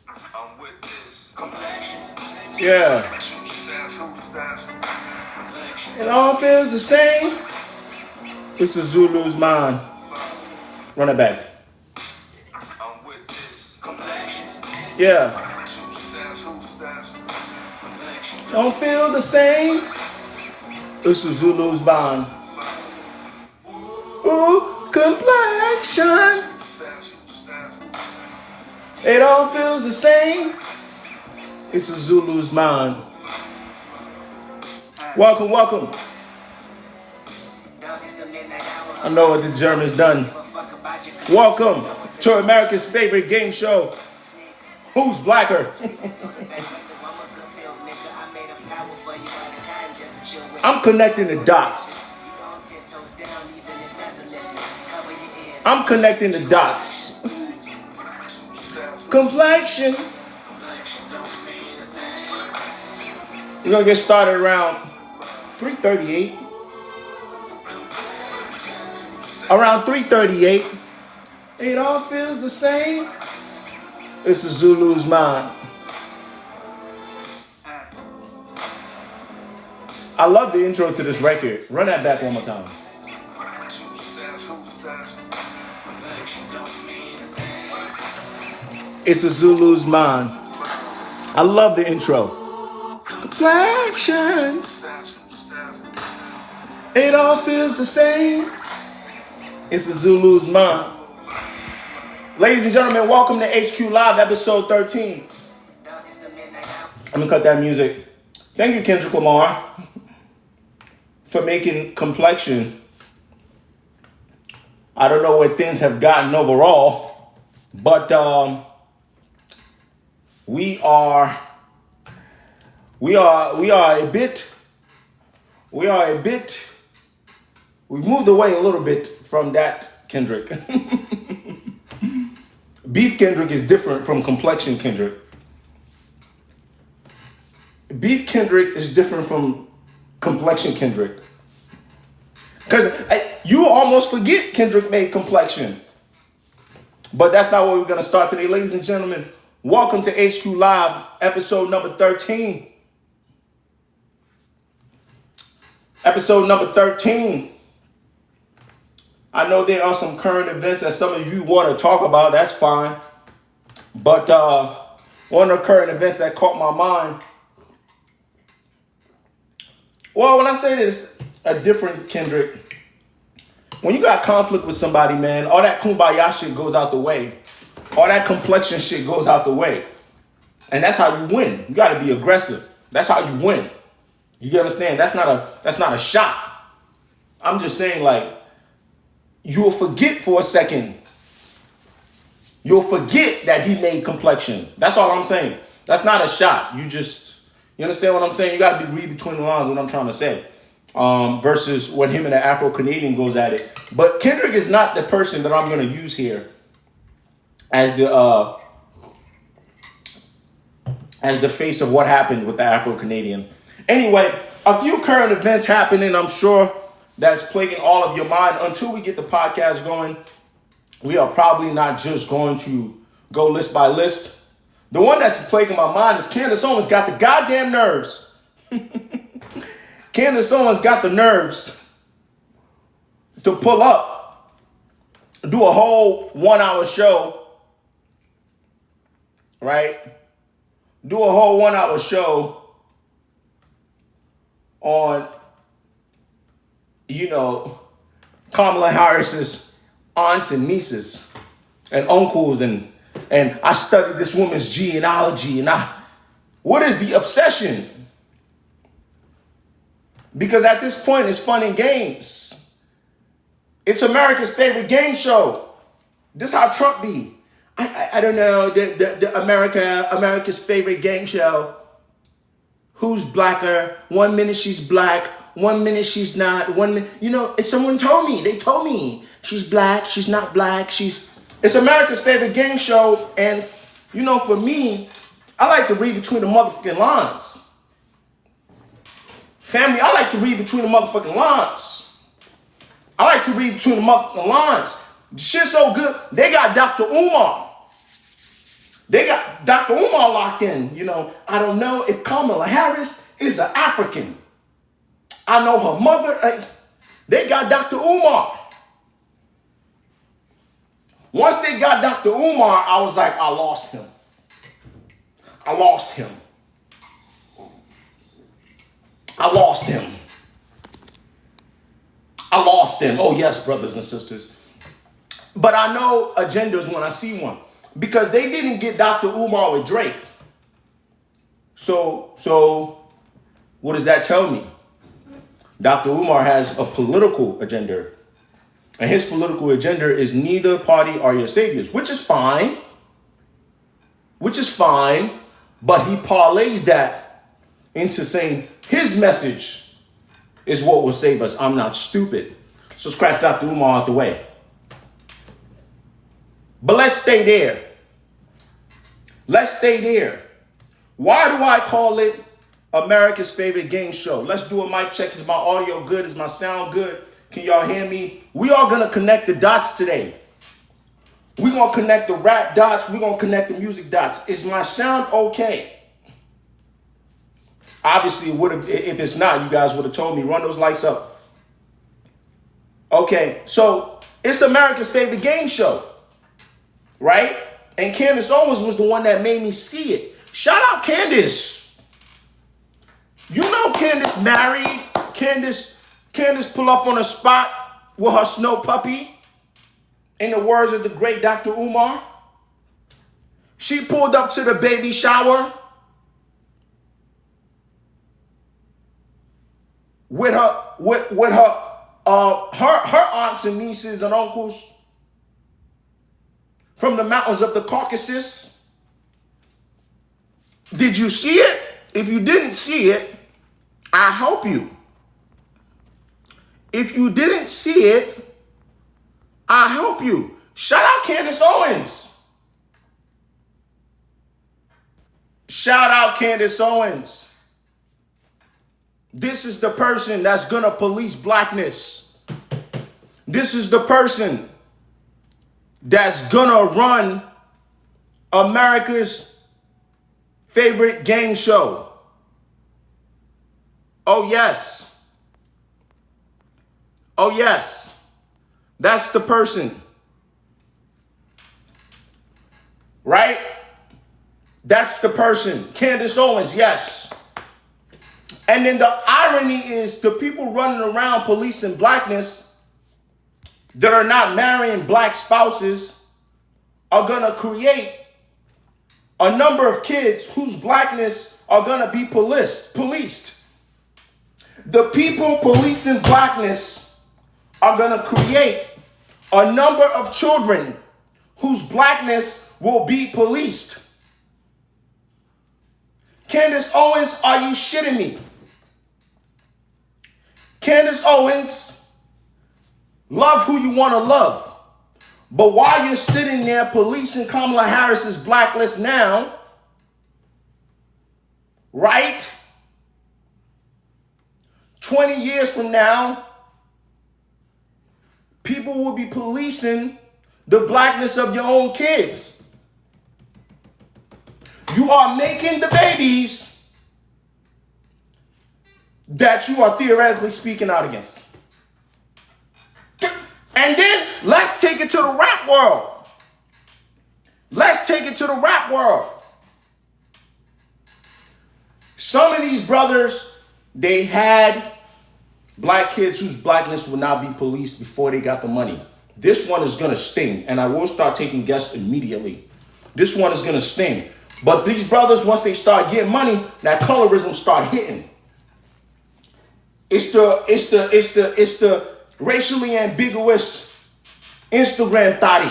I'm with this. Yeah. It all feels the same. It's a Zulu's mind. Run it back. I'm with this. Yeah. Don't feel the same. It's a Zulu's mind. Ooh, complexion. It all feels the same. It's a Zulu's mind. Welcome, welcome. I know what the Germans done. Welcome to America's favorite game show. Who's blacker? I'm connecting the dots. I'm connecting the dots. Complexion. We're gonna get started around 3:38. Around 3:38. It all feels the same. It's a Zulu's mind. I love the intro to this record. Run that back one more time. It's a Zulu's mind. I love the intro. Complexion. It all feels the same. It's a Zulu's mind. Ladies and gentlemen, welcome to HQ Live, episode 13. I'm gonna cut that music. Thank you, Kendrick Lamar, for making Complexion. I don't know where things have gotten overall, but we are a bit. We've moved away a little bit from that Kendrick. Beef Kendrick is different from Complexion Kendrick. Beef Kendrick is different from Complexion Kendrick. Because you almost forget Kendrick made Complexion. But that's not where we're going to start today. Ladies and gentlemen, welcome to HQ Live, episode number 13. Episode number 13. I know there are some current events that some of you want to talk about. That's fine. But one of the current events that caught my mind. Well, when I say this, a different Kendrick. When you got conflict with somebody, man, all that kumbaya shit goes out the way. All that complexion shit goes out the way. And that's how you win. You got to be aggressive. That's how you win. You understand? That's not a shot. I'm just saying, like, you'll forget for a second. You'll forget that he made Complexion. That's all I'm saying. That's not a shot. You understand what I'm saying? You got to read between the lines what I'm trying to say. Versus when him and the Afro-Canadian goes at it. But Kendrick is not the person that I'm going to use here as the face of what happened with the Afro-Canadian. Anyway, a few current events happening, I'm sure that's plaguing all of your mind. Until we get the podcast going, we are probably not just going to go list by list. The one that's plaguing my mind is Candace Owens got the goddamn nerves. Candace Owens got the nerves to pull up, do a whole 1 hour show, right? Do a whole 1 hour show on, Kamala Harris's aunts and nieces and uncles and I studied this woman's genealogy what is the obsession? Because at this point it's fun and games. It's America's favorite game show. This is how Trump be. I don't know, the America's favorite game show. Who's blacker? 1 minute she's black, 1 minute she's not. 1 minute, someone told me. They told me she's black, she's not black. It's America's favorite game show, and for me, I like to read between the motherfucking lines. Family, I like to read between the motherfucking lines. I like to read between the motherfucking lines. The shit's so good. They got Dr. Umar. They got Dr. Umar locked in. You know, I don't know if Kamala Harris is an African. I know her mother. They got Dr. Umar. Once they got Dr. Umar, I was like, I lost him. I lost him. I lost him. I lost him. Oh, yes, brothers and sisters. But I know agendas when I see one. Because they didn't get Dr. Umar with Drake. So what does that tell me? Dr. Umar has a political agenda. And his political agenda is neither party are your saviors, which is fine. Which is fine. But he parlays that into saying his message is what will save us. I'm not stupid. So scratch Dr. Umar out the way. But let's stay there. Let's stay there. Why do I call it America's favorite game show? Let's do a mic check. Is my audio good? Is my sound good? Can y'all hear me? We are going to connect the dots today. We're going to connect the rap dots. We're going to connect the music dots. Is my sound okay? Obviously, it would have, if it's not, you guys would have told me, run those lights up. Okay, so it's America's favorite game show, right? And Candace Owens was the one that made me see it. Shout out Candace. You know Candace married. Candace pull up on a spot with her snow puppy. In the words of the great Dr. Umar. She pulled up to the baby shower with her aunts and nieces and uncles from the mountains of the Caucasus. Did you see it? If you didn't see it, I'll help you. If you didn't see it, I'll help you. Shout out Candace Owens. Shout out Candace Owens. This is the person that's gonna police blackness. This is the person that's gonna run America's favorite game show. Oh, yes. Oh, yes. That's the person. Right? That's the person. Candace Owens, yes. And then the irony is the people running around policing blackness that are not marrying black spouses are going to create a number of kids whose blackness are going to be policed. The people policing blackness are going to create a number of children whose blackness will be policed. Candace Owens, are you shitting me? Candace Owens, love who you want to love. But while you're sitting there policing Kamala Harris's blacklist now, right? 20 years from now, people will be policing the blackness of your own kids. You are making the babies that you are theoretically speaking out against. And then let's take it to the rap world. Let's take it to the rap world. Some of these brothers, they had black kids whose blackness would not be policed before they got the money. This one is going to sting, and I will start taking guests immediately. This one is going to sting. But these brothers, once they start getting money, that colorism start hitting. It's the racially ambiguous Instagram thotty.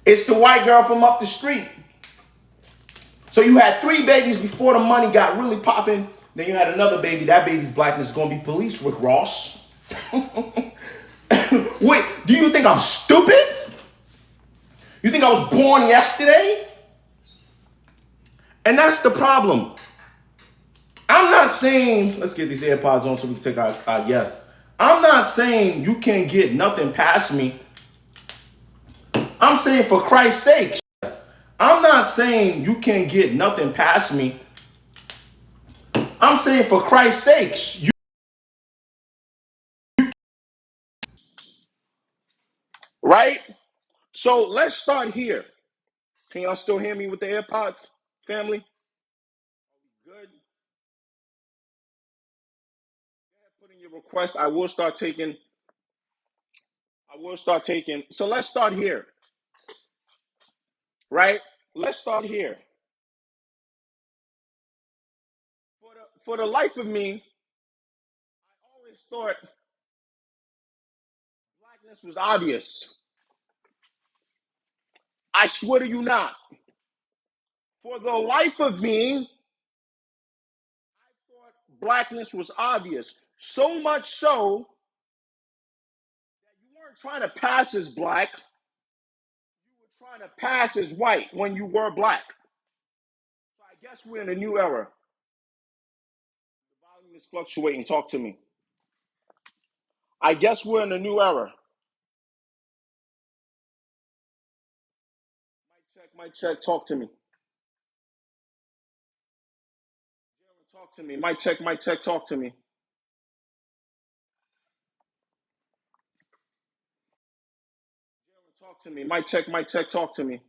It's the white girl from up the street. So you had 3 babies before the money got really popping. Then you had another baby. That baby's blackness is going to be policed, Rick Ross. Wait, do you think I'm stupid? You think I was born yesterday? And that's the problem. I'm not saying, let's get these AirPods on so we can take our guests. I'm not saying you can't get nothing past me I'm saying for Christ's sake. I'm not saying you can't get nothing past me. I'm saying for Christ's sake, right? So let's start here. Can y'all still hear me with the AirPods, family? Good. Put in your request. I will start taking. So let's start here, right? Let's start here. For the life of me, I always thought blackness was obvious. I swear to you not. For the life of me, blackness was obvious. So much so that you weren't trying to pass as black, you were trying to pass as white when you were black. So I guess we're in a new era. The volume is fluctuating. Talk to me. I guess we're in a new era. Mic check, talk to me. Talk to me. Mic check, talk to me. Talk to me. Mic check, talk to me.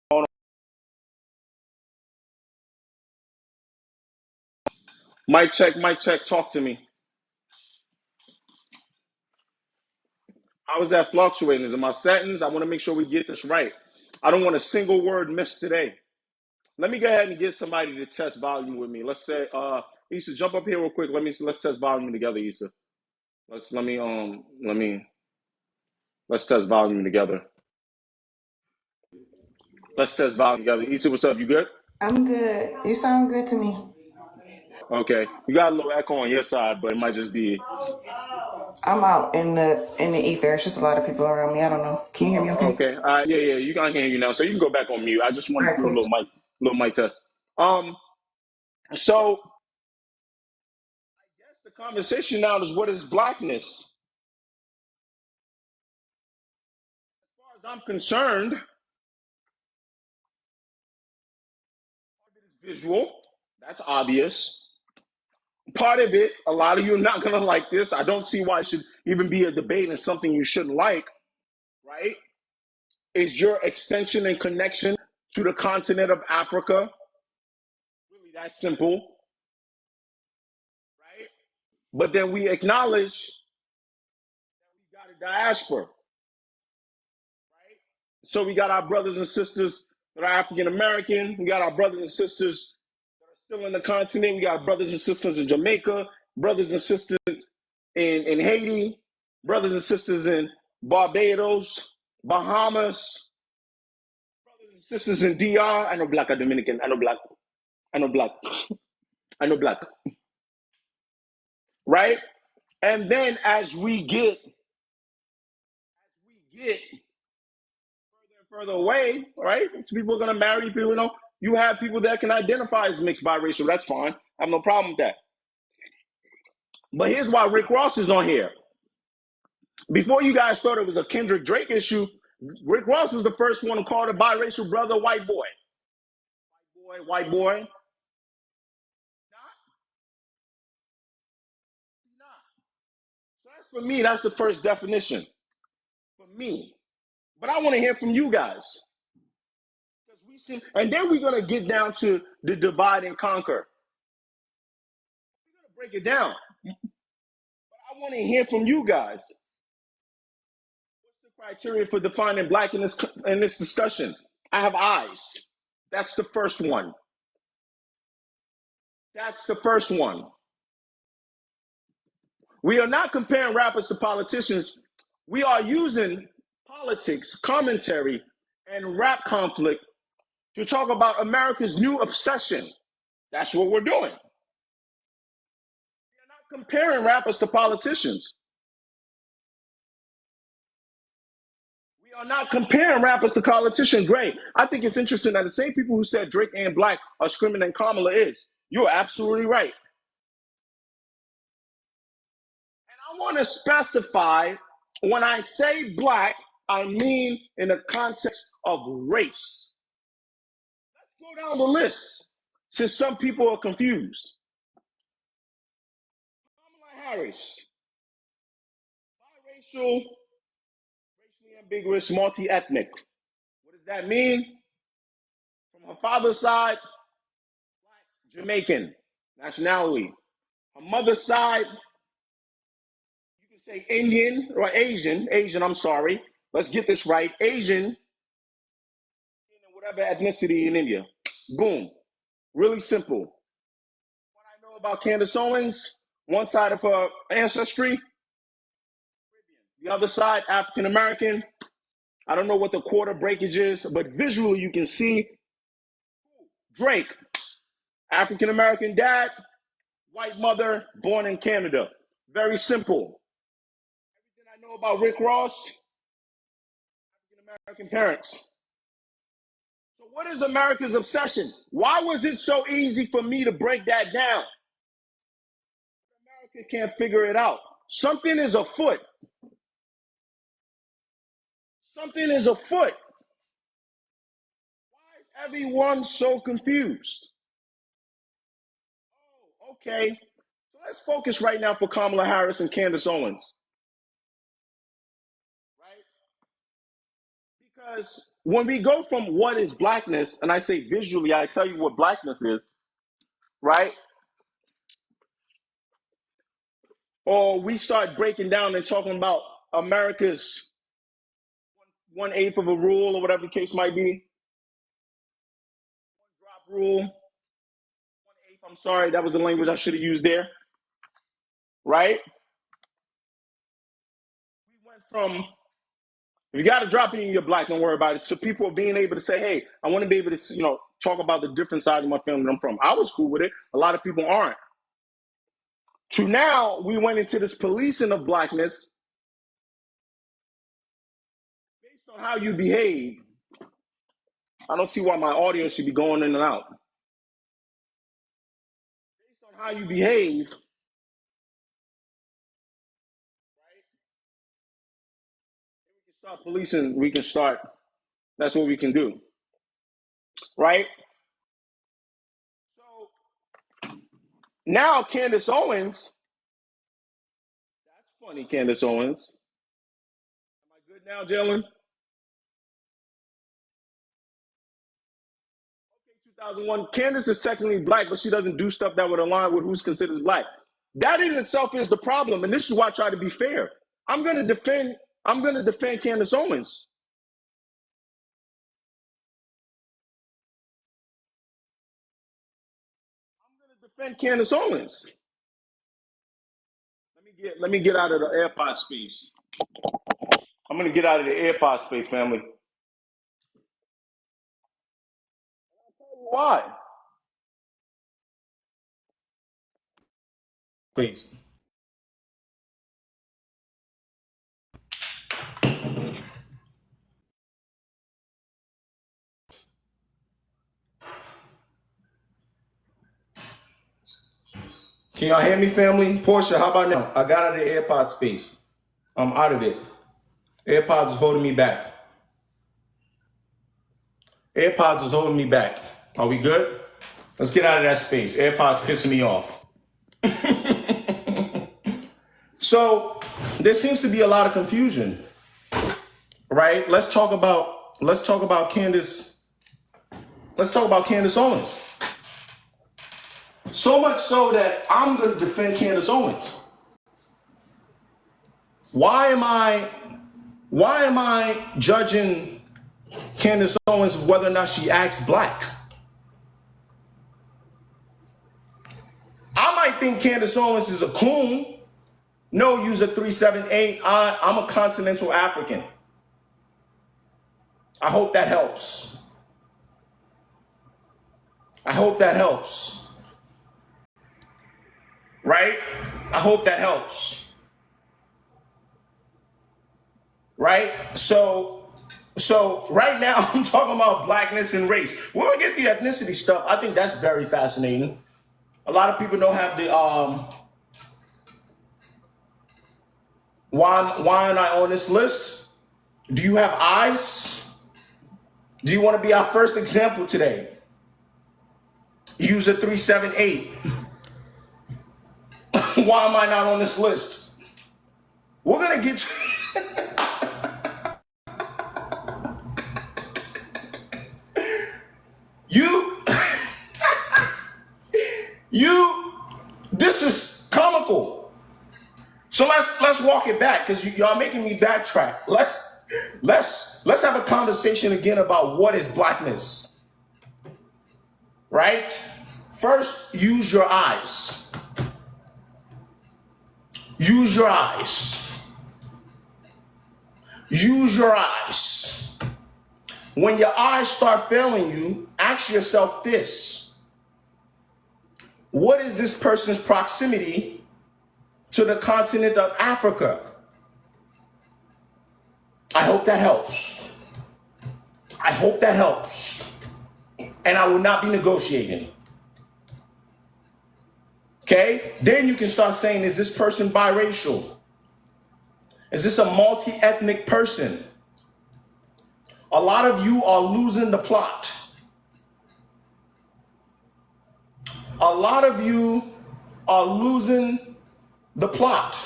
Hold on. Mic check, talk to me. How is that fluctuating? Is it my sentence? I want to make sure we get this right. I don't want a single word missed today. Let me go ahead and get somebody to test volume with me. Let's say, Issa, jump up here real quick. Let's test volume together, Issa. Let's test volume together. Let's test volume together. Issa, what's up? You good? I'm good. You sound good to me. Okay. You got a little echo on your side, but it might just be. I'm out in the ether. It's just a lot of people around me. I don't know. Can you hear me okay? Okay. Yeah. You can hear you now, so you can go back on mute. I just All wanted right, to do a cool. little mic test. So I guess the conversation now is what is blackness? As far as I'm concerned, it is visual. That's obvious. Part of it, a lot of you are not gonna like this. I don't see why it should even be a debate and something you shouldn't like, right? Is your extension and connection to the continent of Africa really that simple, right? But then we acknowledge that we got a diaspora, right? So we got our brothers and sisters that are African American. We got our brothers and sisters that are still in the continent. We got brothers and sisters in Jamaica, brothers and sisters in Haiti, brothers and sisters in Barbados, Bahamas, brothers and sisters in DR. I know black are Dominican. I know black. I know black. I know black. Right? And then as we get further away, right? So people are gonna marry people, you have people that can identify as mixed biracial. That's fine. I have no problem with that. But here's why Rick Ross is on here. Before you guys thought it was a Kendrick Drake issue, Rick Ross was the first one to call a biracial brother white boy. White boy. Not. So that's for me, that's the first definition. For me. But I want to hear from you guys. And then we're gonna get down to the divide and conquer. We're gonna break it down. But I want to hear from you guys. What's the criteria for defining black in this discussion? I have eyes. That's the first one. That's the first one. We are not comparing rappers to politicians. We are using politics, commentary, and rap conflict to talk about America's new obsession. That's what we're doing. We're not comparing rappers to politicians. We are not comparing rappers to politicians. Great. I think it's interesting that the same people who said Drake and Black are screaming and Kamala is. You're absolutely right. And I want to specify when I say black, I mean in the context of race. Let's go down the list since some people are confused. Kamala Harris, biracial, racially ambiguous, multi-ethnic. What does that mean? From her father's side, black, Jamaican nationality. Her mother's side, you can say Indian or Asian, I'm sorry. Let's get this right. Asian, whatever ethnicity in India. Boom. Really simple. What I know about Candace Owens, one side of her ancestry, the other side, African American. I don't know what the quarter breakage is, but visually you can see Drake, African American dad, white mother, born in Canada. Very simple. Everything I know about Rick Ross, African American parents. So, what is America's obsession? Why was it so easy for me to break that down? America can't figure it out. Something is afoot. Something is afoot. Why is everyone so confused? Oh, okay. So let's focus right now for Kamala Harris and Candace Owens. Right? Because when we go from what is blackness, and I say visually, I tell you what blackness is, right? Or we start breaking down and talking about America's 1/8 of a rule or whatever the case might be. One drop rule. 1/8, I'm sorry, that was the language I should have used there. Right? We went from, if you got to drop it in, you're black, don't worry about it. So people are being able to say, hey, I want to be able to, talk about the different side of my family that I'm from. I was cool with it. A lot of people aren't. To now, we went into this policing of blackness based on how you behave. I don't see why my audio should be going in and out. Based on how you behave, right? We can start policing. We can start. That's what we can do, right? So now, Candace Owens. That's funny, Candace Owens. Am I good now, Jalen? 2001. Candace is technically black, but she doesn't do stuff that would align with who's considered black. That in itself is the problem, and this is why I try to be fair. I'm gonna defend Candace Owens. I'm gonna defend Candace Owens. Let me get out of the AirPod space. I'm gonna get out of the AirPod space, family. I'll tell you why. Please. Can y'all hear me, family? Portia, how about now? I got out of the AirPod space. I'm out of it. AirPods is holding me back. AirPods is holding me back. Are we good? Let's get out of that space. AirPods pissing me off. So there seems to be a lot of confusion, right? Let's talk about Candace. Let's talk about Candace Owens. So much so that I'm going to defend Candace Owens. Why am I judging Candace Owens whether or not she acts black? I might think Candace Owens is a coon. No, user 378. I'm a continental African. I hope that helps. I hope that helps. Right? I hope that helps. Right? So right now I'm talking about blackness and race. When we get the ethnicity stuff, I think that's very fascinating. A lot of people don't have Why am I on this list? Do you have eyes? Do you want to be our first example today? User 378. Why am I not on this list? We're going to get to this is comical. So let's walk it back because y'all making me backtrack. Let's have a conversation again about what is blackness. Right? First, use your eyes. Use your eyes. Use your eyes. When your eyes start failing you, ask yourself this. What is this person's proximity to the continent of Africa? I hope that helps. I hope that helps. And I will not be negotiating. Okay? Then you can start saying, is this person biracial? Is this a multi-ethnic person? A lot of you are losing the plot. A lot of you are losing the plot.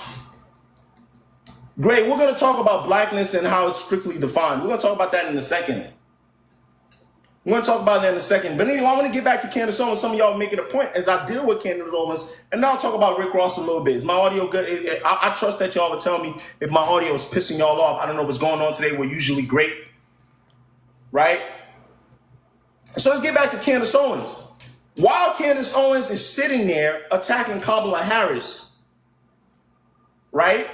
Great, we're going to talk about blackness and how it's strictly defined. We're going to talk about that in a second. We're going to talk about that in a second. But anyway, I want to get back to Candace Owens. Some of y'all making a point as I deal with Candace Owens. And now I'll talk about Rick Ross a little bit. Is my audio good? I trust that y'all will tell me if my audio is pissing y'all off. I don't know what's going on today. We're usually great. Right? So let's get back to Candace Owens. While Candace Owens is sitting there attacking Kamala Harris, right?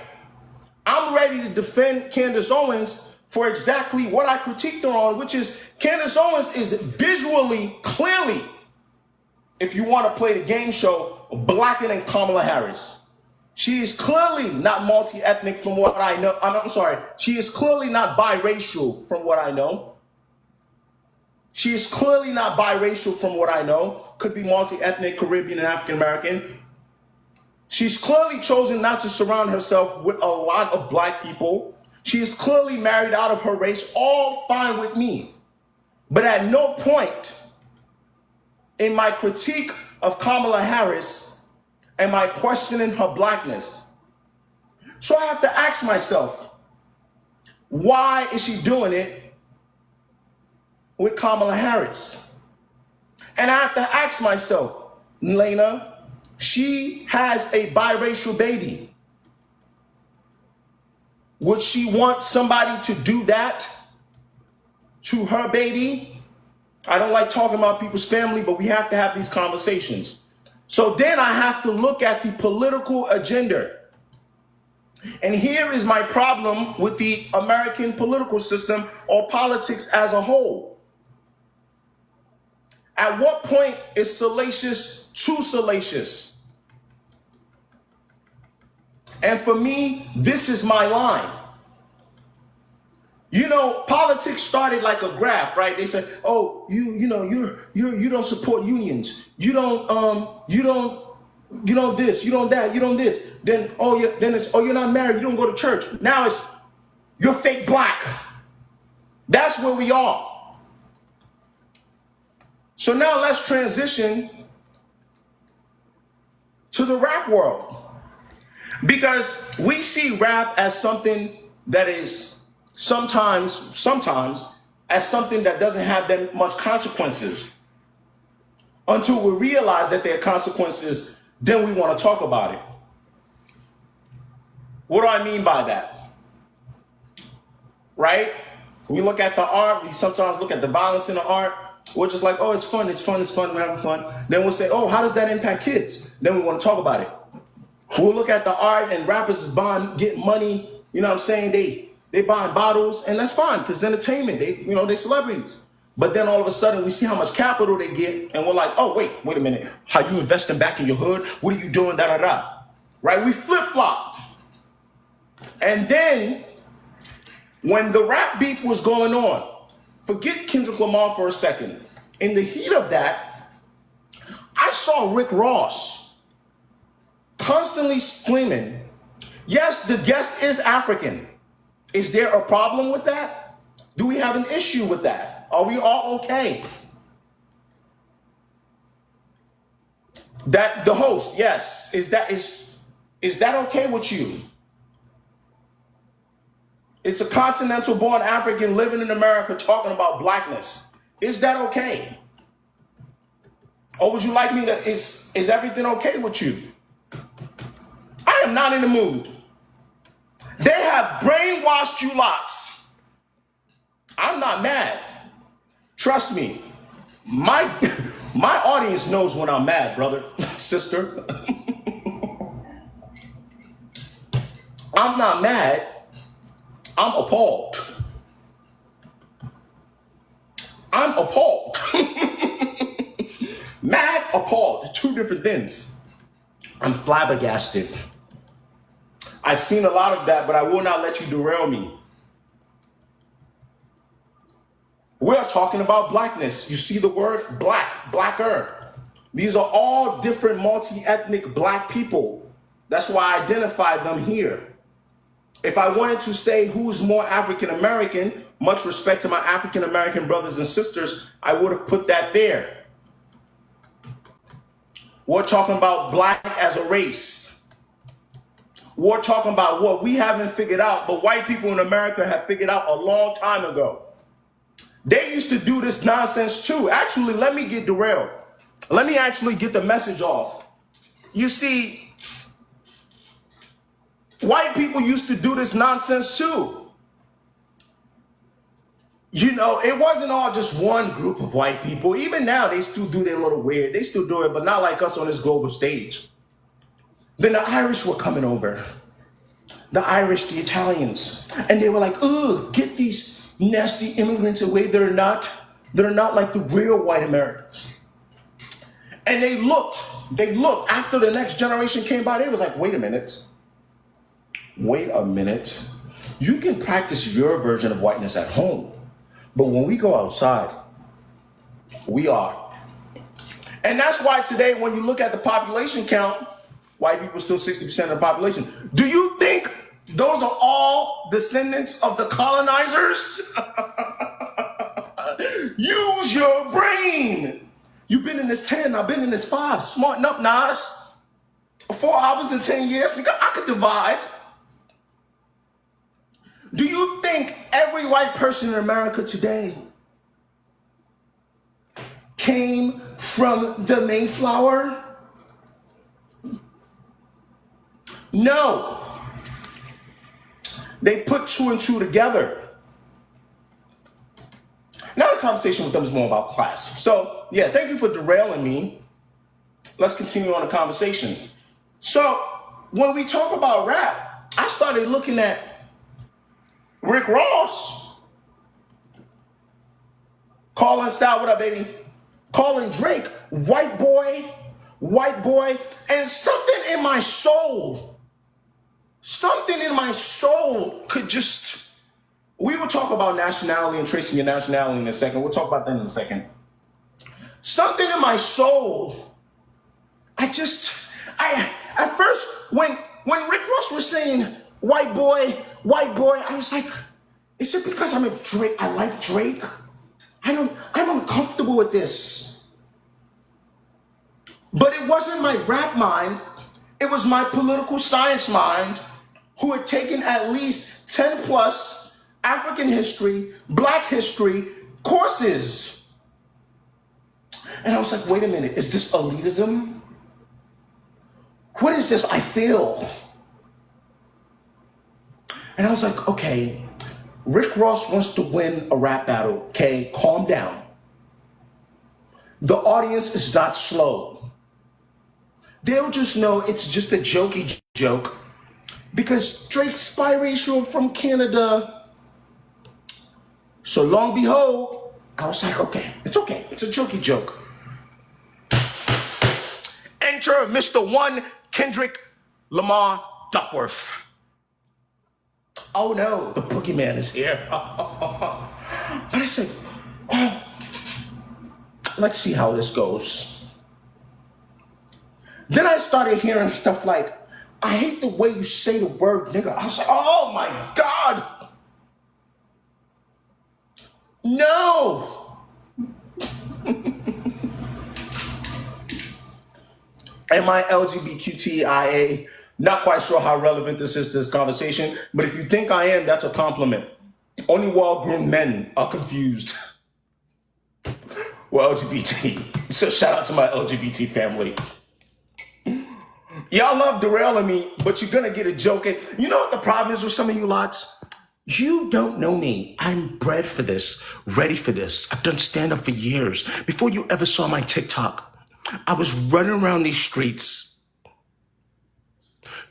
I'm ready to defend Candace Owens for exactly what I critiqued her on, which is Candace Owens is visually, clearly, if you want to play the game show, blacker than Kamala Harris. She is clearly not multi-ethnic from what I know. I'm sorry. She is clearly not biracial from what I know. She is clearly not biracial from what I know. Could be multi-ethnic, Caribbean, and African-American. She's clearly chosen not to surround herself with a lot of black people. She is clearly married out of her race, all fine with me. But at no point in my critique of Kamala Harris am I questioning her blackness. So I have to ask myself, why is she doing it with Kamala Harris? And I have to ask myself, Lena, she has a biracial baby. Would she want somebody to do that to her baby? I don't like talking about people's family, but we have to have these conversations. So then I have to look at the political agenda. And here is my problem with the American political system or politics as a whole. At what point is salacious too salacious? And for me, this is my line. You know, politics started like a graph, right? They said, "Oh, you don't support unions. You don't this, you don't that, you don't this." Then you're not married. You don't go to church. Now it's you're fake black. That's where we are. So now let's transition to the rap world. Because we see rap as something that is sometimes as something that doesn't have that much consequences. Until we realize that there are consequences, then we want to talk about it. What do I mean by that? Right? We look at the art, we sometimes look at the violence in the art. We're just like, oh, it's fun, we're having fun. Then we'll say, oh, how does that impact kids? Then we want to talk about it. We'll look at the art and rappers is get money, you know what I'm saying? They buying bottles, and that's fine because it's entertainment. They celebrities. But then all of a sudden we see how much capital they get, and we're like, oh, wait a minute. How you investing back in your hood? What are you doing? Right? We flip-flop. And then when the rap beef was going on, forget Kendrick Lamar for a second. In the heat of that, I saw Rick Ross constantly screaming, Yes, the guest is African. Is there a problem with that? Do we have an issue with that? Are we all okay? That the host, yes. Is that okay with you? It's a continental born African living in America talking about blackness. Is that okay? Or would you like me to, is everything okay with you? I am not in the mood. They have brainwashed you lots. I'm not mad. Trust me. My audience knows when I'm mad, brother, sister. I'm not mad. I'm appalled. I'm appalled. Mad, appalled. Two different things. I'm flabbergasted. I've seen a lot of that, but I will not let you derail me. We're talking about blackness. You see the word black, blacker. These are all different multi-ethnic black people. That's why I identified them here. If I wanted to say who's more African American, much respect to my African American brothers and sisters, I would have put that there. We're talking about black as a race. We're talking about what we haven't figured out, but white people in America have figured out a long time ago. They used to do this nonsense too. Actually, let me get derailed. Let me actually get the message off. You see, white people used to do this nonsense too. You know, it wasn't all just one group of white people. Even now, they still do their little weird. They still do it, but not like us on this global stage. Then the Irish were coming over. The Irish, the Italians. And they were like, ugh, get these nasty immigrants away. They're not like the real white Americans. And they looked after the next generation came by. They was like, wait a minute. You can practice your version of whiteness at home. But when we go outside, we are. And that's why today, when you look at the population count, white people still 60% of the population. Do you think those are all descendants of the colonizers? Use your brain. You've been in this 10, I've been in this 5. Smarten up, Nas. 4 hours and 10 years, I could divide. Do you think every white person in America today came from the Mayflower? No. They put 2 and 2 together. Now the conversation with them is more about class. So, yeah, thank you for derailing me. Let's continue on the conversation. So, when we talk about rap, I started looking at Rick Ross calling Sal, what up, baby? Calling Drake white boy, and something in my soul could just, we will talk about nationality and tracing your nationality in a second. We'll talk about that in a second. Something in my soul, at first, when Rick Ross was saying white boy, I was like, is it because I'm a Drake? I like Drake. I'm uncomfortable with this. But it wasn't my rap mind. It was my political science mind who had taken at least 10 plus African history, black history courses. And I was like, wait a minute, is this elitism? What is this I feel? And I was like, okay, Rick Ross wants to win a rap battle, okay? Calm down. The audience is not slow. They'll just know it's just a jokey joke because Drake's biracial from Canada. So long behold, I was like, okay, it's a jokey joke. Enter Mr. One Kendrick Lamar Duckworth. Oh no, the boogeyman is here. But I said, oh, let's see how this goes. Then I started hearing stuff like, I hate the way you say the word nigga. I was like, oh my God. No. Am I LGBTQIA? Not quite sure how relevant this is to this conversation, but if you think I am, that's a compliment. Only well-groomed men are confused. Well, LGBT. So shout out to my LGBT family. Y'all love derailing me, but you're gonna get a joke. And you know what the problem is with some of you lots? You don't know me. I'm bred for this, ready for this. I've done stand-up for years. Before you ever saw my TikTok, I was running around these streets,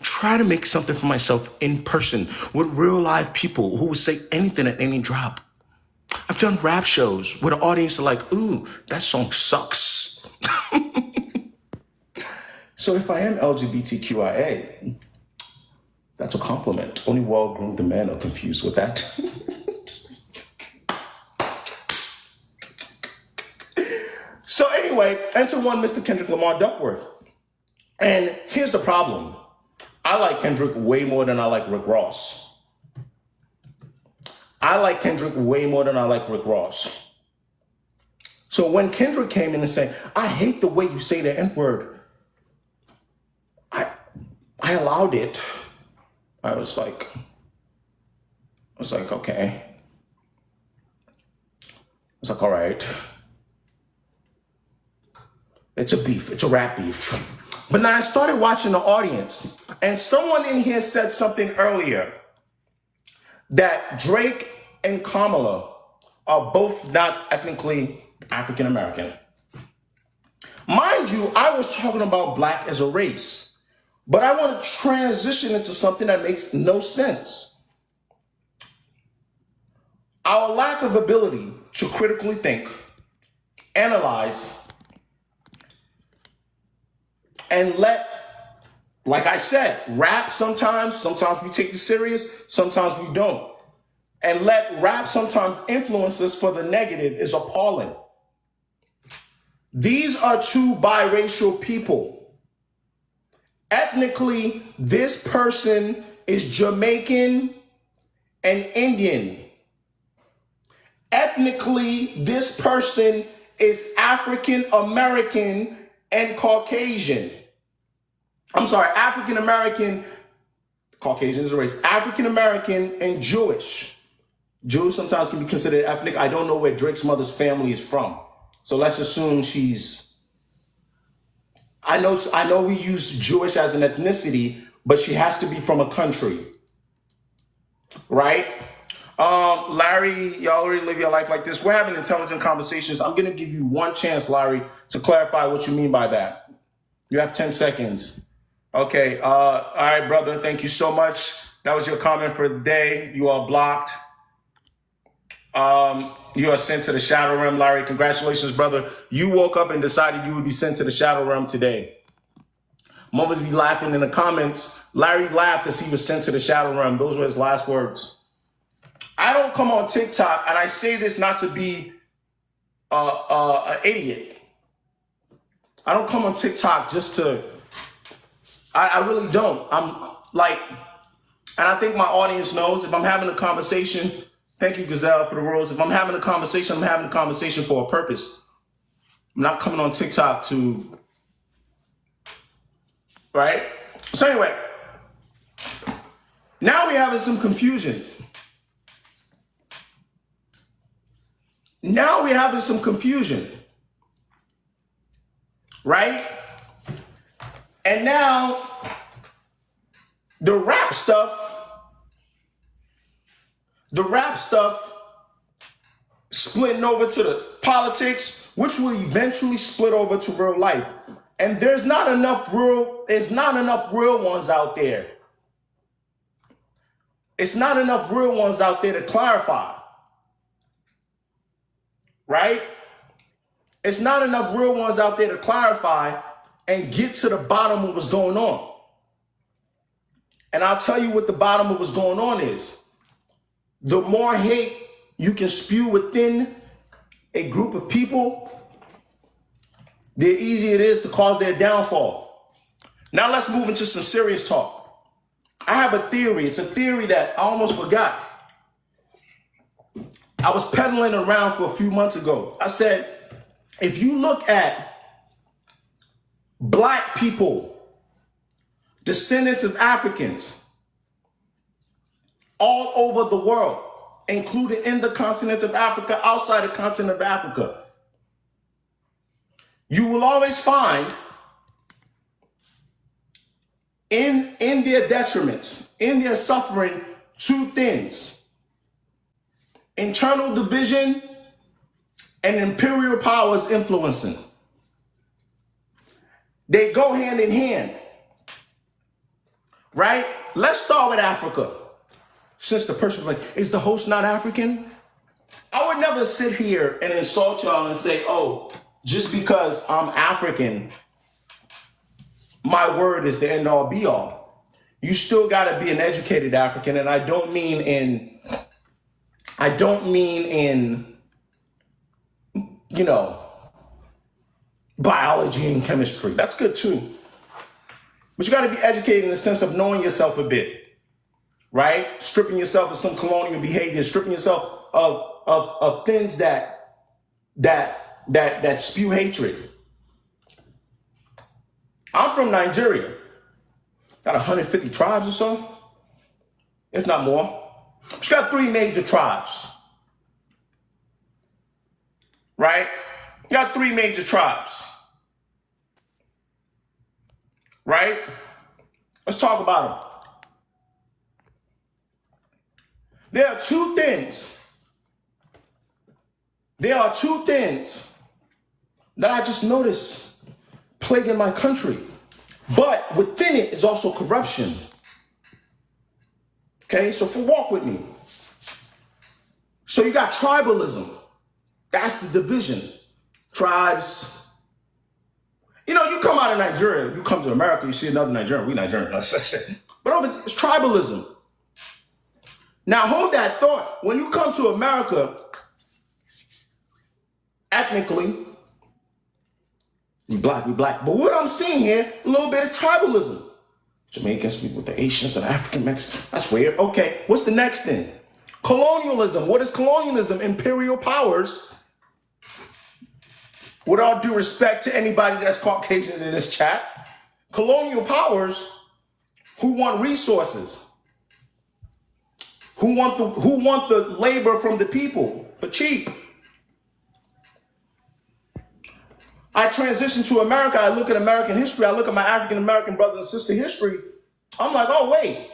trying to make something for myself in person with real live people who would say anything at any drop. I've done rap shows where the audience are like, ooh, that song sucks. So if I am LGBTQIA, that's a compliment. Only well-groomed men are confused with that. So anyway, enter one Mr. Kendrick Lamar Duckworth. And here's the problem. I like Kendrick way more than I like Rick Ross. I like Kendrick way more than I like Rick Ross. So when Kendrick came in and said, I hate the way you say the N-word, I allowed it. I was like, okay. I was like, all right. It's a beef. It's a rap beef. But then I started watching the audience, and someone in here said something earlier that Drake and Kamala are both not ethnically African American. Mind you, I was talking about black as a race. But I want to transition into something that makes no sense. Our lack of ability to critically think, analyze, and let, like I said, rap sometimes we take it serious, sometimes we don't. And let rap sometimes influence us for the negative is appalling. These are two biracial people. Ethnically, this person is Jamaican and Indian. Ethnically, this person is African American and Caucasian. I'm sorry, African American, Caucasian is a race, African American and Jewish. Jews sometimes can be considered ethnic. I don't know where Drake's mother's family is from. So let's assume I know we use Jewish as an ethnicity, but she has to be from a country, right? Larry, y'all already live your life like this. We're having intelligent conversations. I'm gonna give you one chance, Larry, to clarify what you mean by that. You have 10 seconds. Okay, all right, brother, thank you so much. That was your comment for the day. You are blocked. You are sent to the Shadow Realm, Larry. Congratulations, brother. You woke up and decided you would be sent to the Shadow Realm today. Mothers be laughing in the comments. Larry laughed as he was sent to the Shadow Realm. Those were his last words. I don't come on TikTok, and I say this not to be an idiot. I don't come on TikTok just to, I really don't. I'm like, and I think my audience knows if I'm having a conversation. Thank you, Gazelle, for the rules. If I'm having a conversation, I'm having a conversation for a purpose. I'm not coming on TikTok to, right? So anyway, now we're having some confusion. Right? And now the rap stuff splitting over to the politics, which will eventually split over to real life. And there's not enough real ones out there. It's not enough real ones out there to clarify. Right? It's not enough real ones out there to clarify and get to the bottom of what's going on. And I'll tell you what the bottom of what's going on is. The more hate you can spew within a group of people, the easier it is to cause their downfall. Now let's move into some serious talk. I have a theory. It's a theory that I almost forgot. I was peddling around for a few months ago. I said, if you look at black people, descendants of Africans, all over the world, including in the continent of Africa, outside the continent of Africa, you will always find in their detriments, in their suffering, two things: internal division and imperial powers influencing. They go hand in hand, right? Let's start with Africa. Since the person was like, is the host not African? I would never sit here and insult y'all and say, oh, just because I'm African, my word is the end all be all. You still got to be an educated African, and I don't mean in, you know, biology and chemistry. That's good too. But you got to be educated in the sense of knowing yourself a bit, right? Stripping yourself of some colonial behavior, stripping yourself of things that spew hatred. I'm from Nigeria. Got 150 tribes or so, if not more. It's got 3 major tribes, right? You got 3 major tribes, right? Let's talk about them. There are two things that I just noticed plaguing my country. But within it is also corruption. Okay, so walk with me. So you got tribalism. That's the division. Tribes. You know, you come out of Nigeria, you come to America, you see another Nigerian, we Nigerian. But over it's tribalism. Now hold that thought. When you come to America, ethnically, we black. But what I'm seeing here, a little bit of tribalism. Jamaicans speak with the Asians and African Mexicans. That's weird. Okay, what's the next thing? Colonialism. What is colonialism? Imperial powers. With all due respect to anybody that's Caucasian in this chat, colonial powers who want resources, who want the labor from the people for cheap. I transition to America, I look at American history, I look at my African-American brother and sister history, I'm like, oh, wait.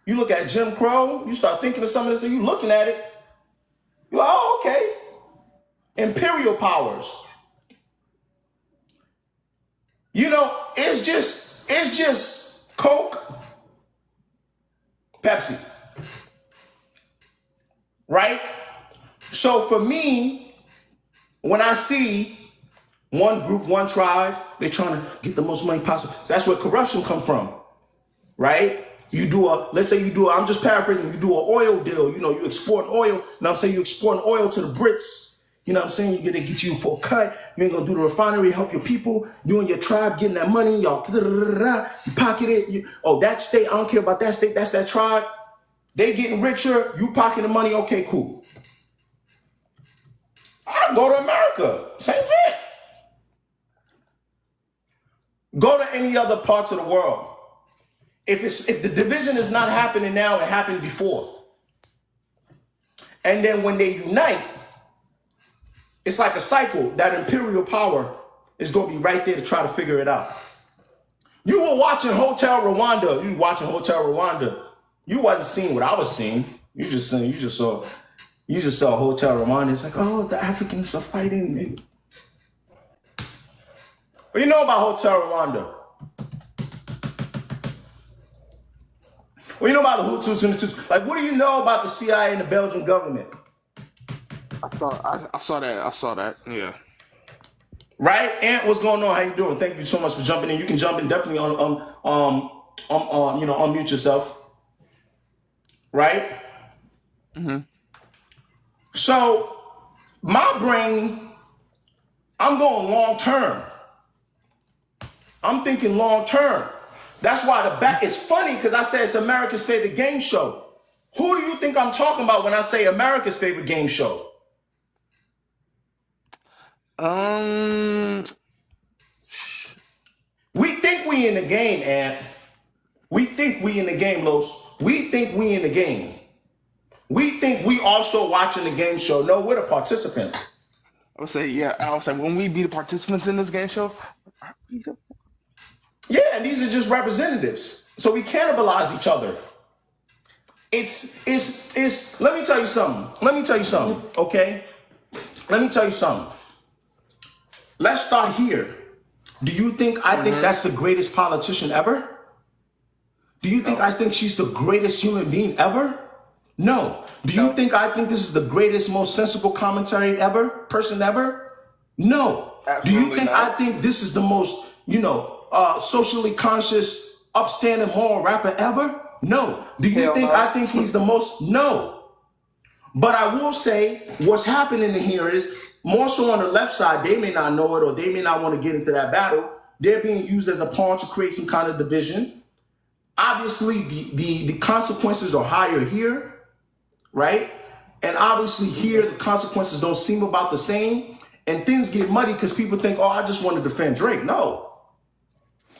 You look at Jim Crow, you start thinking of some of this, you looking at it, you're like, oh, okay. Imperial powers. You know, it's just Coke, Pepsi, right? So for me, when I see one group, one tribe, they're trying to get the most money possible. That's where corruption comes from, right? Let's say I'm just paraphrasing, you do an oil deal, you know, you export oil. You know what I'm saying? You export oil to the Brits. You know what I'm saying? You're going to get you for a cut. You ain't going to do the refinery, help your people. You and your tribe getting that money. Y'all, you pocket it. That state, I don't care about that state. That's that tribe. They getting richer. You pocket the money. Okay, cool. I'll go to America. Same thing. Go to any other parts of the world. If the division is not happening now, it happened before. And then when they unite, it's like a cycle. That imperial power is going to be right there to try to figure it out. You were watching Hotel Rwanda. You wasn't seeing what I was seeing. You just saw Hotel Rwanda. It's like, oh, the Africans are fighting. What do you know about Hotel Rwanda? What do you know about the Hutus and the Tutsis? Like, what do you know about the CIA and the Belgian government? I saw that. Yeah. Right? Ant, what's going on? How you doing? Thank you so much for jumping in. You can jump in definitely unmute yourself. Right? Mm-hmm. So my brain, I'm going long term. I'm thinking long term. That's why the back is funny because I said it's America's favorite game show. Who do you think I'm talking about when I say America's favorite game show? Um, We think we in the game, Ant. We think we in the game, Los. We think we in the game. We think we also watching the game show. No, we're the participants. I would say, yeah. I would say when we be the participants in this game show, Yeah, and these are just representatives. So we cannibalize each other. It's let me tell you something. Okay? Let me tell you something. Let's start here. Do you think I think that's the greatest politician ever? Do you think I think she's the greatest human being ever? No. Do you think I think this is the greatest, most sensible commentary ever, person ever? No. Do you Absolutely think not. I think this is the most, socially conscious, upstanding, moral rapper ever? No. Do you Hell think no. I think he's the most? No. But I will say what's happening here is more so on the left side, they may not know it or they may not want to get into that battle. They're being used as a pawn to create some kind of division. Obviously, the consequences are higher here, right? And obviously here, the consequences don't seem about the same. And things get muddy because people think, oh, I just want to defend Drake. No.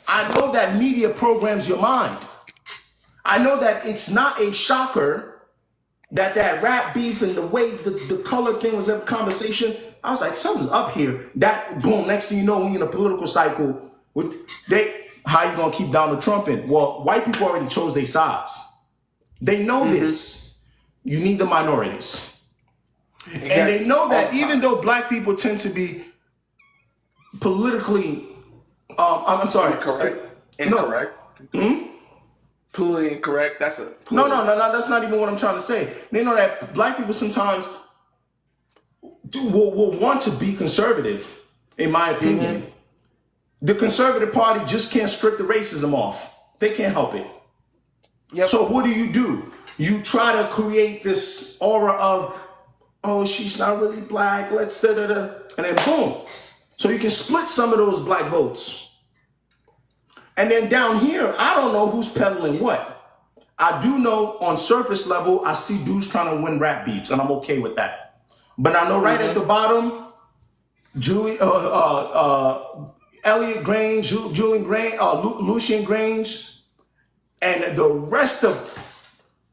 I know that media programs your mind. I know that it's not a shocker that rap beef and the way the color thing was a conversation. I was like, something's up here. That, boom, next thing you know, we in a political cycle. How you gonna keep Donald Trump in? Well, white people already chose their sides. They know this. You need the minorities. exactly. And they know that All the even time. though black people tend to be politically, I'm sorry. Incorrect. Politically incorrect. That's a No, that's not even what I'm trying to say. They know that black people sometimes will want to be conservative, in my opinion. The conservative party just can't strip the racism off. They can't help it. Yep. So what do? You try to create this aura of, oh, she's not really black, let's da-da-da, and then boom. So you can split some of those black votes. And then down here, I don't know who's peddling what. I do know on surface level, I see dudes trying to win rap beefs, and I'm okay with that. But I know right at the bottom, Elliot Grange, Julian Grange, Lucian Grange, and the rest of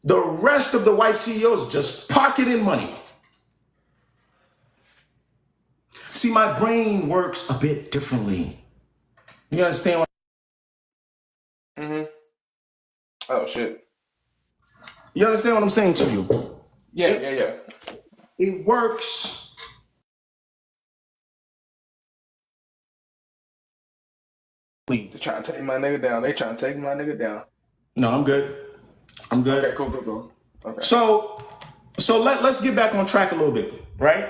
the white CEOs just pocketing money. See, my brain works a bit differently. You understand what? Oh shit. You understand what I'm saying to you? Yeah. It works. They're trying to take my nigga down. They trying to take my nigga down. No, I'm good. Okay, cool. Okay. So let's get back on track a little bit, right?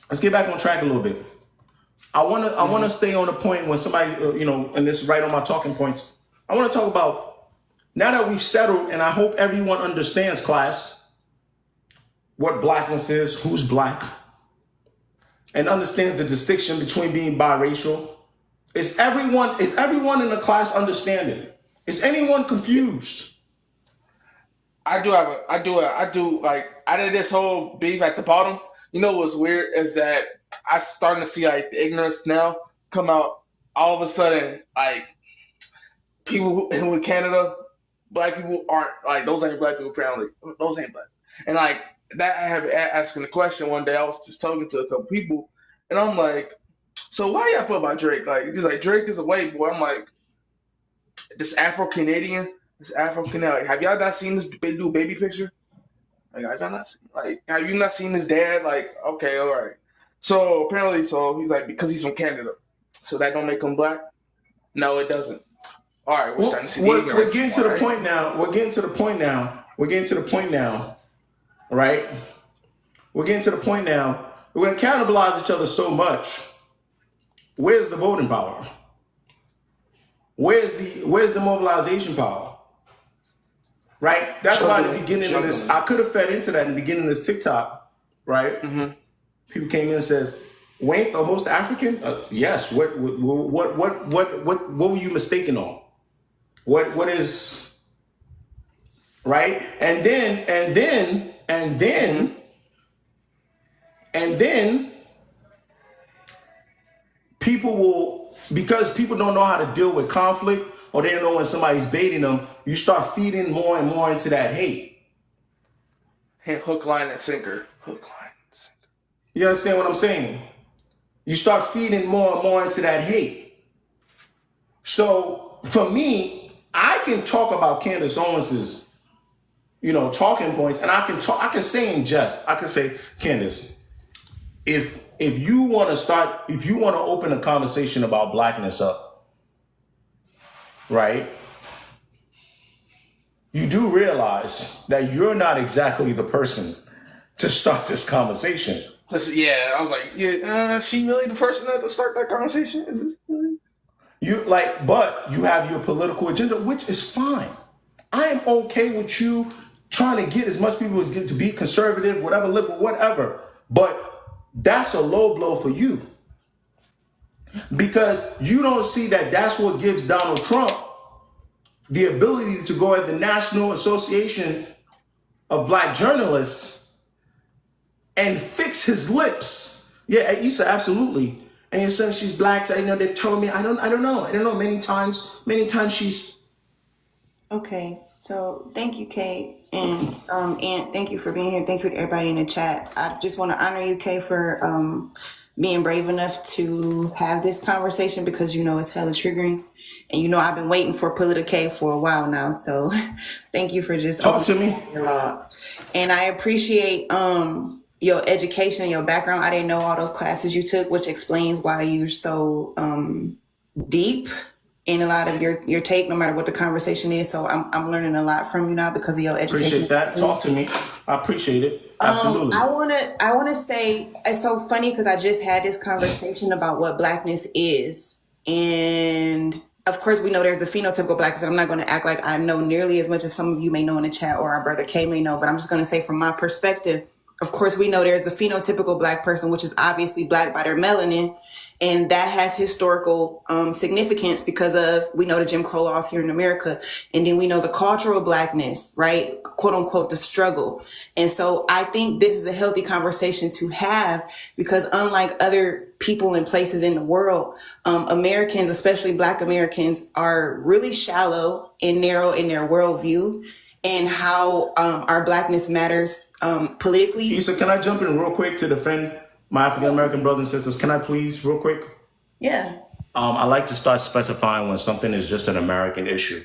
Let's get back on track a little bit. I wanna stay on the point when somebody and this is right on my talking points. I want to talk about now that we've settled, and I hope everyone understands, class, what blackness is, who's black, and understands the distinction between being biracial. Is everyone in the class understanding? Is anyone confused? I do like out of this whole beef at the bottom. You know what's weird is that I starting to see like the ignorance now come out all of a sudden. Like people who in Canada, black people aren't like those ain't black people apparently. Those ain't black. And like that I have asking the question one day. I was just talking to a couple people, and I'm like, so why y'all feel about Drake? Like he's like Drake is a white boy. I'm like, this Afro Canadian. Like, have y'all not seen this dude baby picture? Like, have you not seen his dad? Like, okay, all right. So apparently, he's like because he's from Canada, so that don't make him black. No, it doesn't. All right, we're starting to see the ignorance. We're getting to the point now. We're getting to the point now. Right? We're getting to the point now. We're going to cannibalize each other so much. Where's the voting power? Where's the mobilization power? Right? That's why at the beginning of this, I could have fed into that in the beginning of this TikTok, right? People came in and says, "Wait, the host African?" Yes. What were you mistaken on? What is right? And then people will, because people don't know how to deal with conflict, or they don't know when somebody's baiting them, you start feeding more and more into that hate. Hook, line, and sinker. Hook, line, and sinker. You understand what I'm saying? You start feeding more and more into that hate. So for me, I can talk about Candace Owens's, talking points, and I can say in jest, I can say, Candace, if you want to open a conversation about blackness up, right? You do realize that you're not exactly the person to start this conversation. Yeah, I was like, yeah, she really the person to start that conversation? Is this really? But you have your political agenda, which is fine. I am okay with you trying to get as much people as get to be conservative, whatever, liberal, whatever. But that's a low blow for you. Because you don't see that that's what gives Donald Trump the ability to go at the National Association of Black Journalists and fix his lips. Yeah, Issa, absolutely. And your son, she's black. So they've told me. I don't know. Many times she's. Okay, so thank you, Kate, and thank you for being here. Thank you to everybody in the chat. I just want to honor you, Kate, for being brave enough to have this conversation, because it's hella triggering, and I've been waiting for Politica for a while now. So thank you for just Talk to me. And I appreciate your education and your background. I didn't know all those classes you took, which explains why you're so deep in a lot of your take, no matter what the conversation is. So I'm learning a lot from you now because of your education. Appreciate that. Talk to me. I appreciate it. Absolutely. I wanna say, it's so funny because I just had this conversation about what blackness is, and of course we know there's a phenotypical blackness, and I'm not going to act like I know nearly as much as some of you may know in the chat, or our brother Kay may know, but I'm just going to say from my perspective. Of course, we know there's the phenotypical black person, which is obviously black by their melanin. And that has historical significance because we know the Jim Crow laws here in America. And then we know the cultural blackness, right? Quote unquote, the struggle. And so I think this is a healthy conversation to have, because unlike other people and places in the world, Americans, especially Black Americans, are really shallow and narrow in their worldview and how our blackness matters politically. Issa, can I jump in real quick to defend my African American brothers and sisters? Can I please, real quick? Yeah. I like to start specifying when something is just an American issue.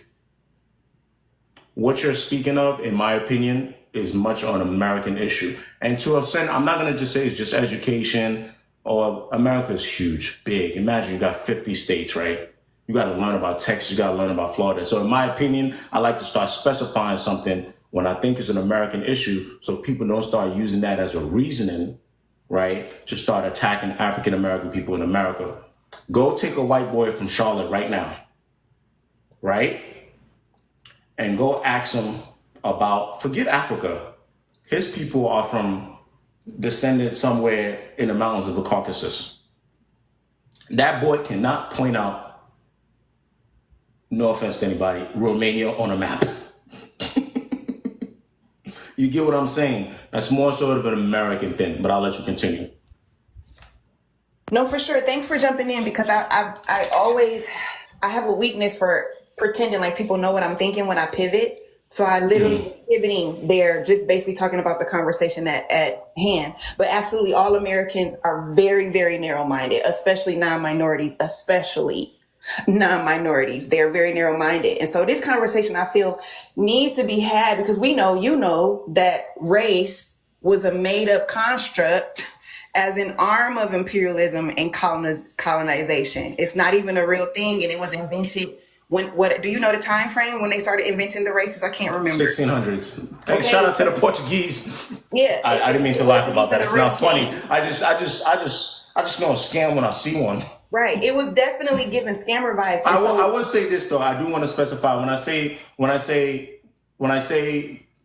What you're speaking of, in my opinion, is much on an American issue. And to a extent, I'm not going to just say it's just education, or America's huge, big. Imagine you got 50 states, right? You got to learn about Texas, you got to learn about Florida. So in my opinion, I like to start specifying something when I think it's an American issue, so people don't start using that as a reasoning, right, to start attacking African American people in America. Go take a white boy from Charlotte right now, right? And go ask him about, forget Africa. His people are descended somewhere in the mountains of the Caucasus. That boy cannot point out, no offense to anybody, Romania on a map. You get what I'm saying? That's more sort of an American thing, but I'll let you continue. No, for sure. Thanks for jumping in, because I always have a weakness for pretending like people know what I'm thinking when I pivot. So I literally was pivoting there, just basically talking about the conversation at hand. But absolutely, all Americans are very, very narrow-minded, especially non-minorities, They're very narrow-minded. And so this conversation, I feel, needs to be had, because we know, that race was a made-up construct as an arm of imperialism and colonization. It's not even a real thing, and it was invented do you know the time frame when they started inventing the races? I can't remember. 1600s. Hey, shout out to the Portuguese. Yeah. I didn't mean to laugh about that. It's not funny. I just know a scam when I see one. Right. It was definitely giving scammer vibes. I would say this though. I do want to specify when I say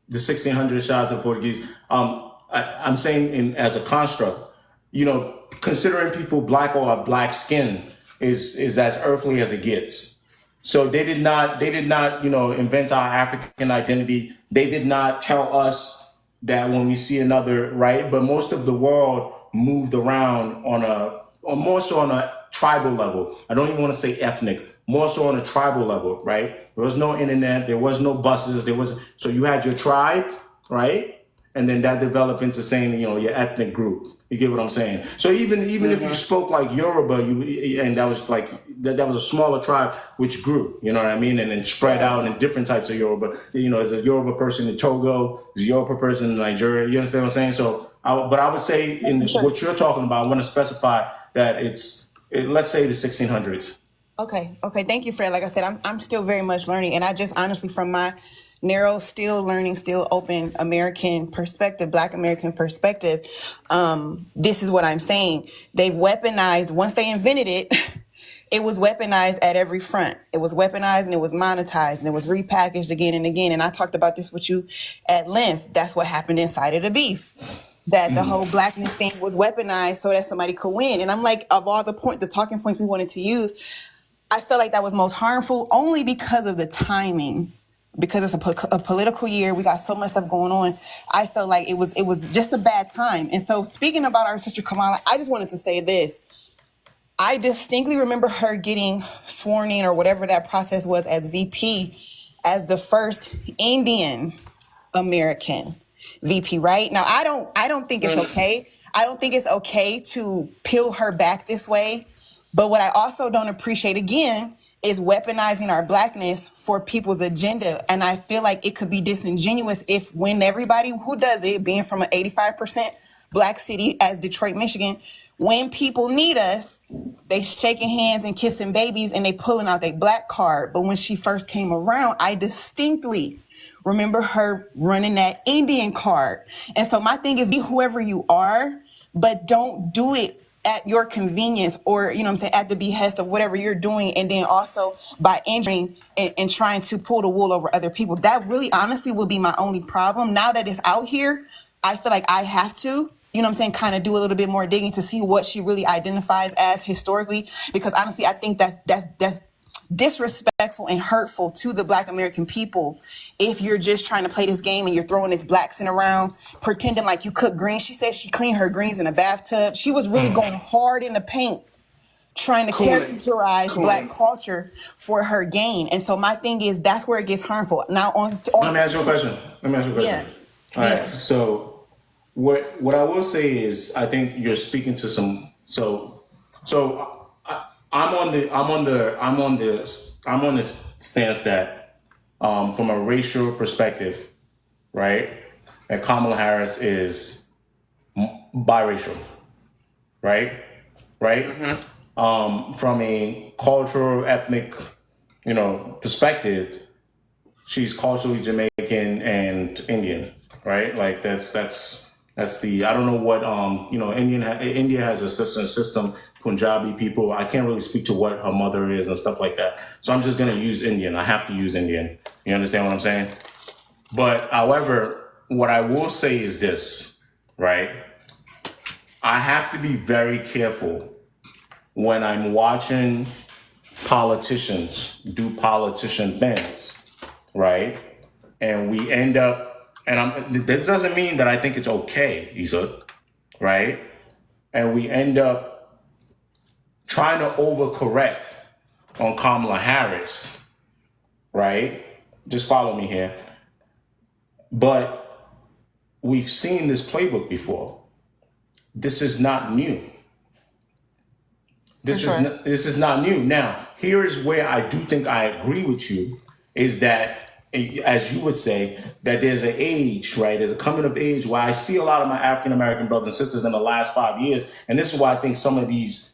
the 1600s shout out to Portuguese. I'm saying as a construct. Considering people black or black skin is as earthly as it gets. So they did not, invent our African identity. They did not tell us that when we see another, right? But most of the world moved around or more so on a tribal level. I don't even want to say ethnic, more so on a tribal level, right? There was no internet, there was no buses, so you had your tribe, right? And then that developed into saying, your ethnic group. You get what I'm saying? So even if you spoke like Yoruba, and that was like that was a smaller tribe which grew, you know what I mean, and then spread out in different types of Yoruba. There's a Yoruba person in Togo, there's a Yoruba person in Nigeria. You understand what I'm saying? So, but I would say what you're talking about, I want to specify that let's say the 1600s. Okay. Thank you, Fred. Like I said, I'm still very much learning, and I just honestly, from my narrow, still learning, still open American perspective, Black American perspective, this is what I'm saying. They've weaponized once they invented it. It was weaponized at every front. It was weaponized and it was monetized and it was repackaged again and again. And I talked about this with you at length. That's what happened inside of the beef. That the whole blackness thing was weaponized so that somebody could win. And I'm like, of all the talking points we wanted to use, I felt like that was most harmful only because of the timing. Because it's a political year, we got so much stuff going on. I felt like it was just a bad time. And so, speaking about our sister Kamala, I just wanted to say this. I distinctly remember her getting sworn in, or whatever that process was, as VP, as the first Indian American VP. Right now, I don't think it's okay. I don't think it's okay to peel her back this way. But what I also don't appreciate, again, is weaponizing our blackness for people's agenda. And I feel like it could be disingenuous if, when everybody who does it, being from an 85% black city as Detroit, Michigan, when people need us, they shaking hands and kissing babies and they pulling out their black card. But when she first came around, I distinctly remember her running that Indian card. And so my thing is, be whoever you are, but don't do it at your convenience, or, at the behest of whatever you're doing. And then also by injuring and trying to pull the wool over other people. That really honestly will be my only problem. Now that it's out here, I feel like I have to, kind of do a little bit more digging to see what she really identifies as historically. Because honestly, I think that's disrespectful and hurtful to the Black American people if you're just trying to play this game and you're throwing this blaccent around, pretending like you cook greens. She said she cleaned her greens in a bathtub. She was really going hard in the paint, trying to characterize Black culture for her gain. And so my thing is, that's where it gets harmful. Now, Let me ask you a question. Yeah. All right. So what I will say is, I think you're speaking to some. I'm on the stance that, from a racial perspective, right, that Kamala Harris is biracial, right, from a cultural, ethnic, perspective, she's culturally Jamaican and Indian, right? Like that's the, I don't know what, India has a system, Punjabi people. I can't really speak to what her mother is and stuff like that. So I'm just going to use Indian. I have to use Indian. You understand what I'm saying? But however, what I will say is this, right? I have to be very careful when I'm watching politicians do politician things, right? And we end up, this doesn't mean that I think it's okay, Isa, right? And we end up trying to overcorrect on Kamala Harris, right? Just follow me here. But we've seen this playbook before. This is not new. This is not new. Now, here is where I do think I agree with you, is that, as you would say, that there's an age, right? There's a coming of age where I see a lot of my African-American brothers and sisters in the last 5 years. And this is why I think some of these,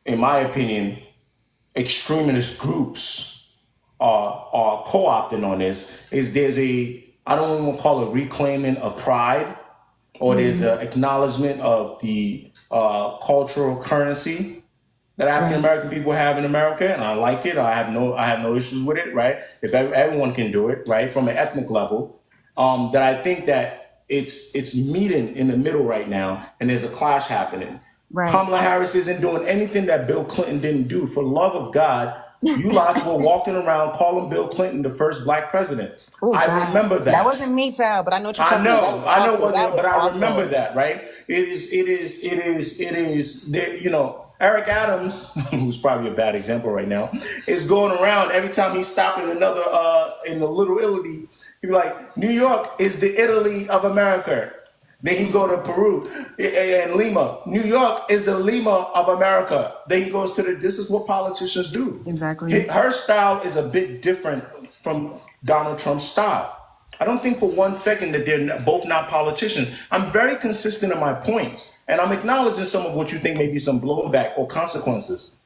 in my opinion, extremist groups are co-opting on this, is there's I don't even call it reclaiming of pride, or there's an acknowledgement of the cultural currency that African American people have in America, and I like it. I have no issues with it, right? If everyone can do it, right, from an ethnic level, that I think that it's meeting in the middle right now, and there's a clash happening. Right. Kamala Harris isn't doing anything that Bill Clinton didn't do. For the love of God, you lots were walking around calling Bill Clinton the first black president. Oh I God, remember that that. wasn't me, child. But I know what you're talking about. That was I know, awful. That but was I remember awful. that, right? You know, Eric Adams, who's probably a bad example right now, is going around every time he's stopping another in the Little Italy. He'd be like, New York is the Italy of America. Then he go to Peru and Lima. New York is the Lima of America. Then he goes to this is what politicians do. Exactly. Her style is a bit different from Donald Trump's style. I don't think for 1 second that they're both not politicians. I'm very consistent in my points, and I'm acknowledging some of what you think may be some blowback or consequences.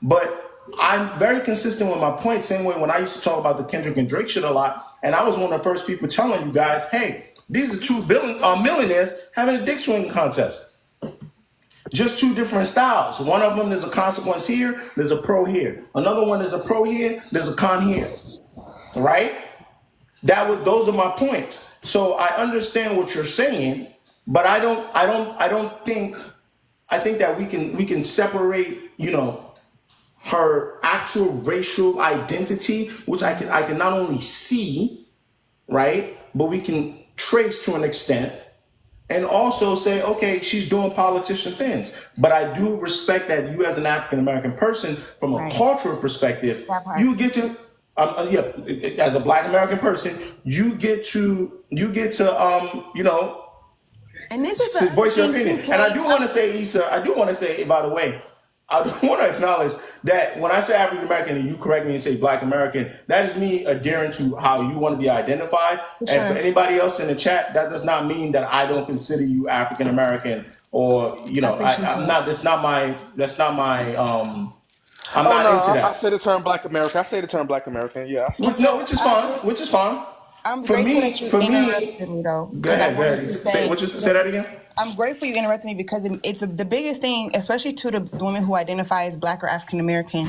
But I'm very consistent with my points. Same way when I used to talk about the Kendrick and Drake shit a lot, and I was one of the first people telling you guys, hey, these are two millionaires having a dick swinging contest. Just two different styles. One of them, there's a consequence here, there's a pro here. Another one, there's a pro here, there's a con here. Right? Those are my points. So I understand what you're saying, but I think that we can separate, you know, her actual racial identity, which I can not only see, right, but we can trace to an extent, and also say, okay, she's doing politician things. But I do respect that you, as an African American person, from a Right. cultural perspective, That part. you get to, as a Black American person, you get to, you know, And this is to the voice your thing, opinion. too, And I Kate. do want to say, Issa, I do want to say, by the way, I do want to acknowledge that when I say African American and you correct me and say Black American, that is me adhering to how you want to be identified. For And for sure. anybody else in the chat, that does not mean that I don't consider you African American, or you I know, appreciate I'm that. not. That's not my. I'm Oh not no, into I that. say the term Black American. I say the term Black American. Yeah, I say And it. No, so which is fine. Which is fine. I'm For grateful me, that you for me, interrupted me though, go because I ahead, go wanted ahead. to Say that again. I'm grateful you interrupted me because it's the biggest thing, especially to the women who identify as Black or African American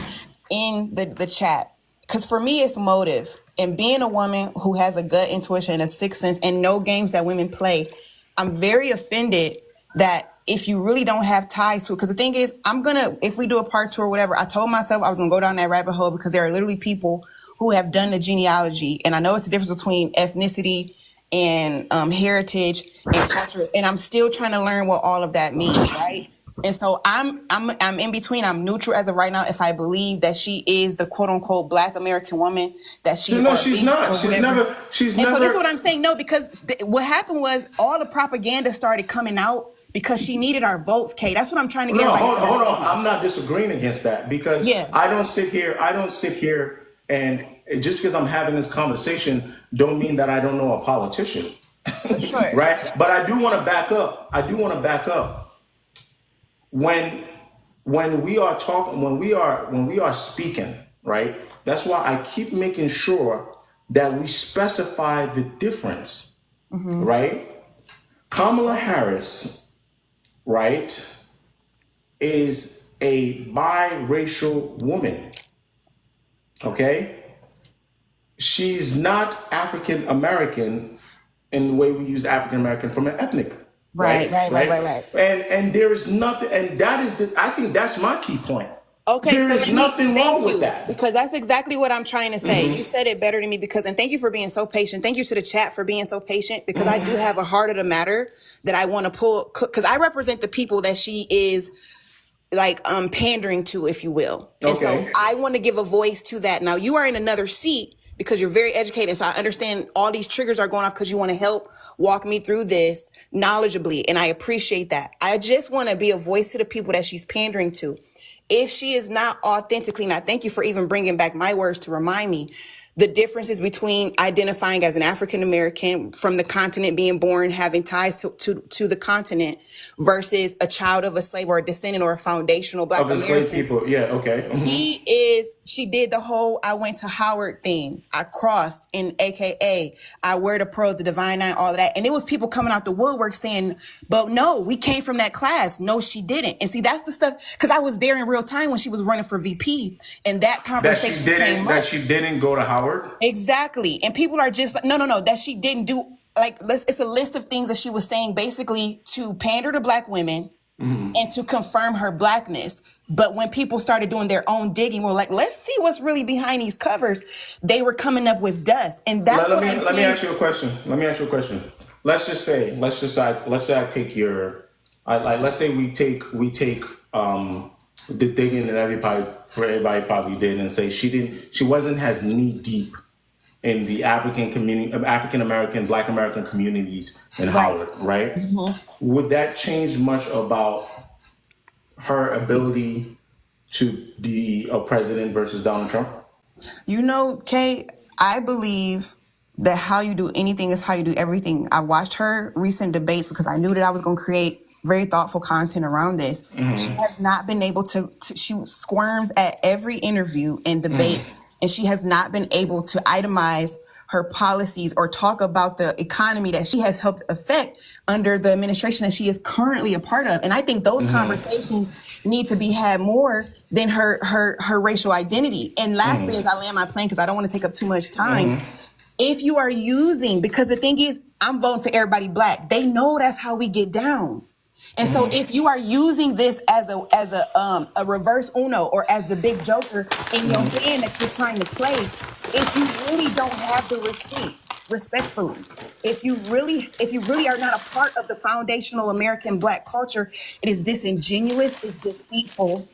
in the chat. Because for me, it's motive. And being a woman who has a gut intuition, a sixth sense, and no games that women play, I'm very offended that if you really don't have ties to it, because the thing is, if we do a part two or whatever, I told myself I was going to go down that rabbit hole because there are literally people who have done the genealogy. And I know it's the difference between ethnicity and heritage and culture, and I'm still trying to learn what all of that means, right? And so I'm in between. I'm neutral as of right now. If I believe that she is the quote unquote Black American woman, that she No, or she's be not. or whatever. She's And so this is what never. I'm saying. No, because what happened was all the propaganda started coming out because she needed our votes, Kay. That's what I'm trying to get No, everybody to hold on. understand. I'm not disagreeing against that because Yeah. I don't sit here. And just because I'm having this conversation, don't mean that I don't know a politician, For sure. right? But I do want to back up. When we are talking, when we are speaking, right? That's why I keep making sure that we specify the difference, right? Kamala Harris, right, is a biracial woman. Okay? She's not African American in the way we use African American from an ethnic. Right. And there is nothing, and I think that's my key point. Okay, There so is nothing thank wrong with you, that. because that's exactly what I'm trying to say. You said it better than me and thank you for being so patient. Thank you to the chat for being so patient because I do have a heart of the matter that I want to pull because I represent the people that she is like pandering to, if you will. And so Okay. I want to give a voice to that. Now you are in another seat because you're very educated. So I understand all these triggers are going off because you want to help walk me through this knowledgeably. And I appreciate that. I just want to be a voice to the people that she's pandering to. If she is not authentically, and I thank you for even bringing back my words to remind me, the differences between identifying as an African American from the continent, being born, having ties to the continent, versus a child of a slave or a descendant or a foundational Black Of enslaved American. people. Yeah, okay. She did the whole I went to Howard thing. I crossed in AKA, I wear the pearls, the divine nine, all of that. And it was people coming out the woodwork saying, but no, we came from that class. No, she didn't. And see, that's the stuff, because I was there in real time when she was running for VP and that conversation came That up. she didn't go to Howard. Exactly. And people are just like, no, that she didn't do, like, it's a list of things that she was saying basically to pander to Black women and to confirm her blackness. But when people started doing their own digging, we're like, let's see what's really behind these covers. They were coming up with dust, and that's what I'm Let me saying. ask you a question. Let's say I take your, let's say we take the digging that everybody probably did, and say she wasn't as knee deep in the African American, Black American communities in Right. Howard, right? Would that change much about her ability to be a president versus Donald Trump? You know, Kay, I believe that how you do anything is how you do everything. I watched her recent debates because I knew that I was going to create very thoughtful content around this. She has not been able to, she squirms at every interview and debate, and she has not been able to itemize her policies or talk about the economy that she has helped affect under the administration that she is currently a part of. And I think those conversations need to be had more than her racial identity. And lastly, as I land my plane, because I don't want to take up too much time, if you are using, because the thing is, I'm voting for everybody black. They know that's how we get down. And so if you are using this as a reverse Uno or as the big joker in your hand that you're trying to play, if you really don't have the receipt, respectfully, if you really are not a part of the foundational American black culture, it is disingenuous, it's deceitful,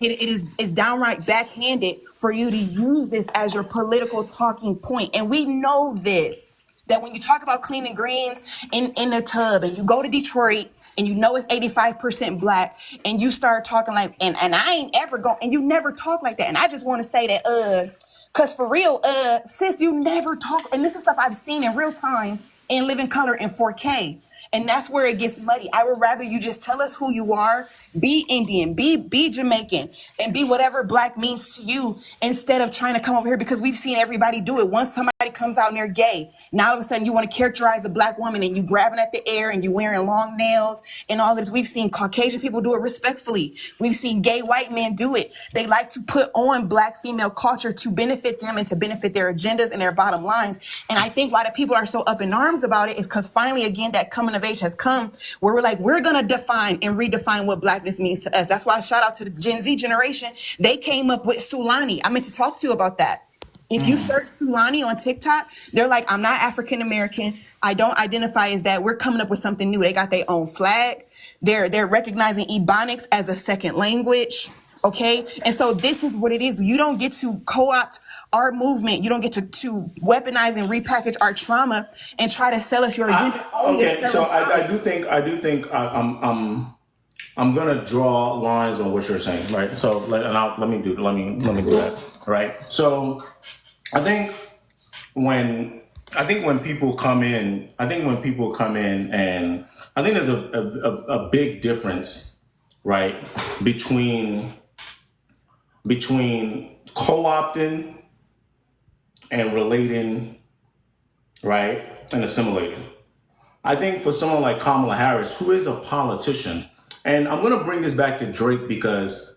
it is downright backhanded for you to use this as your political talking point. And we know this, that when you talk about cleaning greens in the tub and you go to Detroit and you know it's 85% black and you start talking like, and I ain't ever going, and you never talk like that. And I just want to say that, cause for real, sis, you never talk, and this is stuff I've seen in real time in living color in 4K. And that's where it gets muddy. I would rather you just tell us who you are, be Indian, be Jamaican, and be whatever black means to you, instead of trying to come over here, because we've seen everybody do it. Once somebody comes out and they're gay, now all of a sudden you want to characterize a black woman and you grabbing at the air and you wearing long nails and all this. We've seen Caucasian people do it respectfully. We've seen gay white men do it. They like to put on black female culture to benefit them and to benefit their agendas and their bottom lines. And I think why the people are so up in arms about it is because finally, again, that coming of age has come where we're like, we're going to define and redefine what blackness means to us. That's why I shout out to the Gen Z generation. They came up with Sulani. I meant to talk to you about that. If you search Sulani on TikTok, they're like, I'm not African American. I don't identify as that. We're coming up with something new. They got their own flag. They're recognizing Ebonics as a second language. Okay. And so this is what it is. You don't get to co-opt our movement. You don't get to weaponize and repackage our trauma and try to sell us your agenda. Okay, so I do think I'm gonna draw lines on what you're saying, right? So let me do that, right? So I think when people come in, and I think there's a big difference, right, between co-opting and relating, right, and assimilating. I think for someone like Kamala Harris, who is a politician, and I'm going to bring this back to Drake because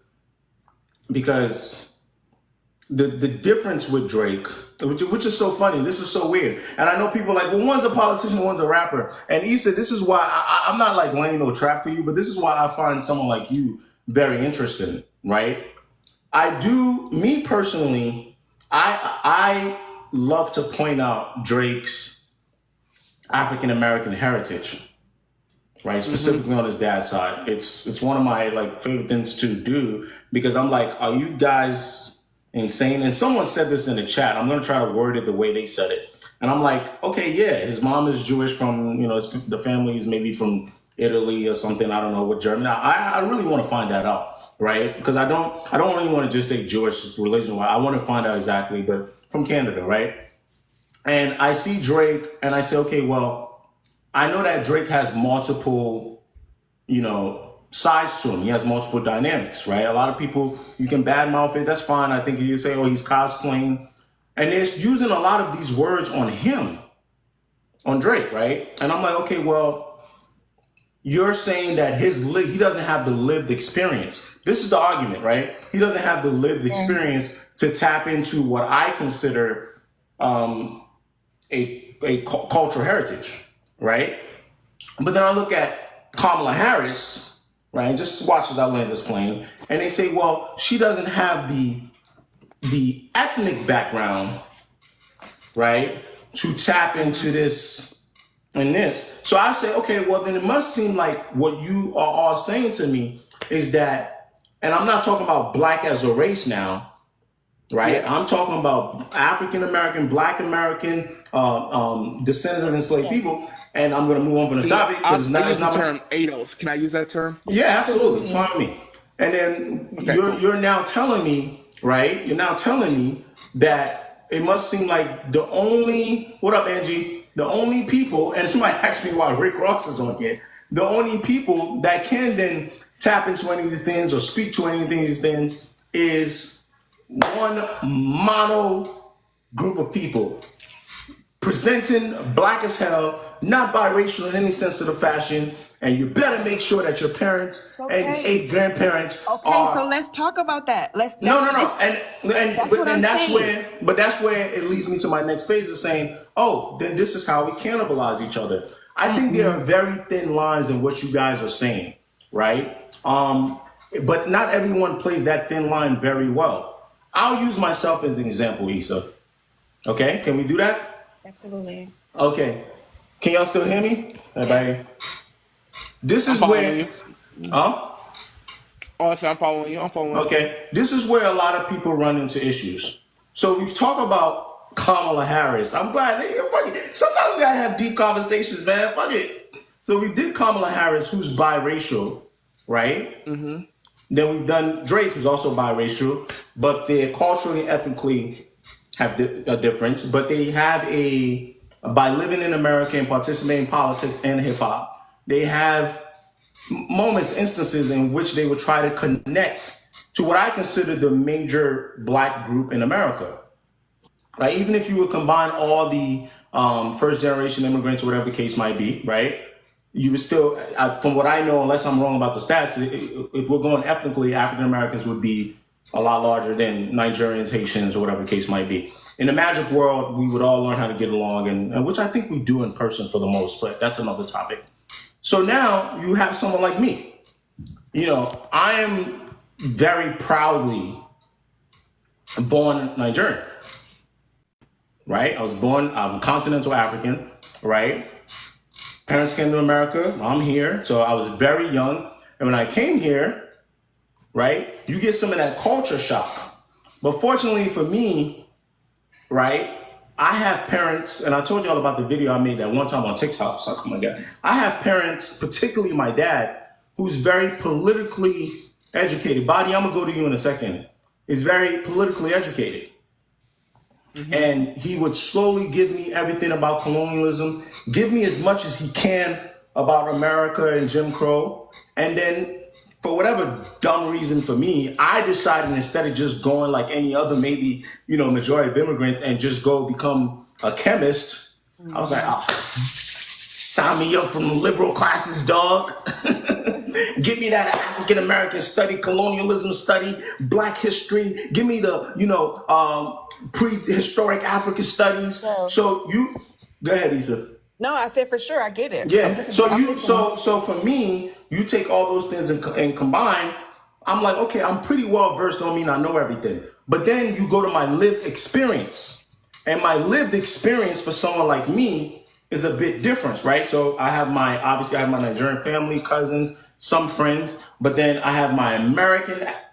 the difference with Drake, which is so funny, this is so weird. And I know people are like, well, one's a politician, one's a rapper. And Issa, this is why I'm not like laying no trap for you, but this is why I find someone like you very interesting, right? Me personally, I love to point out Drake's African American heritage, right? Specifically on his dad's side. It's one of my like favorite things to do because I'm like, are you guys insane? And someone said this in the chat. I'm gonna try to word it the way they said it. And I'm like, okay, yeah, his mom is Jewish from, the family is maybe from Italy or something. I don't know what Germany. I really want to find that out, right? Because I don't really want to just say Jewish religion. I want to find out exactly, but from Canada, right? And I see Drake and I say, okay, well, I know that Drake has multiple, sides to him. He has multiple dynamics, right? A lot of people, you can badmouth it. That's fine. I think you say, oh, he's cosplaying. And they're using a lot of these words on him, on Drake, right? And I'm like, okay, well, you're saying that he doesn't have the lived experience. This is the argument, right? He doesn't have the lived experience to tap into what I consider a cultural heritage, right? But then I look at Kamala Harris, right? Just watch as I land this plane. And they say, well, she doesn't have the ethnic background, right, to tap into this and this. So I say, okay, well, then it must seem like what you are all saying to me is that, and I'm not talking about black as a race now, right? Yeah. I'm talking about African American, Black American, descendants of enslaved people. And I'm going to move on from the topic because it's not. I use It's the not term ADOS. Can I use that term? Yeah, absolutely. It's fine with me. And then Okay, you're cool. you're now telling me, right? You're now telling me that it must seem like the only, what up, Angie? The only people, and somebody asked me why Rick Ross is on here. The only people that can then tap into any of these things or speak to any of these things is one mono group of people presenting black as hell, not biracial in any sense of the fashion, and you better make sure that your parents and Okay. eight grandparents Okay, are. so let's talk about that. No, That's and what I'm that's saying. that's where it leads me to my next phase of saying, oh, then this is how we cannibalize each other. I think there are very thin lines in what you guys are saying, right? But not everyone plays that thin line very well. I'll use myself as an example, Issa. Okay, can we do that? Absolutely. Okay. Can y'all still hear me? Everybody. This I'm is following where, you. huh? Honestly, I'm following you. I'm following you. Okay. This is where a lot of people run into issues. So we've talked about Kamala Harris. I'm glad fuck it. Sometimes we gotta have deep conversations, man. Fuck it. So we did Kamala Harris, who's biracial, right? Mm-hmm. Then we've done Drake, who's also biracial, but they're culturally, ethnically have a difference. But they have by living in America and participating in politics and hip hop, they have moments, instances in which they would try to connect to what I consider the major black group in America. Right? Even if you would combine all the first generation immigrants, or whatever the case might be, right? You would still, from what I know, unless I'm wrong about the stats, if we're going ethnically, African Americans would be a lot larger than Nigerians, Haitians, or whatever the case might be. In the magic world, we would all learn how to get along, and which I think we do in person for the most, but that's another topic. So now you have someone like me. You know, I am very proudly born Nigerian, right? I'm continental African, right? Parents came to America, I'm here, so I was very young. And when I came here, right, you get some of that culture shock. But fortunately for me, right, I have parents, and I told y'all about the video I made that one time on TikTok. So, oh my God. I have parents, particularly my dad, who's very politically educated. Body, I'm going to go to you in a second. Is very politically educated. Mm-hmm. And he would slowly give me everything about colonialism, give me as much as he can about America and Jim Crow. And then for whatever dumb reason for me, I decided instead of just going like any other, maybe, majority of immigrants and just go become a chemist, I was like, sign me up from the liberal classes, dog. Give me that African American study, colonialism study, black history. Give me the, prehistoric African studies. Yeah. So go ahead, Issa. No, I said for sure, I get it. Yeah. So for me, you take all those things and combine. I'm like, okay, I'm pretty well versed. Don't mean I know everything, but then you go to my lived experience, and my lived experience for someone like me is a bit different, right? So I have my Nigerian family, cousins, some friends, but then I have my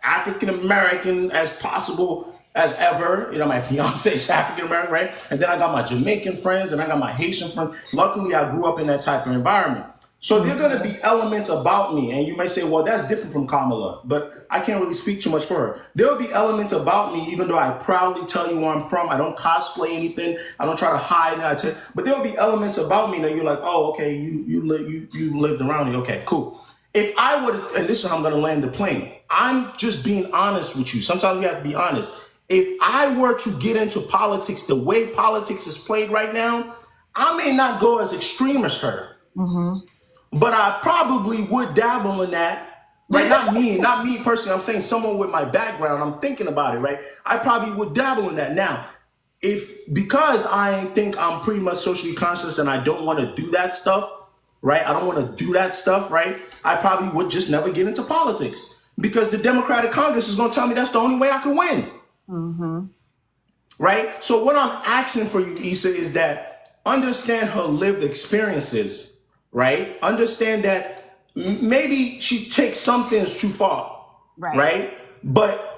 African American as possible as ever. My fiance is African American, right? And then I got my Jamaican friends and I got my Haitian friends. Luckily, I grew up in that type of environment. So there are going to be elements about me, and you may say, well, that's different from Kamala, but I can't really speak too much for her. There will be elements about me, even though I proudly tell you where I'm from. I don't cosplay anything. I don't try to hide it. But there will be elements about me that you're like, oh, okay, you lived around me. Okay, cool. If I would, and this is how I'm going to land the plane. I'm just being honest with you. Sometimes we have to be honest. If I were to get into politics the way politics is played right now, I may not go as extreme as her. Mm-hmm. But I probably would dabble in that, right? Not me personally. I'm saying someone with my background. I'm thinking about it, right? I probably would dabble in that. Now, because I think I'm pretty much socially conscious and I don't want to do that stuff, right? I don't want to do that stuff, right? I probably would just never get into politics because the Democratic Congress is going to tell me that's the only way I can win. Right? So what I'm asking for you, Issa, is that understand her lived experiences, right? Understand that maybe she takes some things too far, right? But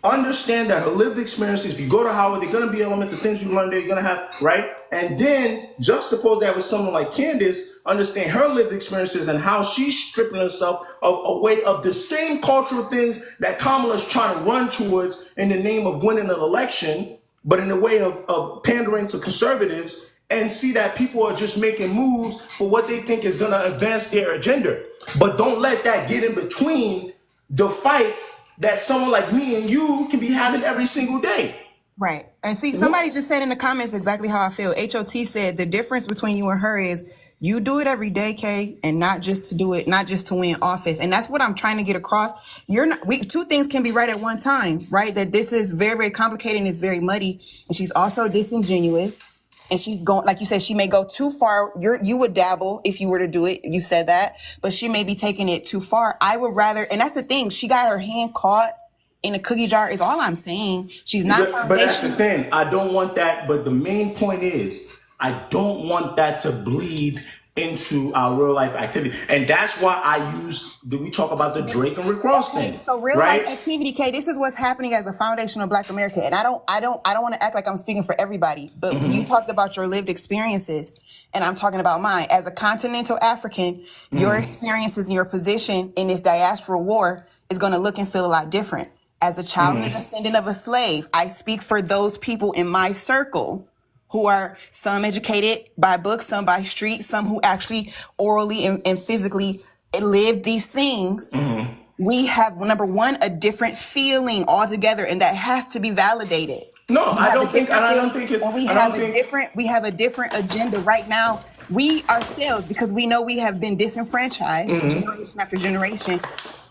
understand that her lived experiences, if you go to Howard, there are going to be elements of things you learn there, you're going to have, right? And then juxtapose that with someone like Candace, understand her lived experiences and how she's stripping herself away of the same cultural things that Kamala's trying to run towards in the name of winning an election, but in the way of pandering to conservatives, and see that people are just making moves for what they think is going to advance their agenda. But don't let that get in between the fight that someone like me and you can be having every single day. Right. And see, somebody just said in the comments exactly how I feel. HOT said the difference between you and her is you do it every day, Kay, and not just to do it, not just to win office. And that's what I'm trying to get across. Two things can be right at one time, right? That this is very, very complicated and it's very muddy. And she's also disingenuous. And she's going, like you said, she may go too far. You would dabble if you were to do it. You said that, but she may be taking it too far. I would rather, and that's the thing. She got her hand caught in a cookie jar is all I'm saying. She's not. But that's the thing. I don't want that. But the main point is, I don't want that to bleed into our real life activity, and that's why we talk about the Drake and Rick Ross thing. So real life activity, Kay, this is what's happening as a foundation of Black America, and I don't want to act like I'm speaking for everybody, but you talked about your lived experiences, and I'm talking about mine as a continental African. Your experiences and your position in this diaspora war is going to look and feel a lot different. As a child and a descendant of a slave, I speak for those people in my circle who are some educated by books, some by street, some who actually orally and physically lived these things. We have, number one, a different feeling altogether, and that has to be validated. No, I don't think it's. We have a different agenda right now. We ourselves, because we know we have been disenfranchised generation after generation.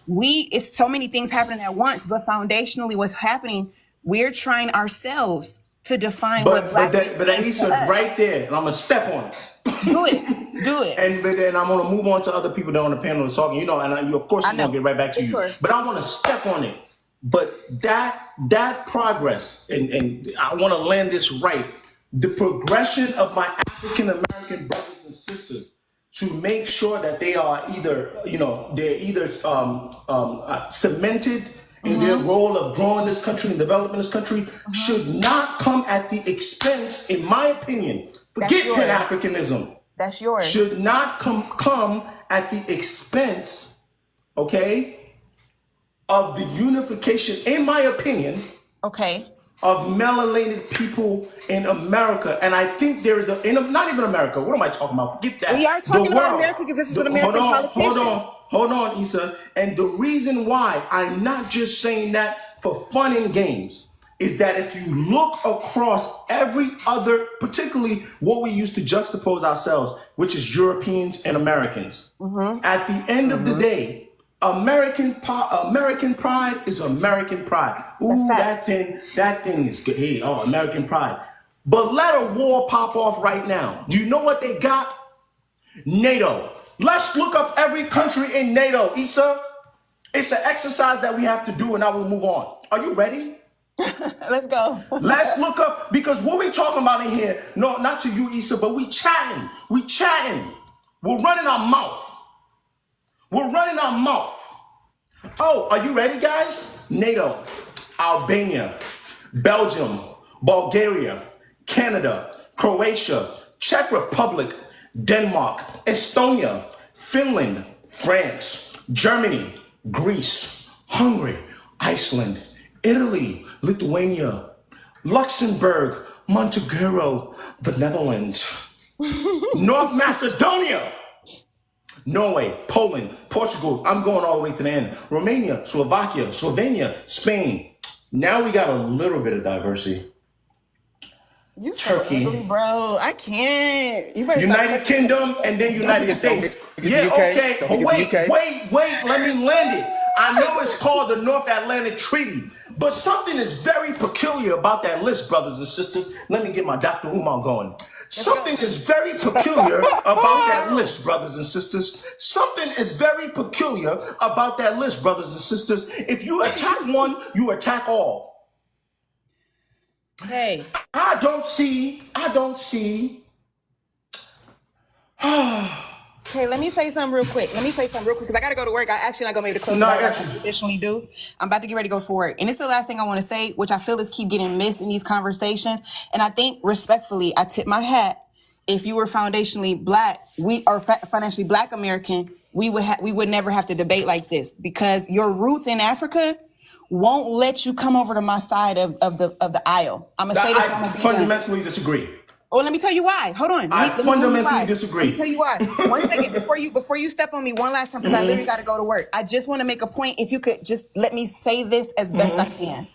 It's so many things happening at once, but foundationally, what's happening? We're trying ourselves to define what Blackness is. But Issa, right there, and I'm gonna step on it. Do it. And then I'm gonna move on to other people that are on the panel that's talking. You know, and you of course I'm gonna get right back to you. Sure. But I want to step on it. But that progress, and I want to land this right. The progression of my African American brothers and sisters to make sure that they are either cemented in their role of growing this country and developing this country should not come at the expense, in my opinion. Forget Pan-Africanism. That's yours. Should not come at the expense, okay, of the unification, in my opinion, of melanated people in America. And I think there is not even America. What am I talking about? Forget that. We are talking about America because this is an American politician. Hold on, Issa. And the reason why I'm not just saying that for fun and games is that if you look across every other, particularly what we used to juxtapose ourselves, which is Europeans and Americans, at the end of the day, American pride is American pride. Ooh, that thing is good. Hey, American pride. But let a war pop off right now. Do you know what they got? NATO. Let's look up every country in NATO, Issa. It's an exercise that we have to do, and I will move on. Are you ready? Let's go. Let's look up, because what we talking about in here, no, not to you, Issa, but we chatting. We're running our mouth. Oh, are you ready, guys? NATO, Albania, Belgium, Bulgaria, Canada, Croatia, Czech Republic, Denmark, Estonia, Finland, France, Germany, Greece, Hungary, Iceland, Italy, Lithuania, Luxembourg, Montenegro, the Netherlands, North Macedonia, Norway, Poland, Portugal, I'm going all the way to the end, Romania, Slovakia, Slovenia, Spain. Now we got a little bit of diversity. You Turkey, ugly, bro. I can't. United Kingdom, and then United States. Yeah, okay. But wait. Let me land it. I know it's called the North Atlantic Treaty, But something is very peculiar about that list, brothers and sisters. Let me get my Dr. Umar going. Something is very peculiar about that list, brothers and sisters. Something is very peculiar about that list, brothers and sisters. If you attack one, you attack all. Hey. I don't see. Okay, let me say something real quick. Because I got to go to work. I actually not going to be able to close No, it I out got like you. I traditionally do. I'm about to get ready to go for work. And it's the last thing I want to say, which I feel is keep getting missed in these conversations. And I think respectfully, I tip my hat. If you were foundationally black, financially black American, we would never have to debate like this, because your roots in Africa won't let you come over to my side of the aisle. I'm going to say this. I fundamentally disagree. Oh, let me tell you why. Hold on. I Let me fundamentally disagree. Let me tell you why. One second before you step on me one last time, because I literally got to go to work. I just want to make a point. If you could just let me say this as best I can.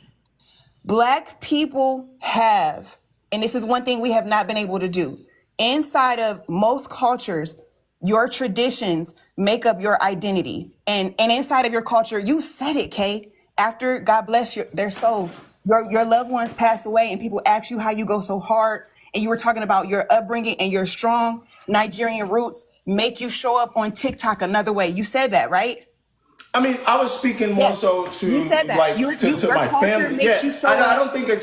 Black people have, and this is one thing we have not been able to do, inside of most cultures, your traditions make up your identity. And inside of your culture, you said it, Kay. After God bless their soul, your loved ones pass away and people ask you how you go so hard. And you were talking about your upbringing and your strong Nigerian roots make you show up on TikTok another way. You said that, right? I mean, I was speaking more so to you said that. like Your to my culture family. makes you show up. I don't think I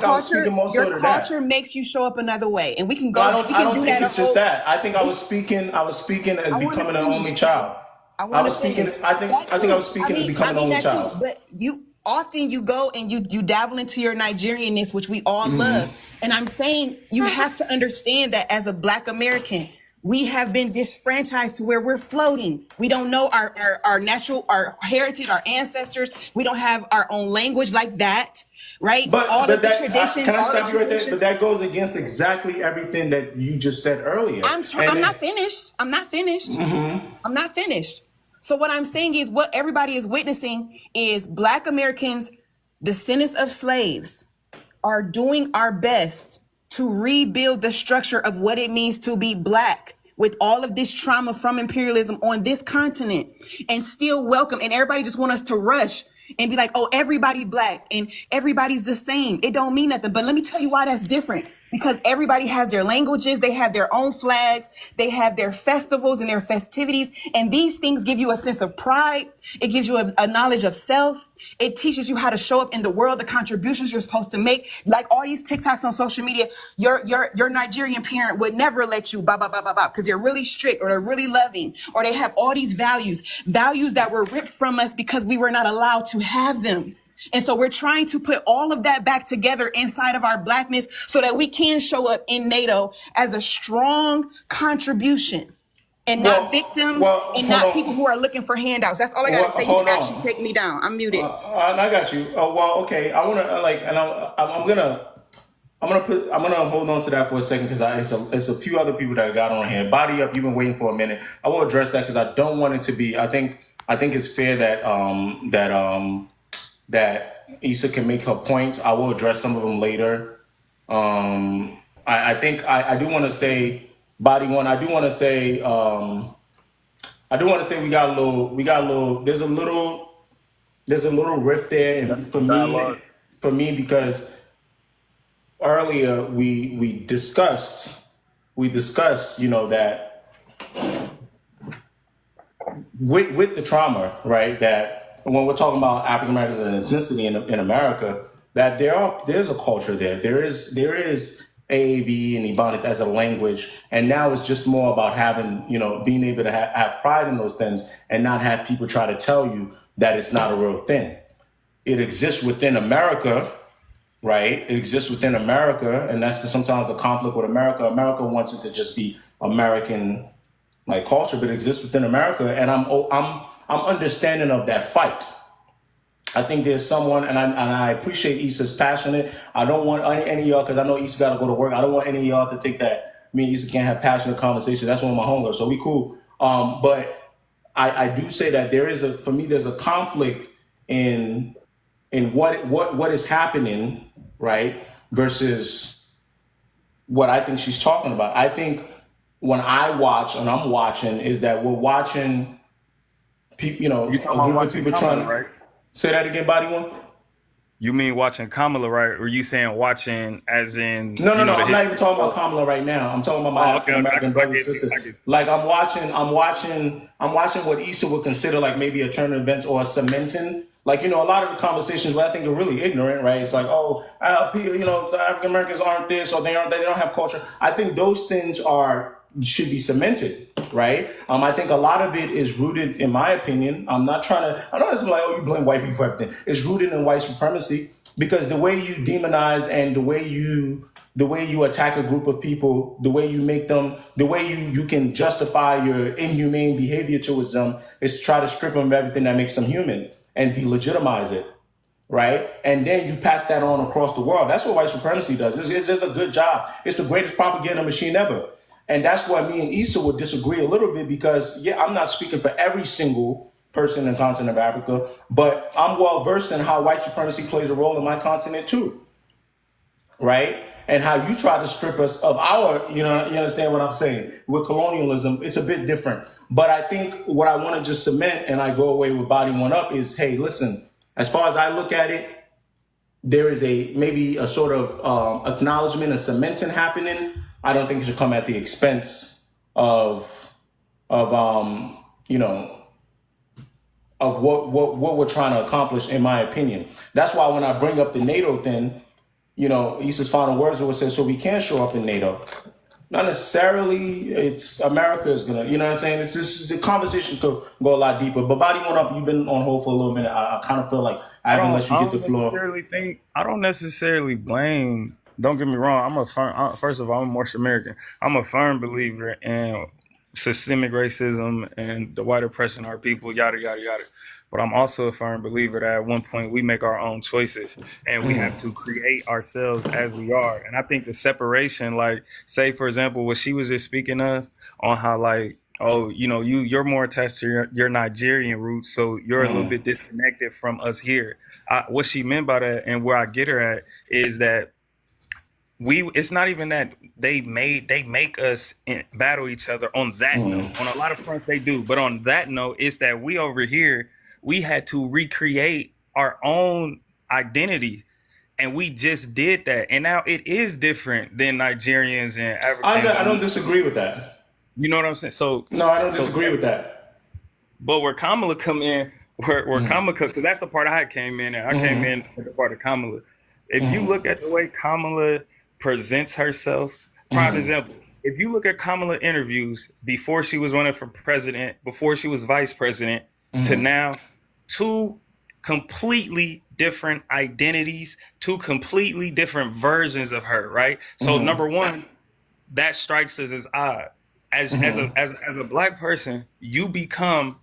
was speaking more so to that. Your culture makes you show up another way, and we can go. I don't think it's just that. I think I was speaking as becoming an only child. I was speaking as becoming an only child. But you go and you dabble into your Nigerianness, which we all love. And I'm saying you have to understand that as a Black American, we have been disfranchised to where we're floating. We don't know our natural, our heritage, our ancestors. We don't have our own language like that, right? But all but of the that traditions. can I stop you right there? But that goes against exactly everything that you just said earlier. I'm not finished. I'm not finished. So what I'm saying is, what everybody is witnessing is Black Americans, descendants of slaves, are doing our best to rebuild the structure of what it means to be Black with all of this trauma from imperialism on this continent, and still welcome. And everybody just want us to rush and be like, oh, everybody Black and everybody's the same. It don't mean nothing. But let me tell you why that's different. Because everybody has their languages, they have their own flags, they have their festivals and their festivities. And these things give you a sense of pride. It gives you a knowledge of self. It teaches you how to show up in the world, the contributions you're supposed to make. Like all these TikToks on social media, your Nigerian parent would never let you because they're really strict or they're really loving, or they have all these values that were ripped from us because we were not allowed to have them. And so we're trying to put all of that back together inside of our Blackness so that we can show up in NATO as a strong contribution and not victims and not people who are looking for handouts. That's all I got to say. You can actually take me down. I'm muted. I got you. Okay. I want to I'm gonna hold on to that for a second because it's a few other people that got on here. Body up. You've been waiting for a minute. I will address that because I don't want it to be. I think it's fair that Issa can make her points. I will address some of them later. I think I do want to say, Body One. I do want to say we got a little. There's a little rift there, and for me because earlier we discussed, that with the trauma, right, that. When we're talking about African Americans and ethnicity in America, that there's a culture there. There is AAV and Ebonics as a language, and now it's just more about having, being able to have pride in those things and not have people try to tell you that it's not a real thing. It exists within America, right? It exists within America, and that's sometimes the conflict with America. America wants it to just be American like culture, but it exists within America, and I'm understanding of that fight. I think there's someone, and I appreciate Issa's passionate. I don't want any of y'all, because I know Issa got to go to work. I don't want any of y'all to think that me and Issa can't have passionate conversations. That's one of my homegirls, so we cool. But I do say that there's a conflict in what is happening, right, versus what I think she's talking about. I think when I watch and I'm watching is that we're watching people, a group of people trying to, right? Say that again, Body One. You mean watching Kamala, right? Or you saying watching as in No, no, no. the I'm not history? even talking about Kamala right now. I'm talking about my Oh, okay, African okay. American I brothers get and you. I sisters. get you. Like I'm watching what Issa would consider like maybe a turn of events or a cementing. Like, a lot of the conversations where I think are really ignorant, right? It's like, oh, people, the African Americans aren't this, or they don't have culture. I think those things should be cemented, right? I think a lot of it is rooted, in my opinion. I know it's like, oh, you blame white people for everything. It's rooted in white supremacy because the way you demonize and the way you attack a group of people, the way you make them, the way you can justify your inhumane behavior towards them is to try to strip them of everything that makes them human and delegitimize it, right? And then you pass that on across the world. That's what white supremacy does. It's a good job. It's the greatest propaganda machine ever. And that's why me and Issa would disagree a little bit because, yeah, I'm not speaking for every single person in the continent of Africa, but I'm well versed in how white supremacy plays a role in my continent too, right? And how you try to strip us of you understand what I'm saying? With colonialism, it's a bit different. But I think what I want to just cement and I go away with body one up is, hey, listen, as far as I look at it, there is maybe a sort of acknowledgement, a cementing happening. I don't think it should come at the expense of you know, of what we're trying to accomplish, in my opinion. That's why when I bring up the NATO thing, Issa's final words were said, so we can show up in NATO. Not necessarily it's America is gonna, you know what I'm saying? It's just the conversation could go a lot deeper. But body one up, you've been on hold for a little minute. I kind of feel like I haven't let you get the floor. I don't necessarily blame. Don't get me wrong. First of all, I'm North American. I'm a firm believer in systemic racism and the white oppression of our people, yada yada yada. But I'm also a firm believer that at one point we make our own choices and we have to create ourselves as we are. And I think the separation, like, say for example, what she was just speaking of, on how, like, oh, you're more attached to your Nigerian roots, so you're a little bit disconnected from us here. What she meant by that, and where I get her at, is that it's not even that they make us battle each other on that note. On a lot of fronts they do, but on that note, it's that we over here, we had to recreate our own identity, and we just did that, and now it is different than Nigerians and Africans. I don't disagree with that. You know what I'm saying? No, I don't disagree with that. But where Kamala come in, where Kamala, because that's the part I came in, and I came in at the part of Kamala. If you look at the way Kamala presents herself, prime example, if you look at Kamala interviews before she was running for president, before she was vice president, to now, two completely different identities, two completely different versions of her, right? So number one, that strikes us as odd. As a black person, you become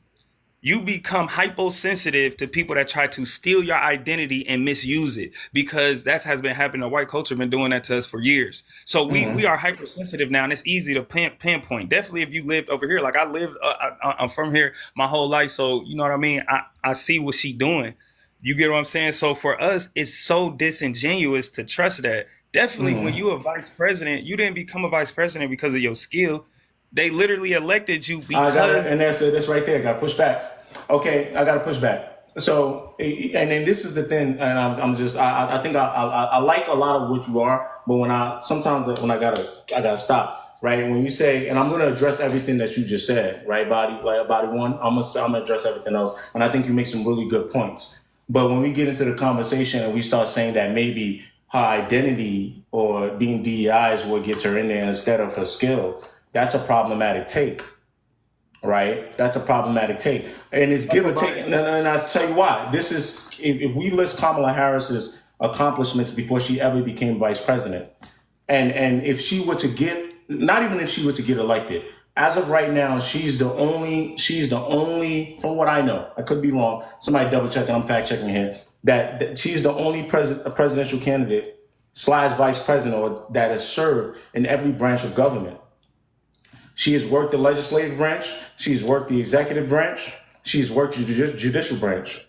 hyposensitive to people that try to steal your identity and misuse it, because that has been happening. The white culture been doing that to us for years. So we are hypersensitive now, and it's easy to pinpoint. Definitely, if you lived over here, like I lived, I'm from here my whole life, so you know what I mean. I see what she doing. You get what I'm saying? So for us, it's so disingenuous to trust that. Definitely, when you a vice president, you didn't become a vice president because of your skill. They literally elected you because. And that's right there. I got to push back. Okay, I got to push back. So, and then this is the thing, and I think I like a lot of what you are, but when I gotta stop, right? When you say, and I'm gonna address everything that you just said, right? Body one, I'm gonna address everything else, and I think you make some really good points. But when we get into the conversation and we start saying that maybe her identity or being DEI is what gets her in there instead of her skill, that's a problematic take, right? That's a problematic take. And it's give or take. And I'll tell you why. This is, if we list Kamala Harris's accomplishments before she ever became vice president, and if she were to get, not even if she were to get elected, as of right now, she's the only, from what I know, I could be wrong, somebody double check and I'm fact checking here, that she's the only presidential candidate / vice president or that has served in every branch of government. She has worked the legislative branch. She's worked the executive branch. She's worked the judicial branch.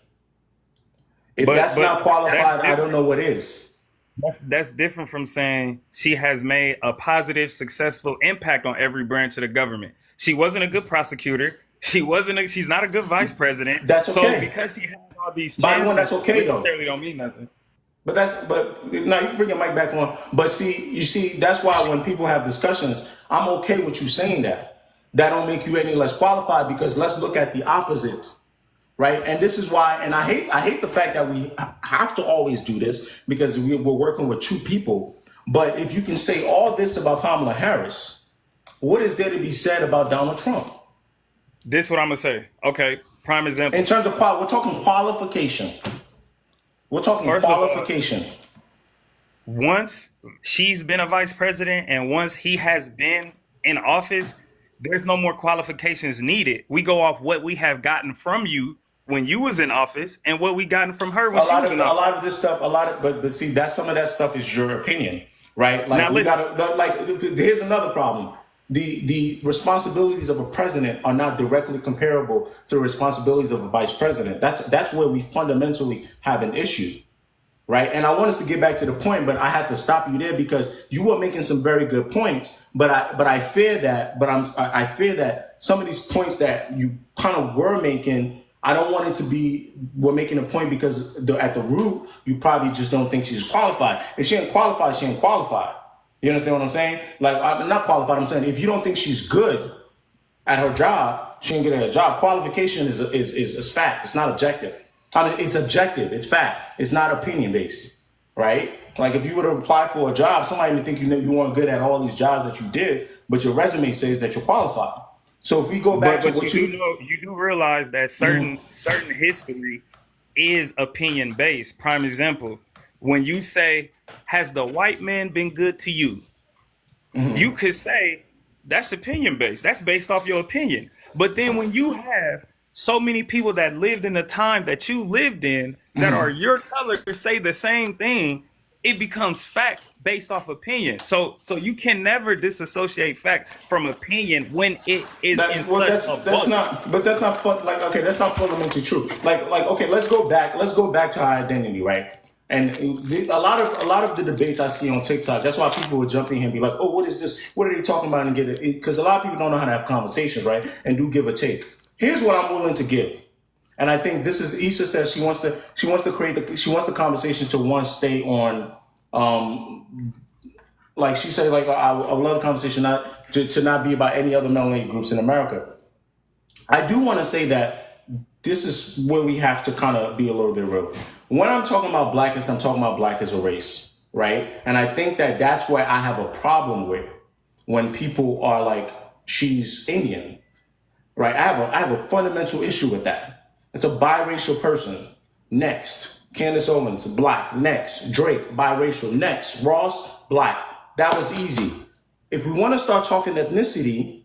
If that's not qualified, I don't know what is. That's different from saying she has made a positive, successful impact on every branch of the government. She wasn't a good prosecutor. She's not a good vice president. That's okay. So because she has all these chances, By the one, that's okay though. Necessarily don't mean nothing. but now you can bring your mic back on. But see, you see, that's why when people have discussions, I'm okay with you saying that. That don't make you any less qualified because let's look at the opposite, right? And this is why, and I hate the fact that we have to always do this because we're working with two people. But if you can say all this about Kamala Harris, what is there to be said about Donald Trump? This is what I'm gonna say. Okay, prime example. In terms of we're talking qualification. We're talking First of all, qualification. once she's been a vice president and once he has been in office, there's no more qualifications needed. We go off what we have gotten from you when you was in office and what we gotten from her when she was in A office. lot of this stuff, but see, that some of that stuff is your opinion, right? Like Now we listen. gotta like. Here's another problem. The responsibilities of a president are not directly comparable to the responsibilities of a vice president. That's where we fundamentally have an issue, right? And I want us to get back to the point, but I had to stop you there because you were making some very good points. But I fear that. I fear that some of these points that you kind of were making, I don't want it to be we're making a point because at the root you probably just don't think she's qualified. If she ain't qualified, she ain't qualified. You understand what I'm saying? Like, I'm not qualified. I'm saying if you don't think she's good at her job, she ain't get her job. Qualification is fact. It's not objective. I mean, it's objective. It's fact. It's not opinion based, right? Like if you were to apply for a job, somebody would think you weren't good at all these jobs that you did, but your resume says that you're qualified. So if we go back to But what you do know, you do realize that certain history is opinion based. Prime example, when you say, "Has the white man been good to you?" You could say that's opinion based. That's based off your opinion. But then when you have so many people that lived in the time that you lived in that are your color say the same thing, it becomes fact based off opinion. So you can never disassociate fact from opinion when it is in such a that's book. not, but that's not like okay, that's not fundamentally true. Like okay, let's go back to our identity, right? And a lot of the debates I see on TikTok, that's why people would jump in here and be like, "Oh, what is this? What are they talking about?" And get it because a lot of people don't know how to have conversations, right? And do give a take. Here's what I'm willing to give, and I think this is Issa says she wants to create the conversations to one stay on. Like she said, like I would love the conversation not to not be about any other melanated groups in America. I do want to say that this is where we have to kind of be a little bit real. When I'm talking about blackness, I'm talking about black as a race, right? And I think that that's where I have a problem with when people are like, she's Indian, right? I have a fundamental issue with that. It's a biracial person. Next, Candace Owens, black. Next, Drake, biracial. Next, Ross, black. That was easy. If we want to start talking ethnicity,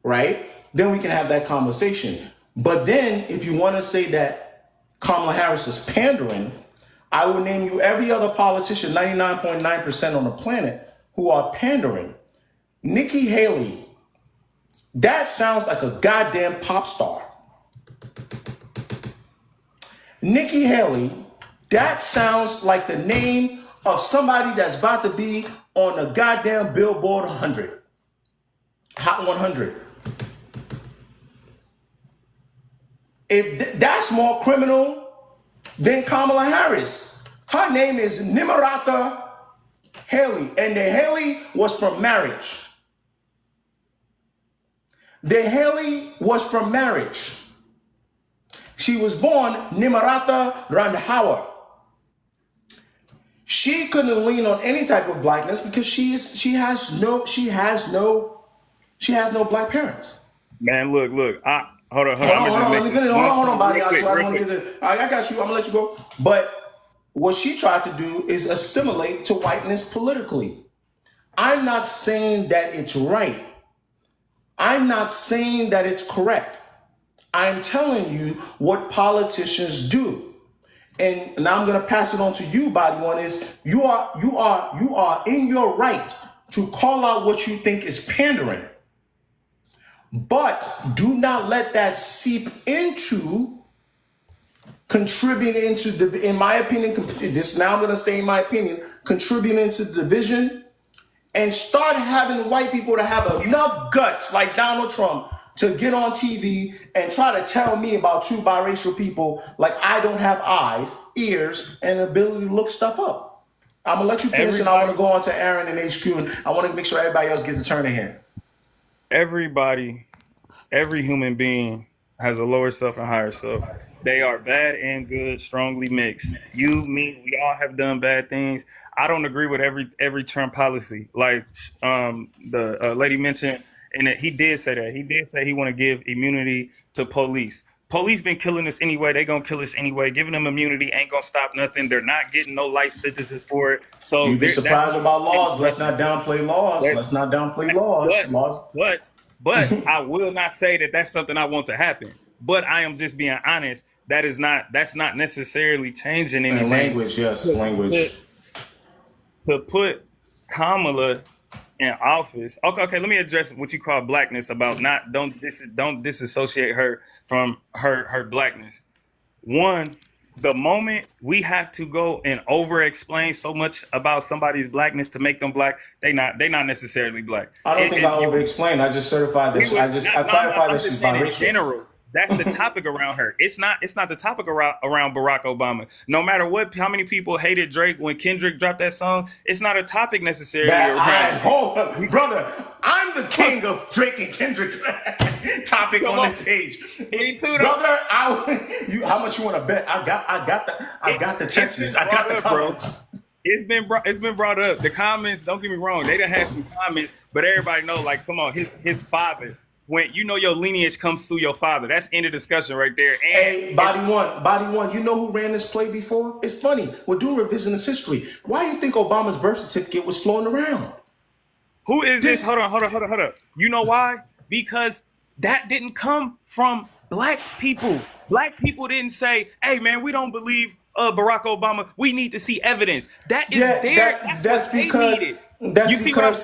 right, then we can have that conversation. But then if you want to say that Kamala Harris is pandering, I will name you every other politician, 99.9% on the planet, who are pandering. Nikki Haley, that sounds like a goddamn pop star. Nikki Haley, that sounds like the name of somebody that's about to be on the goddamn Billboard 100. Hot 100. If that's more criminal than Kamala Harris. Her name is Nimarata Haley, and the Haley was from marriage. The Haley was from marriage. She was born Nimarata Randhawa. She couldn't lean on any type of blackness because she has no black parents. Man, look. Hold on. Hold on, buddy. Real quick. I got you. I'm gonna let you go. But what she tried to do is assimilate to whiteness politically. I'm not saying that it's right. I'm not saying that it's correct. I'm telling you what politicians do. And now I'm gonna pass it on to you, body one, is you are in your right to call out what you think is pandering. But do not let that seep into contributing into in my opinion, this now I'm going to say in my opinion, contributing to division and start having white people to have enough guts like Donald Trump to get on TV and try to tell me about true biracial people like I don't have eyes, ears, and the ability to look stuff up. I'm gonna let you finish, and I want to go on to Aaron and HQ, and I want to make sure everybody else gets a turn in here. Everybody, every human being has a lower self and higher self. They are bad and good, strongly mixed. You, me, we all have done bad things. I don't agree with every Trump policy. Like the lady mentioned, and that he did say that. He did say he want to give immunity to police. Police been killing us anyway. They gonna kill us anyway. Giving them immunity ain't gonna stop nothing. They're not getting no life sentences for it. So You'd be surprised about laws. Let's not downplay laws. Let's not downplay laws. But I will not say that that's something I want to happen. But I am just being honest. That's not necessarily changing anything. And language, yes, language. To put Kamala in office. Okay. Let me address what you call blackness. About don't disassociate her from her blackness. One, the moment we have to go and over explain so much about somebody's blackness to make them black, they not necessarily black. I don't think I over explained. I just certified that. I clarified that she's biracial. In general, that's the topic around her. It's not the topic around Barack Obama. No matter how many people hated Drake when Kendrick dropped that song, it's not a topic necessarily around. Hold up, brother. I'm the king of Drake and Kendrick topic on this page. Me too, brother. How much you want to bet? I got the Texas. I got the comments. It's been brought up. The comments. Don't get me wrong. They done had some comments, but everybody know. Like, come on, his father. When you know your lineage comes through your father, that's end of discussion right there. And hey, body one. You know who ran this play before? It's funny. We're doing revisionist history. Why do you think Obama's birth certificate was floating around? Who is this? Hold on. You know why? Because that didn't come from black people. Black people didn't say, "Hey, man, we don't believe Barack Obama. We need to see evidence." That is that's because. That's because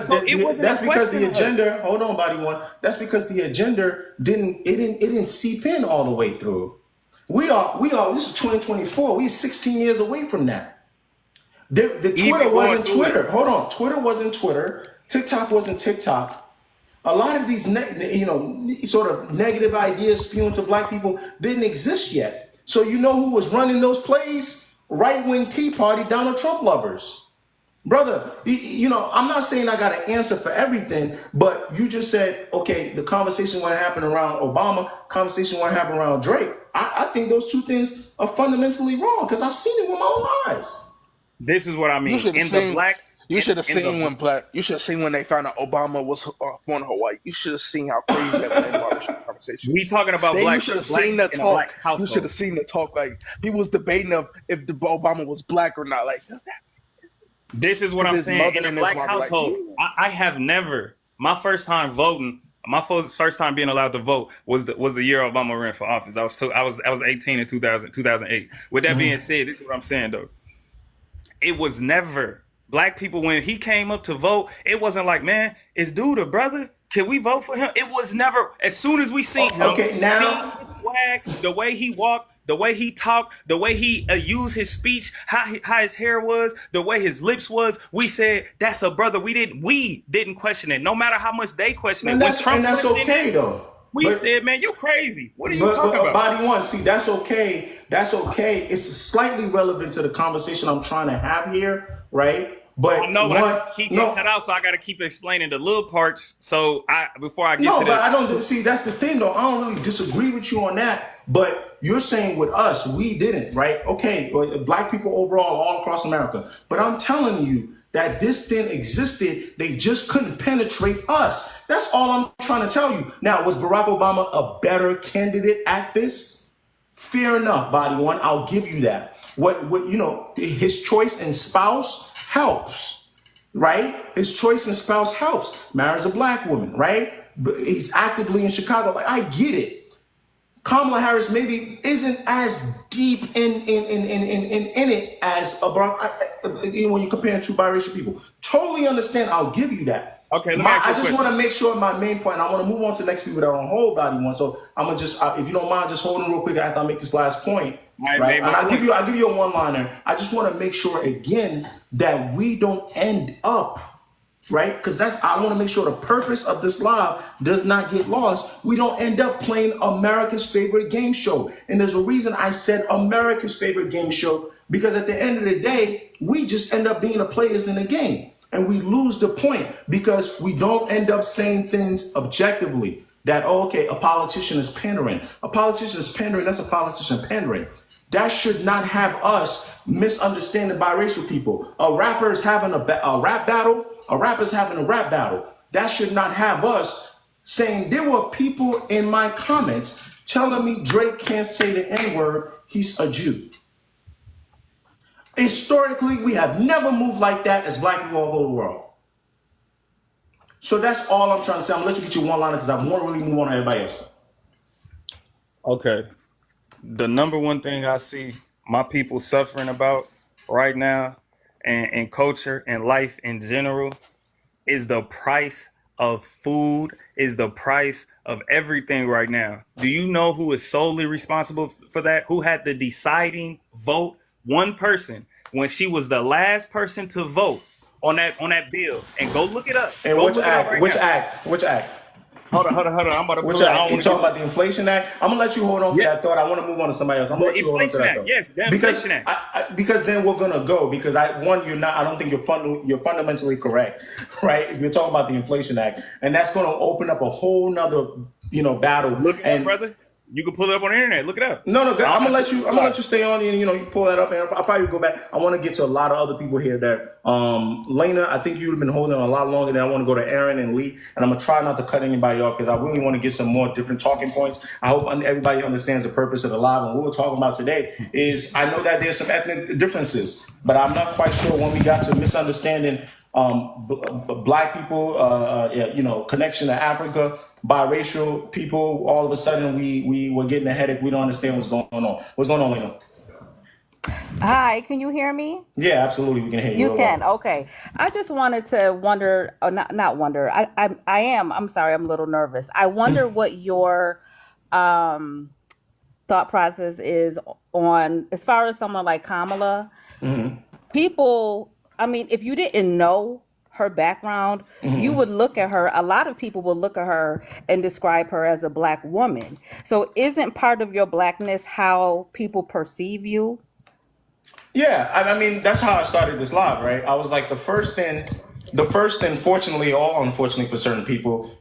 the agenda. Hold on, body one. That's because the agenda didn't seep in all the way through. We are. This is 2024. We are 16 years away from that. The Twitter wasn't Twitter. Hold on. Twitter wasn't Twitter. TikTok wasn't TikTok. A lot of these, sort of negative ideas spewing to black people didn't exist yet. So you know who was running those plays? Right-wing Tea Party, Donald Trump lovers. Brother, I'm not saying I got an answer for everything, but you just said, okay, the conversation want to happen around Obama, conversation want to happen around Drake. I think those two things are fundamentally wrong because I've seen it with my own eyes. This is what I mean. You should have seen when they found out Obama was born white. You should have seen how crazy that was in the conversation. We talking about black. You should have seen the talk. You should have seen the talk. Like he was debating if the Obama was black or not. Like does that? This is what I'm saying. In a black household, I have never. My first time voting, my first time being allowed to vote was the year Obama ran for office. I was 18 in 2008. With that being said, this is what I'm saying though. It was never black people when he came up to vote. It wasn't like, man, is dude a brother? Can we vote for him? It was never. As soon as we seen him, okay, now his swag, the way he walked. The way he talked, the way he used his speech, how his hair was, the way his lips was, we said that's a brother. We didn't question it, no matter how much they questioned it. And that's okay though. We said, man, you crazy. What are you talking about? Body one, see, that's okay. That's okay. It's slightly relevant to the conversation I'm trying to have here, right? But I keep getting cut out, so I got to keep explaining the little parts. So before I get to but I don't see. That's the thing, though. I don't really disagree with you on that. But you're saying with us, we didn't, right? Okay, black people overall, all across America. But I'm telling you that this thing existed. They just couldn't penetrate us. That's all I'm trying to tell you. Now, was Barack Obama a better candidate at this? Fair enough, body one. I'll give you that. His choice in spouse helps, right? His choice in spouse helps. Marries a black woman, right? But he's actively in Chicago. Like, I get it. Kamala Harris maybe isn't as deep in it as a Barack. When you compare two biracial people, totally understand. I'll give you that. Okay, I just want to make sure my main point. And I want to move on to the next people that are on hold, body one. So I'm gonna just, if you don't mind, just holding real quick after I make this last point. Right, and I'll give you a one-liner. I just want to make sure again that we don't end up right? Because I want to make sure the purpose of this live does not get lost. We don't end up playing America's favorite game show. And there's a reason I said America's favorite game show, because at the end of the day, we just end up being the players in the game. And we lose the point because we don't end up saying things objectively that, oh, okay, a politician is pandering. A politician is pandering, that's a politician pandering. That should not have us misunderstanding biracial people. A rapper is having a rap battle. A rapper's having a rap battle. That should not have us saying there were people in my comments telling me Drake can't say the N-word, he's a Jew. Historically, we have never moved like that as black people all over the world. So that's all I'm trying to say. I'm gonna let you get your one liner because I want to really move on to everybody else. Okay. The number one thing I see my people suffering about right now and culture and life in general is the price of food, is the price of everything right now. Do you know who is solely responsible for that? Who had the deciding vote? One person, when she was the last person to vote on that bill. And go look it up. And Go which look it up act? right Which now. act? Which act? Hold on. I'm about to Which pull it. act? You talking about the Inflation Act? I'm gonna let you hold on to Yeah. that thought. I want to move on to somebody else. I'm gonna The let you hold on to Inflation that Act, thought. yes, the because Inflation Act. because then we're gonna go because you're not. I don't think you're fundamentally correct, right? If you're talking about the Inflation Act, and that's gonna open up a whole nother battle. Look it up, And brother. You can pull it up on the internet. Look it up. no, I'm gonna let I'm you stay on and you pull that up and I'll probably go back. I want to get to a lot of other people here that Lena, I think you've been holding on a lot longer than I want to go to Aaron and Lee, and I'm gonna try not to cut anybody off because I really want to get some more different talking points. I hope everybody understands the purpose of the live, and what we're talking about today is I know that there's some ethnic differences, but I'm not quite sure when we got to misunderstanding black people, connection to Africa, biracial people. All of a sudden, we were getting a headache. We don't understand what's going on. What's going on, Lena? Hi, can you hear me? Yeah, absolutely. We can hear you. You real can. well. Okay. I just wanted to wonder, not wonder. I am. I'm sorry. I'm a little nervous. I wonder what your um, thought process is on, as far as someone like Kamala. People, I mean, if you didn't know her background, you would look at her, a lot of people will look at her and describe her as a black woman. So isn't part of your blackness how people perceive you? Yeah, I mean that's how I started this live, right? I was like the first thing, fortunately or unfortunately for certain people,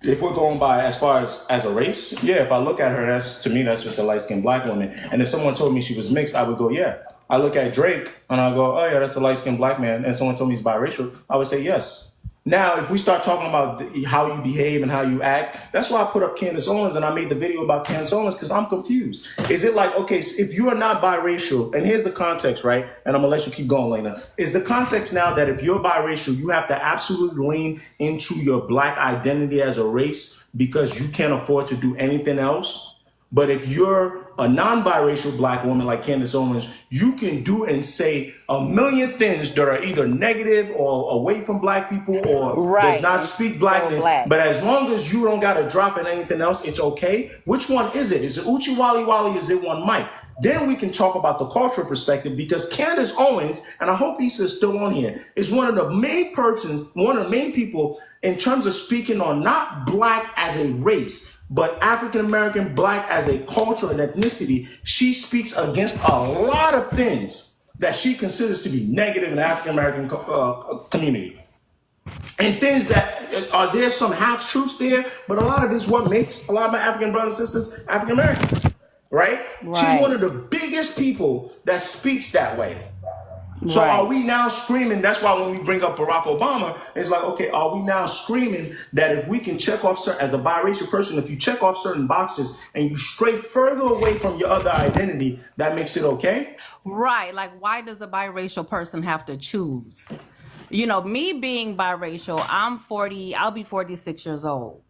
if we're going by as far as a race, yeah, if I look at her, that's just a light-skinned black woman. And if someone told me she was mixed, I would go, yeah. I look at Drake and I go, oh yeah, that's a light-skinned black man. And someone told me he's biracial, I would say yes. Now, if we start talking about how you behave and how you act, that's why I put up Candace Owens and I made the video about Candace Owens because I'm confused. Is it like, okay, so if you are not biracial, and here's the context, right? And I'm gonna let you keep going, Lena. Is the context now that if you're biracial, you have to absolutely lean into your black identity as a race because you can't afford to do anything else? But if you're a non-biracial black woman like Candace Owens, you can do and say a million things that are either negative or away from black people or does Right. not And speak still blackness. black. But as long as you don't got to drop in anything else, it's okay. Which one is it? Is it Uchi Wally Wally? Is it one Mike? Then we can talk about the cultural perspective because Candace Owens, and I hope Issa is still on here, is one of the main people in terms of speaking on not black as a race, but African American, black as a culture and ethnicity. She speaks against a lot of things that she considers to be negative in the African American community. And things that are there some half truths there, but a lot of this is what makes a lot of my African brothers and sisters African American, right? She's one of the biggest people that speaks that way. So are we now screaming? That's why when we bring up Barack Obama, it's like, okay, are we now screaming that if we can check off as a biracial person, if you check off certain boxes and you stray further away from your other identity, that makes it okay? Right. Like, why does a biracial person have to choose? You know, me being biracial, I'm 40, I'll be 46 years old.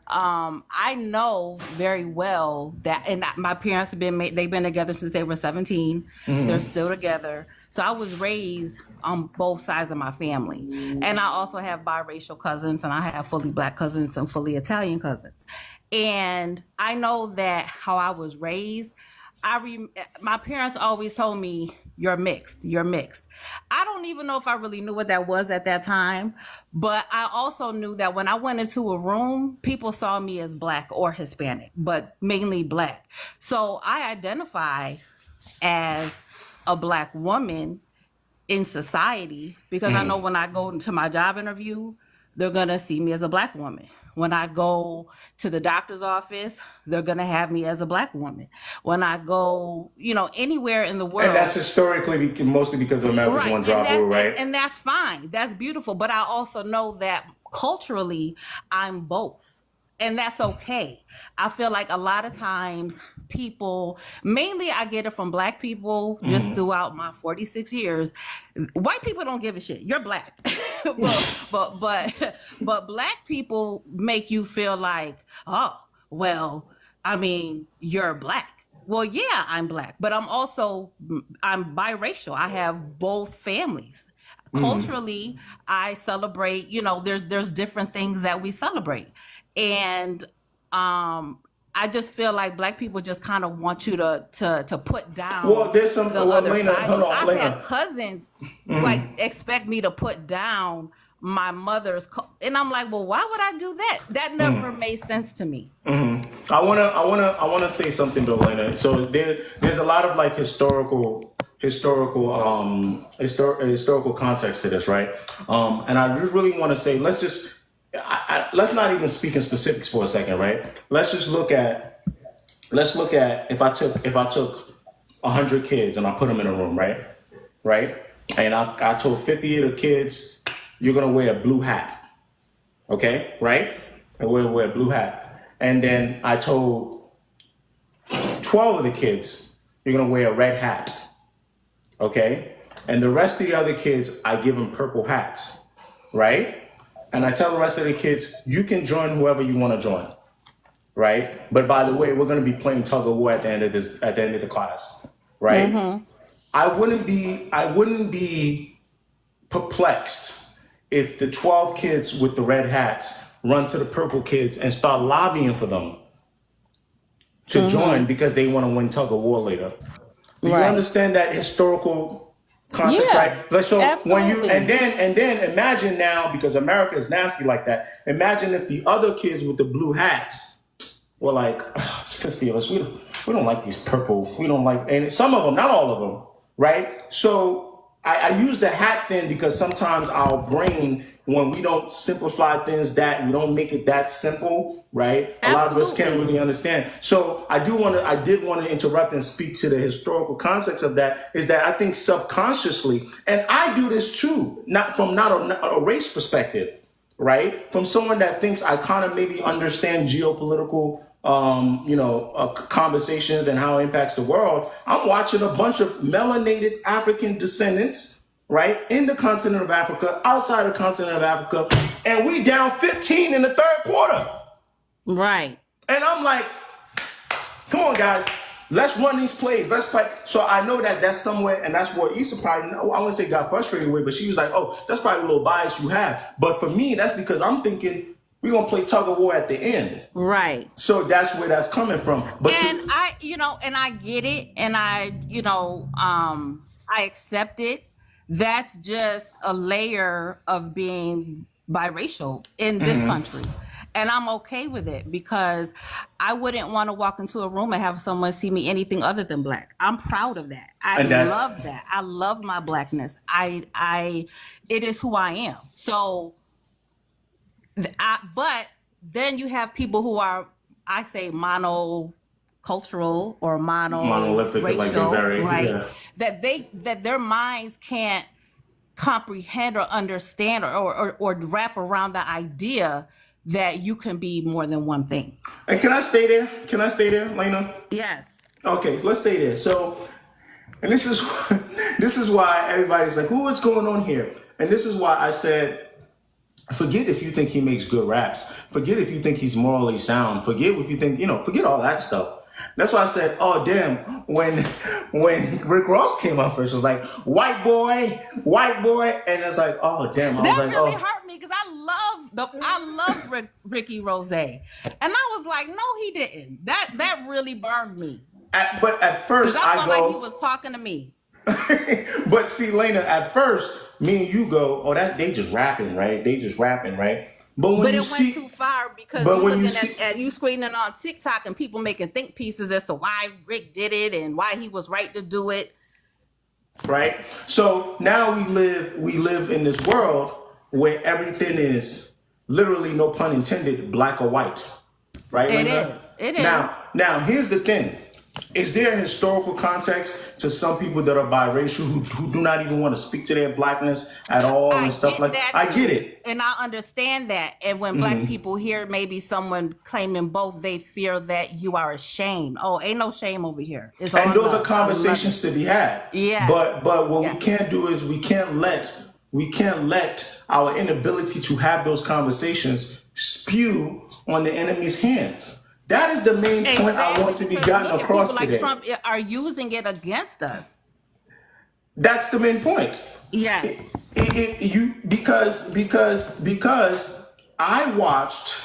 I know very well that, and my parents have they've been together since they were 17. They're still together. So I was raised on both sides of my family. And I also have biracial cousins, and I have fully black cousins and fully Italian cousins. And I know that how I was raised, my parents always told me, you're mixed, you're mixed. I don't even know if I really knew what that was at that time, but I also knew that when I went into a room, people saw me as Black or Hispanic, but mainly Black. So I identify as a Black woman in society because I know when I go into my job interview, they're going to see me as a Black woman. When I go to the doctor's office, they're going to have me as a Black woman. When I go, anywhere in the world. And that's historically mostly because of America's One Job Rule, right? And that's fine. That's beautiful. But I also know that culturally, I'm both. And that's okay. I feel like a lot of times people, mainly I get it from Black people just throughout my 46 years. White people don't give a shit. You're Black. but Black people make you feel like, oh, well, I mean, you're Black. Well, yeah, I'm Black, but I'm biracial. I have both families. Culturally, I celebrate, there's different things that we celebrate. And I just feel like Black people just kind of want you to put down there's some the other Lena, side. hold on, I've Lena. had cousins like expect me to put down my mother's and I'm like, well, why would I do that? That never made sense to me. I wanna say something though, Lena. So there's a lot of like historical context to this, right? And I just really want to say, let's not even speak in specifics for a second, right? Let's look at if I took 100 kids and I put them in a room, right? And I told 50 of the kids, you're gonna wear a blue hat, okay, right? And wear a blue hat. And then I told 12 of the kids, you're gonna wear a red hat, okay? And the rest of the other kids, I give them purple hats, right? And I tell the rest of the kids, you can join whoever you want to join, right? But by the way, we're going to be playing tug of war at the end of the class, right? I wouldn't be perplexed if the 12 kids with the red hats run to the purple kids and start lobbying for them to join because they want to win tug of war later. Do you understand that historical context, right? So when you and then imagine now, because America is nasty like that. Imagine if the other kids with the blue hats were like, it's 50 of us. We don't like these purple. We don't like, and some of them, not all of them, right? So I use the hat thing because sometimes our brain, when we don't simplify things we don't make it that simple, right? Absolutely. A lot of us can't really understand. So I did want to interrupt and speak to the historical context of that, is that I think subconsciously, and I do this too, not a race perspective, right? From someone that thinks I kind of maybe understand geopolitical conversations and how it impacts the world. I'm watching a bunch of melanated African descendants, right, in the continent of Africa, outside the continent of Africa, and we down 15 in the third quarter. Right. And I'm like, come on, guys, let's run these plays. Let's play. So I know that's somewhere, and that's what Issa probably, I wouldn't say got frustrated with, but she was like, oh, that's probably a little bias you have. But for me, that's because I'm thinking, we're going to play tug of war at the end. Right. So that's where that's coming from. But I get it. And I accept it. That's just a layer of being biracial in this country. And I'm okay with it because I wouldn't want to walk into a room and have someone see me anything other than Black. I'm proud of that. I love that. I love my Blackness. It is who I am. So, but then you have people who are, I say, monocultural or monolithic, like they're very, right? Yeah. That their minds can't comprehend or understand or wrap around the idea that you can be more than one thing. And can I stay there, Lena? Yes. Okay, so let's stay there. So, and this is why everybody's like, what's going on here? And this is why I said, forget if you think he makes good raps. Forget if you think he's morally sound. Forget if you think, forget all that stuff. That's why I said, oh, damn, when Rick Ross came out first, it was like, white boy. And it's like, oh, damn. That really hurt me because I love Ricky Rose. And I was like, no, he didn't. That really burned me. But at first, I felt like he was talking to me. But see, Lena, at first, me and you go, oh, that they just rapping, right? They just rapping, right? But when But you it went too see, far because but you when you looking see, at you screening on TikTok and people making think pieces as to why Rick did it and why he was right to do it. right? So now we live in this world where everything is literally, no pun intended, black or white, right, It Lena? is. It is. Now, here's the thing. Is there a historical context to some people that are biracial who do not even want to speak to their blackness at all I and stuff get like that I get too. it. And I understand that. And when black people hear maybe someone claiming both, they fear that you are ashamed. Oh, ain't no shame over here. It's all And those are love. I love conversations it. to be had. Yes. But what we Yes. can't do is we can't let our inability to have those conversations spew on the enemy's hands. That is the main point I Exactly. want to be Because gotten look at people across like today. Trump are using it against us. That's the main point. Yes. You because I watched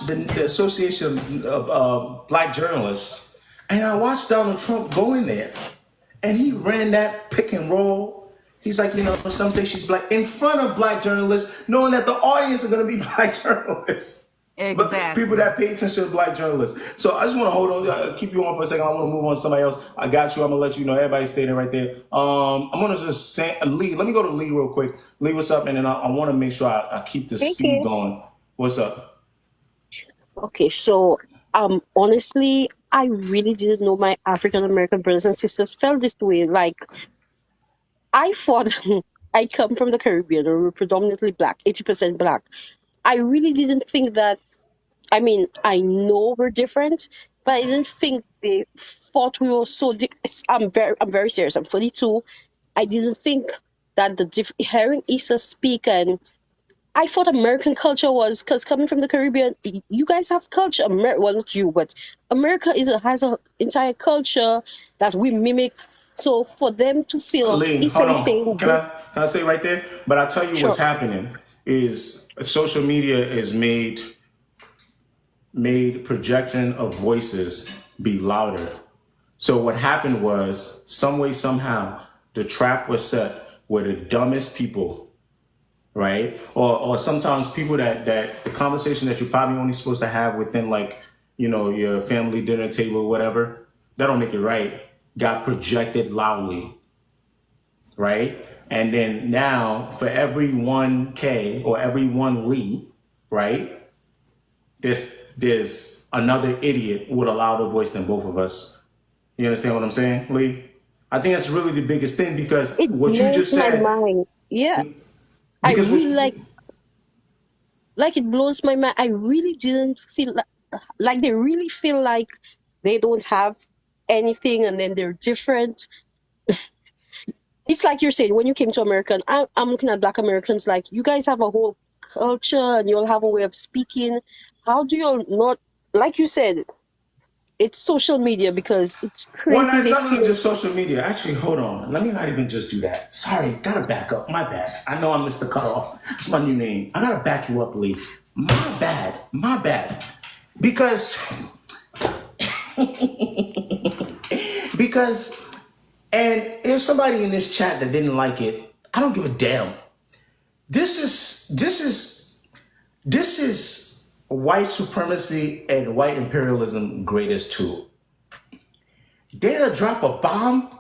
the Association of Black Journalists, and I watched Donald Trump go in there, and he ran that pick and roll. He's like, some say she's black in front of black journalists, knowing that the audience are going to be black journalists. But people Exactly. that pay attention to black journalists. So I just want to hold on, keep you on for a second. I want to move on to somebody else. I got you. I'm gonna let you know. Everybody stay there right there. I'm gonna just say Lee. Let me go to Lee real quick. Lee, what's up? And then I want to make sure I keep the Thank speed you. going. What's up? Okay, so honestly, I really didn't know my African American brothers and sisters felt this way. Like I thought I come from the Caribbean, or we're predominantly black, 80% black. I really didn't think that. I mean, I know we're different, but I didn't think they thought we were so. I'm very serious. I'm 42. I didn't think that hearing Issa speak, and I thought American culture was, because coming from the Caribbean, you guys have culture. Well, not you, but America has an entire culture that we mimic. So for them to feel Lee, Issa hold is on. saying, Can I say right there? But I tell you what's sure, happening is social media is made projection of voices be louder. So what happened was, some way, somehow, the trap was set where the dumbest people, right? Or sometimes people that the conversation that you're probably only supposed to have within, like, your family dinner table or whatever, that don't make it right, got projected loudly, right? And then now for every 1K or every 1 Lee, right? There's another idiot who would allow to voice than both of us. You understand what I'm saying, Lee? I think that's really the biggest thing, because it what you blows just my said, mind. Yeah, I because really like it blows my mind. I really didn't feel like they really feel like they don't have anything, and then they're different. It's like you're saying, when you came to America, I'm looking at Black Americans like, you guys have a whole culture and you'll have a way of speaking. How do you not, like you said, it's social media, because it's well, no, crazy it's they not really feel. just social media. Actually, hold on. Let me not even just do that. Sorry, gotta back up. My bad. I know I'm Mr. Cutoff. It's my new name. I gotta back you up, Lee. My bad. My bad. Because, because, and if somebody in this chat that didn't like it, I don't give a damn. This is white supremacy and white imperialism greatest tool. They'll drop a bomb,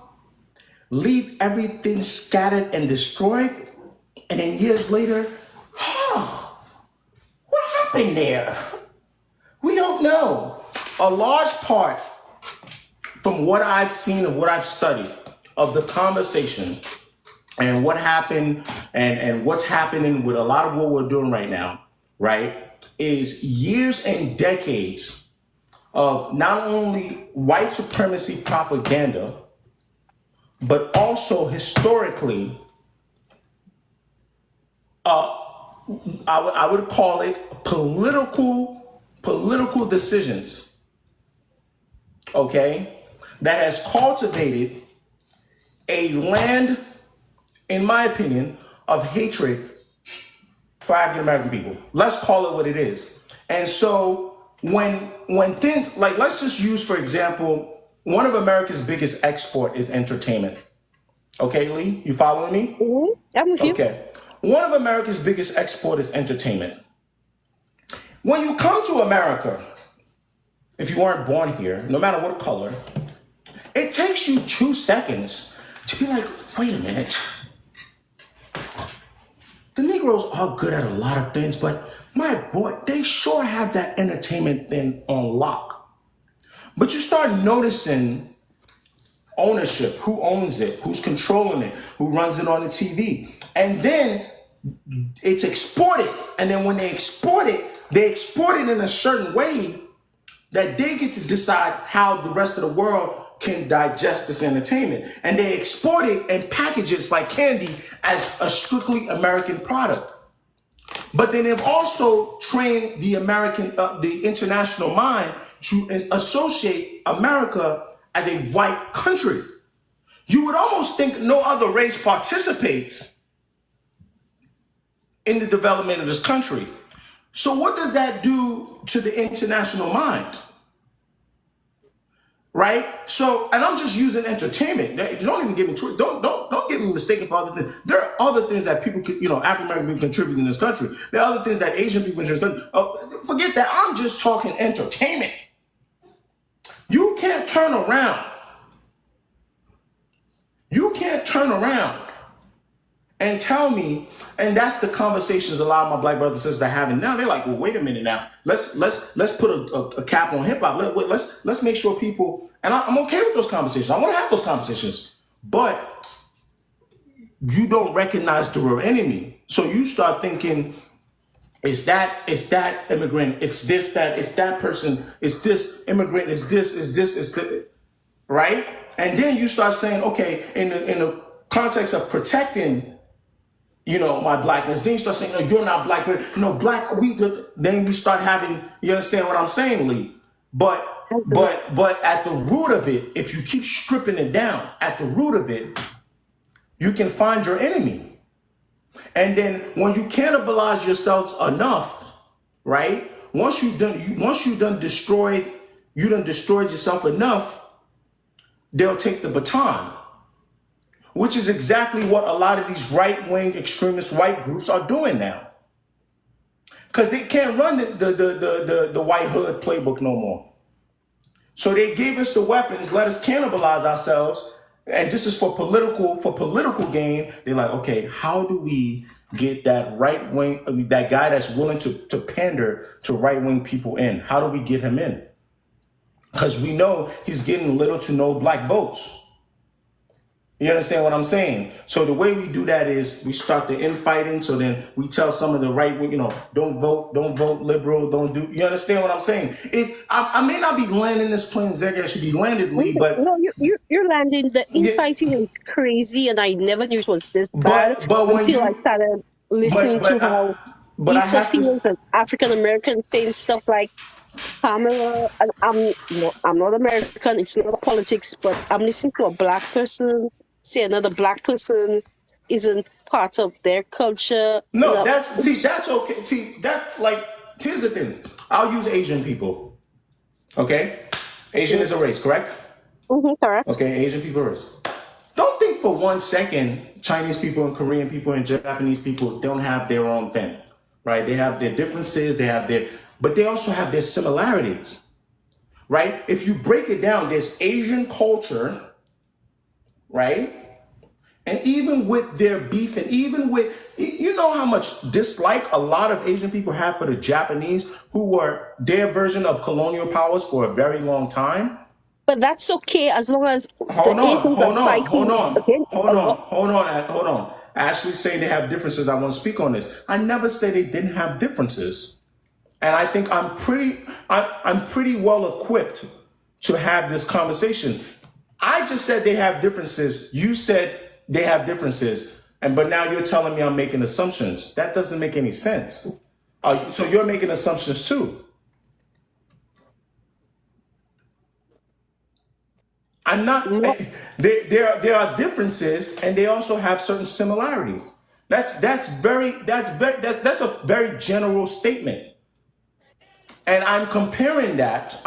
leave everything scattered and destroyed, and then years later, what happened there? We don't know. A large part, from what I've seen and what I've studied of the conversation and what happened and what's happening with a lot of what we're doing right now, right, is years and decades of not only white supremacy propaganda, but also historically, I would call it political decisions, okay, that has cultivated a land, in my opinion, of hatred for African American people. Let's call it what it is. And so when things like, let's just use, for example, One of America's biggest export is entertainment. Okay, Lee, you following me? I'm with you. Okay. One of America's biggest export is entertainment. When you come to America, if you weren't born here, no matter what color, it takes you 2 seconds to be like, wait a minute. The Negroes are good at a lot of things, but my boy, they sure have that entertainment thing on lock. But you start noticing ownership, who owns it, who's controlling it, who runs it on the TV. And then it's exported. And then when they export it in a certain way that they get to decide how the rest of the world can digest this entertainment. And they export it and package it like candy as a strictly American product. But then they've also trained the international mind to associate America as a white country. You would almost think no other race participates in the development of this country. So what does that do to the international mind? Right? So, and I'm just using entertainment. Don't even get me don't get me mistaken for other things. There are other things that people could, African American people contribute in this country. There are other things that Asian people contribute. Forget that. I'm just talking entertainment. You can't turn around. You can't turn around and tell me, and that's the conversations a lot of my black brothers and sisters are having now. They're like, well, wait a minute now. Let's put a cap on hip hop. Let's make sure people, and I'm okay with those conversations. I want to have those conversations, but you don't recognize the real enemy. So you start thinking, it's that immigrant, it's that person, it's this immigrant, it's this, right? And then you start saying, okay, in the context of protecting, my blackness. Then you start saying, no, you're not black, but black, then we start having, you understand what I'm saying, Lee? But at the root of it, if you keep stripping it down, at the root of it, you can find your enemy. And then when you cannibalize yourselves enough, right? Once you done destroyed yourself enough, they'll take the baton. Which is exactly what a lot of these right-wing extremist white groups are doing now. Because they can't run the white hood playbook no more. So they gave us the weapons, let us cannibalize ourselves, and this is for political gain. They're like, okay, how do we get that right-wing, that guy that's willing to pander to right-wing people in? How do we get him in? Because we know he's getting little to no black votes. You understand what I'm saying? So the way we do that is we start the infighting. So then we tell some of the right, don't vote liberal, don't do. You understand what I'm saying? I may not be landing this plane exactly I should be landed, Lee, but No, you're landing. The yeah, infighting is crazy, and I never knew it was this bad but when until I you started listening to how I have to. Eastern and African Americans saying stuff like Pamela. And I'm not American. It's not politics, but I'm listening to a black person say another black person isn't part of their culture. No, that's okay. See, here's the thing. I'll use Asian people. Okay? Asian is a race, correct? Correct. Okay, Asian people race. Don't think for 1 second Chinese people and Korean people and Japanese people don't have their own thing. Right? They have their differences, but they also have their similarities. Right? If you break it down, there's Asian culture, right? And even with their beef, and even with, how much dislike a lot of Asian people have for the Japanese, who were their version of colonial powers for a very long time. But that's okay as long as hold on. Ashley's saying they have differences. I want to speak on this. I never say they didn't have differences. And I think I'm pretty well equipped to have this conversation. I just said they have differences. You said they have differences. But now you're telling me I'm making assumptions. That doesn't make any sense. So you're making assumptions too. I'm not. There are differences, and they also have certain similarities. That's a very general statement. And I'm comparing that,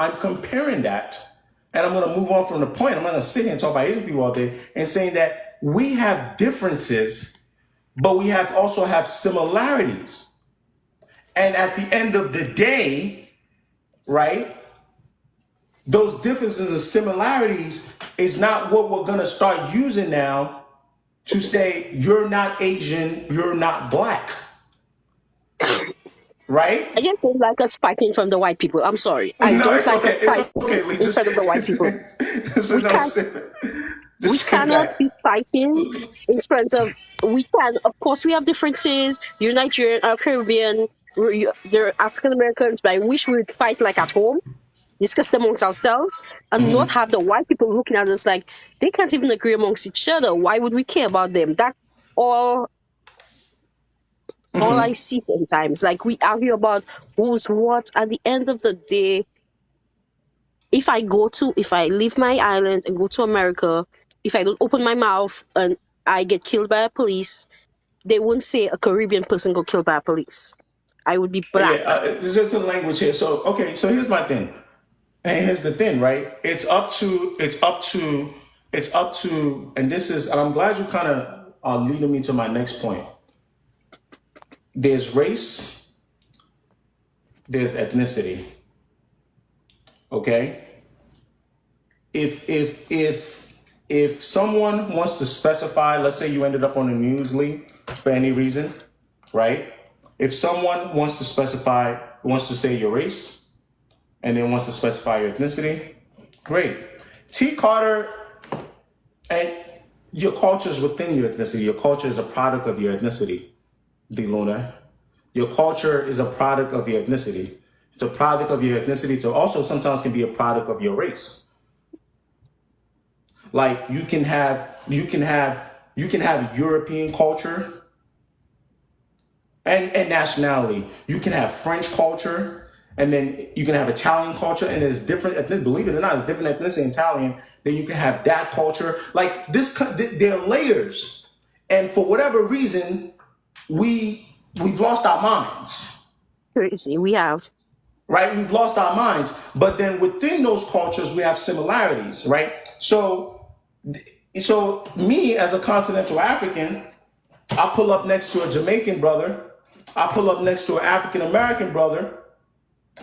and I'm going to move on from the point. I'm going to sit here and talk about Asian people all day and saying that we have differences, but we also have similarities. And at the end of the day, right, those differences and similarities is not what we're going to start using now to say you're not Asian, you're not black. Right? I just don't like us fighting from the white people. I'm sorry. I No, don't it's like us okay. It's fighting okay. We in just front of the white people. so We no, can't. We just say cannot that. be fighting in front of. We can, of course, we have differences. You're Nigerian, I'm Caribbean. They're African Americans. But I wish we would fight like at home, discuss amongst ourselves, and not have the white people looking at us like they can't even agree amongst each other. Why would we care about them? That's all. All I see sometimes, like we argue about who's what. At the end of the day, if I leave my island and go to America, if I don't open my mouth and I get killed by a police, they won't say a Caribbean person got killed by a police. I would be Yeah, black. there's just a language here. So okay, so here's my thing. And here's the thing, right? And this is, and I'm glad you kind of are leading me to my next point. There's race, there's ethnicity. Okay? If someone wants to specify, let's say you ended up on the news, Lee, for any reason, right? If someone wants to specify, wants to say your race, and then wants to specify your ethnicity, great. T. Carter, and your culture is within your ethnicity. Your culture is a product of your ethnicity, D. Luna. Your culture is a product of your ethnicity. It's a product of your ethnicity. So also sometimes can be a product of your race. Like you can have European culture and nationality. You can have French culture, and then you can have Italian culture, and there's different ethnicity. Believe it or not, there's different ethnicity in Italian. Then you can have that culture. Like this, there are layers, and for whatever reason, we've lost our minds. Crazy. We have. Right? We've lost our minds. But then within those cultures, we have similarities, right? So me as a continental African, I pull up next to a Jamaican brother. I pull up next to an African American brother.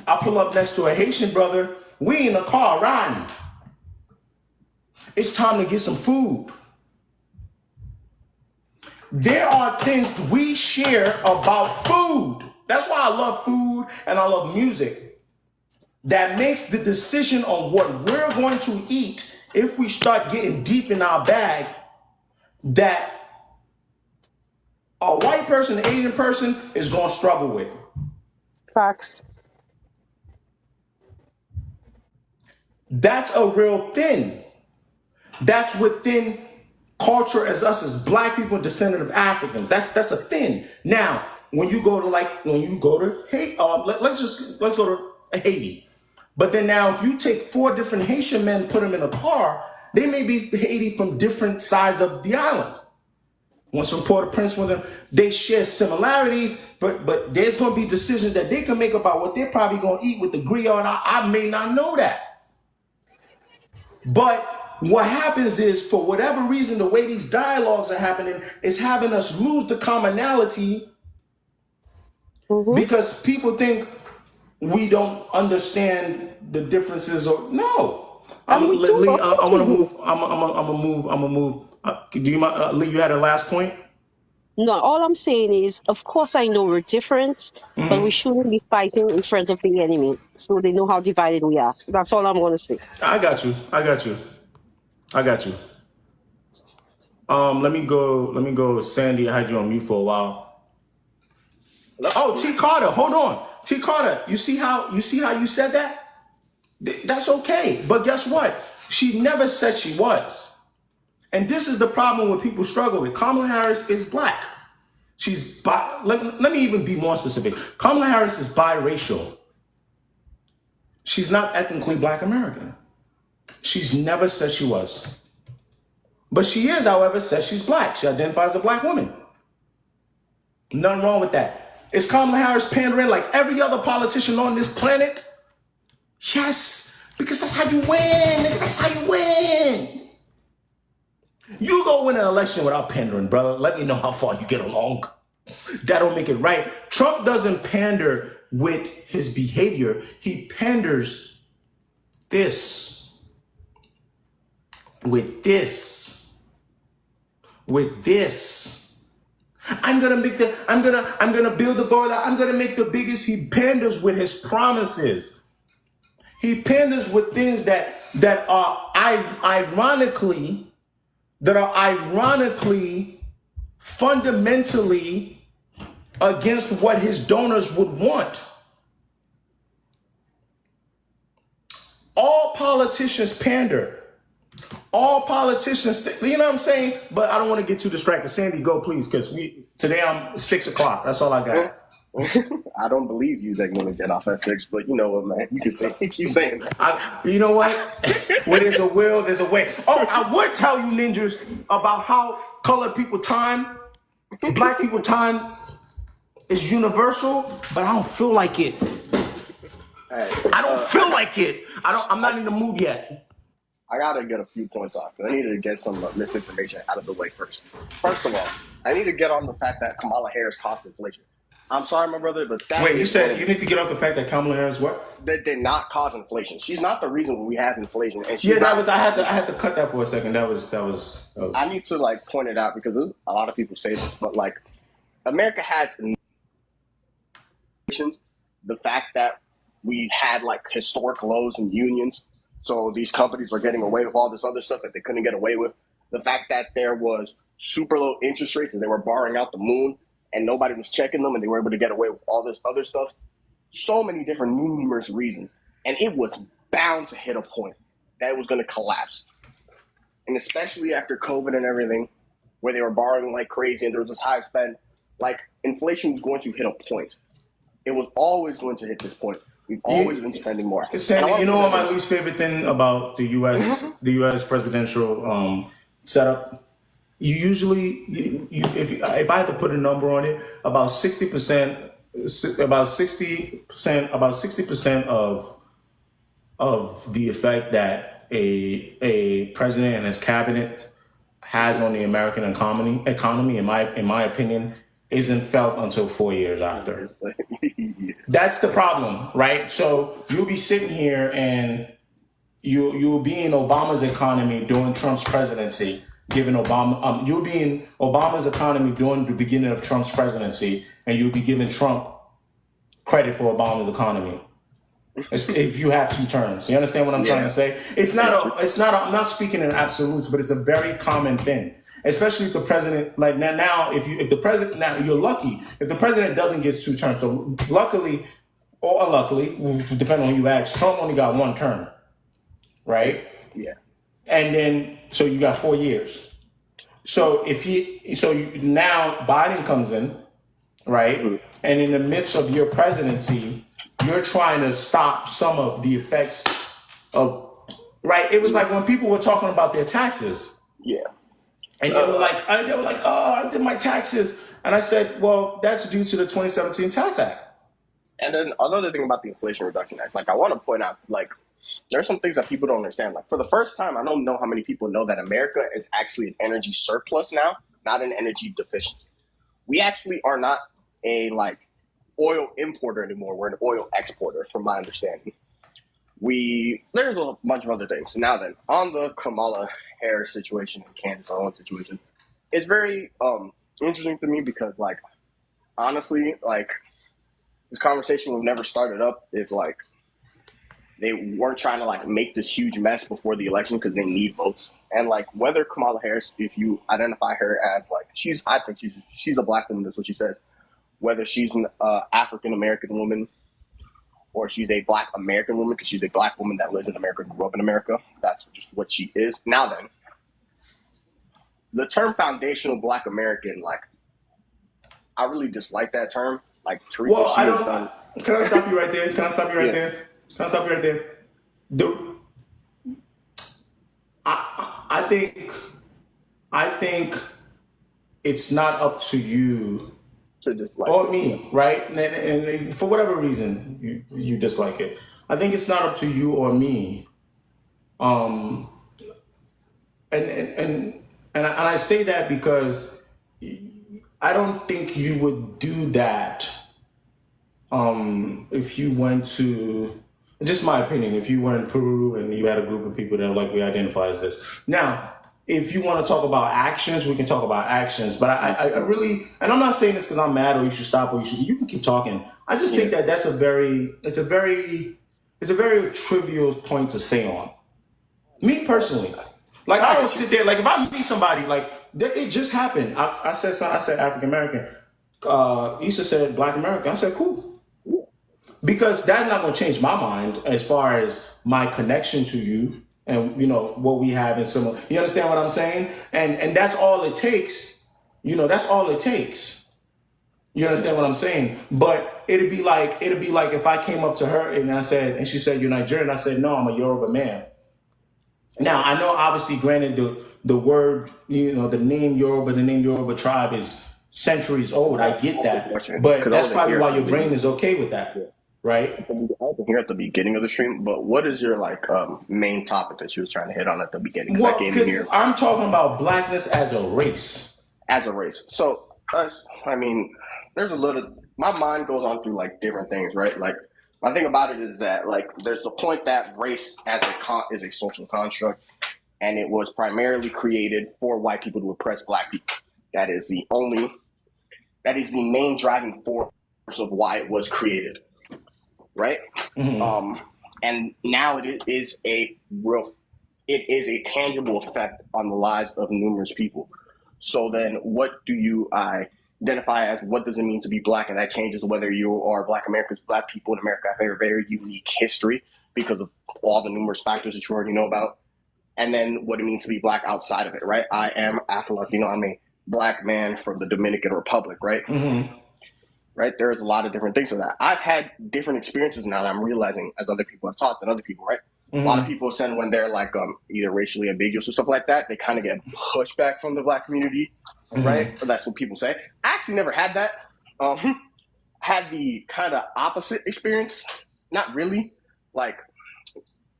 I pull up next to a Haitian brother. We in the car riding. It's time to get some food. There are things we share about food. That's why I love food and I love music. That makes the decision on what we're going to eat, if we start getting deep in our bag, that a white person, an Asian person is going to struggle with. Facts. That's a real thing. That's within culture as us as black people, descendant of Africans. That's a thing. Now, when you go to Haiti, let's go to Haiti. But then now, if you take 4 different Haitian men, put them in a car, they may be Haiti from different sides of the island. One's from Port-au-Prince, they share similarities, but there's going to be decisions that they can make about what they're probably going to eat with the griot. I may not know that. But what happens is, for whatever reason, the way these dialogues are happening is having us lose the commonality because people think we don't understand the differences. Or no, And we do. Lee, Of I course want to we do. move. I'm gonna move. Do you mind, Lee? You had a last point. No, all I'm saying is, of course, I know we're different, but we shouldn't be fighting in front of the enemy so they know how divided we are. That's all I'm going to say. I got you. Let me go. Sandy, I had you on mute for a while. Oh, T. Carter, hold on. T. Carter, you see how you said that? That's okay. But guess what? She never said she was. And this is the problem when people struggle with. Kamala Harris is black. She's let me even be more specific. Kamala Harris is biracial. She's not ethnically black American. She's never said she was. But she is, however, says she's black. She identifies as a black woman. Nothing wrong with that. Is Kamala Harris pandering like every other politician on this planet? Yes. Because that's how you win, nigga. That's how you win. You go win an election without pandering, brother. Let me know how far you get along. That'll make it right. Trump doesn't pander with his behavior. He panders this, with this, with this. I'm gonna build the border. I'm gonna make the biggest. He panders with his promises. He panders with things that are ironically fundamentally against what his donors would want. All politicians pander. All politicians, you know what I'm saying? But I don't want to get too distracted. Sandy, go please, because today I'm 6 o'clock. That's all I got. I don't believe you that you're gonna get off at 6, but you know what, man? You can say keep saying that. You know what? Where there's a will, there's a way. Oh, I would tell you ninjas about how colored people time, black people time is universal, but I don't feel like it. Hey, I don't feel like it. I'm not in the mood yet. I gotta get a few points off. I need to get some misinformation out of the way first. First of all, I need to get on the fact that Kamala Harris caused inflation. I'm sorry, my brother, but that Wait, you said you need to get off the fact that Kamala Harris what? That did not cause inflation. She's not the reason we have inflation. And Yeah, that was. I had to cut that for a second. That was. I need to like point it out because a lot of people say this, but like America has the fact that we had like historic lows in unions, so these companies were getting away with all this other stuff that they couldn't get away with. The fact that there was super low interest rates and they were borrowing out the moon and nobody was checking them and they were able to get away with all this other stuff. So many different numerous reasons. And it was bound to hit a point that it was going to collapse. And especially after COVID and everything, where they were borrowing like crazy and there was this high spend, like inflation was going to hit a point. It was always going to hit this point. We've always been spending more. Sandy, you know what my least favorite thing about the U.S. presidential setup? You usually, if I had to put a number on it, about 60% of the effect that a president and his cabinet has on the American economy, in my opinion, isn't felt until 4 years after. That's the problem, right? So you'll be sitting here and you'll be in Obama's economy during Trump's presidency, giving Obama, you'll be in Obama's economy during the beginning of Trump's presidency, and you'll be giving Trump credit for Obama's economy. If you have two terms, you understand what I'm trying to say? I'm not speaking in absolutes, but it's a very common thing. Especially if the president, like now, if the president, now you're lucky if the president doesn't get two terms. So luckily or unluckily, depending on who you ask, Trump only got one term, right? Yeah. And then, so you got 4 years. So now Biden comes in, right? Mm-hmm. And in the midst of your presidency, you're trying to stop some of the effects of, right? It was like when people were talking about their taxes. Yeah. And they were like, oh, I did my taxes. And I said, well, that's due to the 2017 Tax Act. And then another thing about the Inflation Reduction Act, like I want to point out, like there's some things that people don't understand. Like for the first time, I don't know how many people know that America is actually an energy surplus now, not an energy deficiency. We actually are not a like oil importer anymore. We're an oil exporter, from my understanding. There's a bunch of other things. Now then, on the Kamala Harris situation and Candace Owens situation, it's very interesting to me because, like, honestly, like, this conversation would have never started up if, like, they weren't trying to, like, make this huge mess before the election because they need votes. And, like, whether Kamala Harris, if you identify her as, like, I think she's a black woman, that's what she says. Whether she's an African-American woman or she's a black American woman because she's a black woman that lives in America, grew up in America. That's just what she is. Now then, the term foundational black American, like, I really dislike that term. Like, Teresa, well, I don't. Can I stop you right there? I think it's not up to you to dislike or it. me, right? And for whatever reason you dislike it. I think it's not up to you or me. Um, and I say that because I don't think you would do that if you went to, just my opinion, if you were in Peru and you had a group of people that like we identify as this. Now, if you want to talk about actions, we can talk about actions. But I really, and I'm not saying this because I'm mad or you should stop or you can keep talking. I just think that it's a very trivial point to stay on. Me personally, like I don't sit there. Like if I meet somebody, like it just happened. I said African American. Issa said Black American. I said cool, because that's not going to change my mind as far as my connection to you and what we have in similar. You understand what I'm saying? And that's all it takes. That's all it takes. You understand what I'm saying? But it'd be like if I came up to her and she said, "You're Nigerian." I said, "No, I'm a Yoruba man." Now I know, obviously, granted, the word, the name Yoruba tribe is centuries old. I get that, but that's probably why your brain is okay with that, right? I wasn't here at the beginning of the stream, but what is your main topic that you was trying to hit on at the beginning? Well, I'm talking about blackness as a race. As a race. So, I mean, there's a little. My mind goes on through different things, right? My thing about it is that there's the point that race is a social construct, and it was primarily created for white people to oppress black people. That is the main driving force of why it was created, right? Mm-hmm. And now it is a tangible effect on the lives of numerous people. So then, what do you identify as? What does it mean to be black? And that changes whether you are Black Americans. Black people in America have a very unique history because of all the numerous factors that you already know about. And then what it means to be black outside of it, right? I am Afro-Latino. I'm a black man from the Dominican Republic, right? Mm-hmm. Right? There's a lot of different things for that. I've had different experiences now that I'm realizing as other people have taught than other people, right? Mm-hmm. A lot of people send when they're either racially ambiguous or stuff like that, they kind of get pushback from the black community, right? Or that's what people say. I actually never had that. Had the kind of opposite experience. Not really.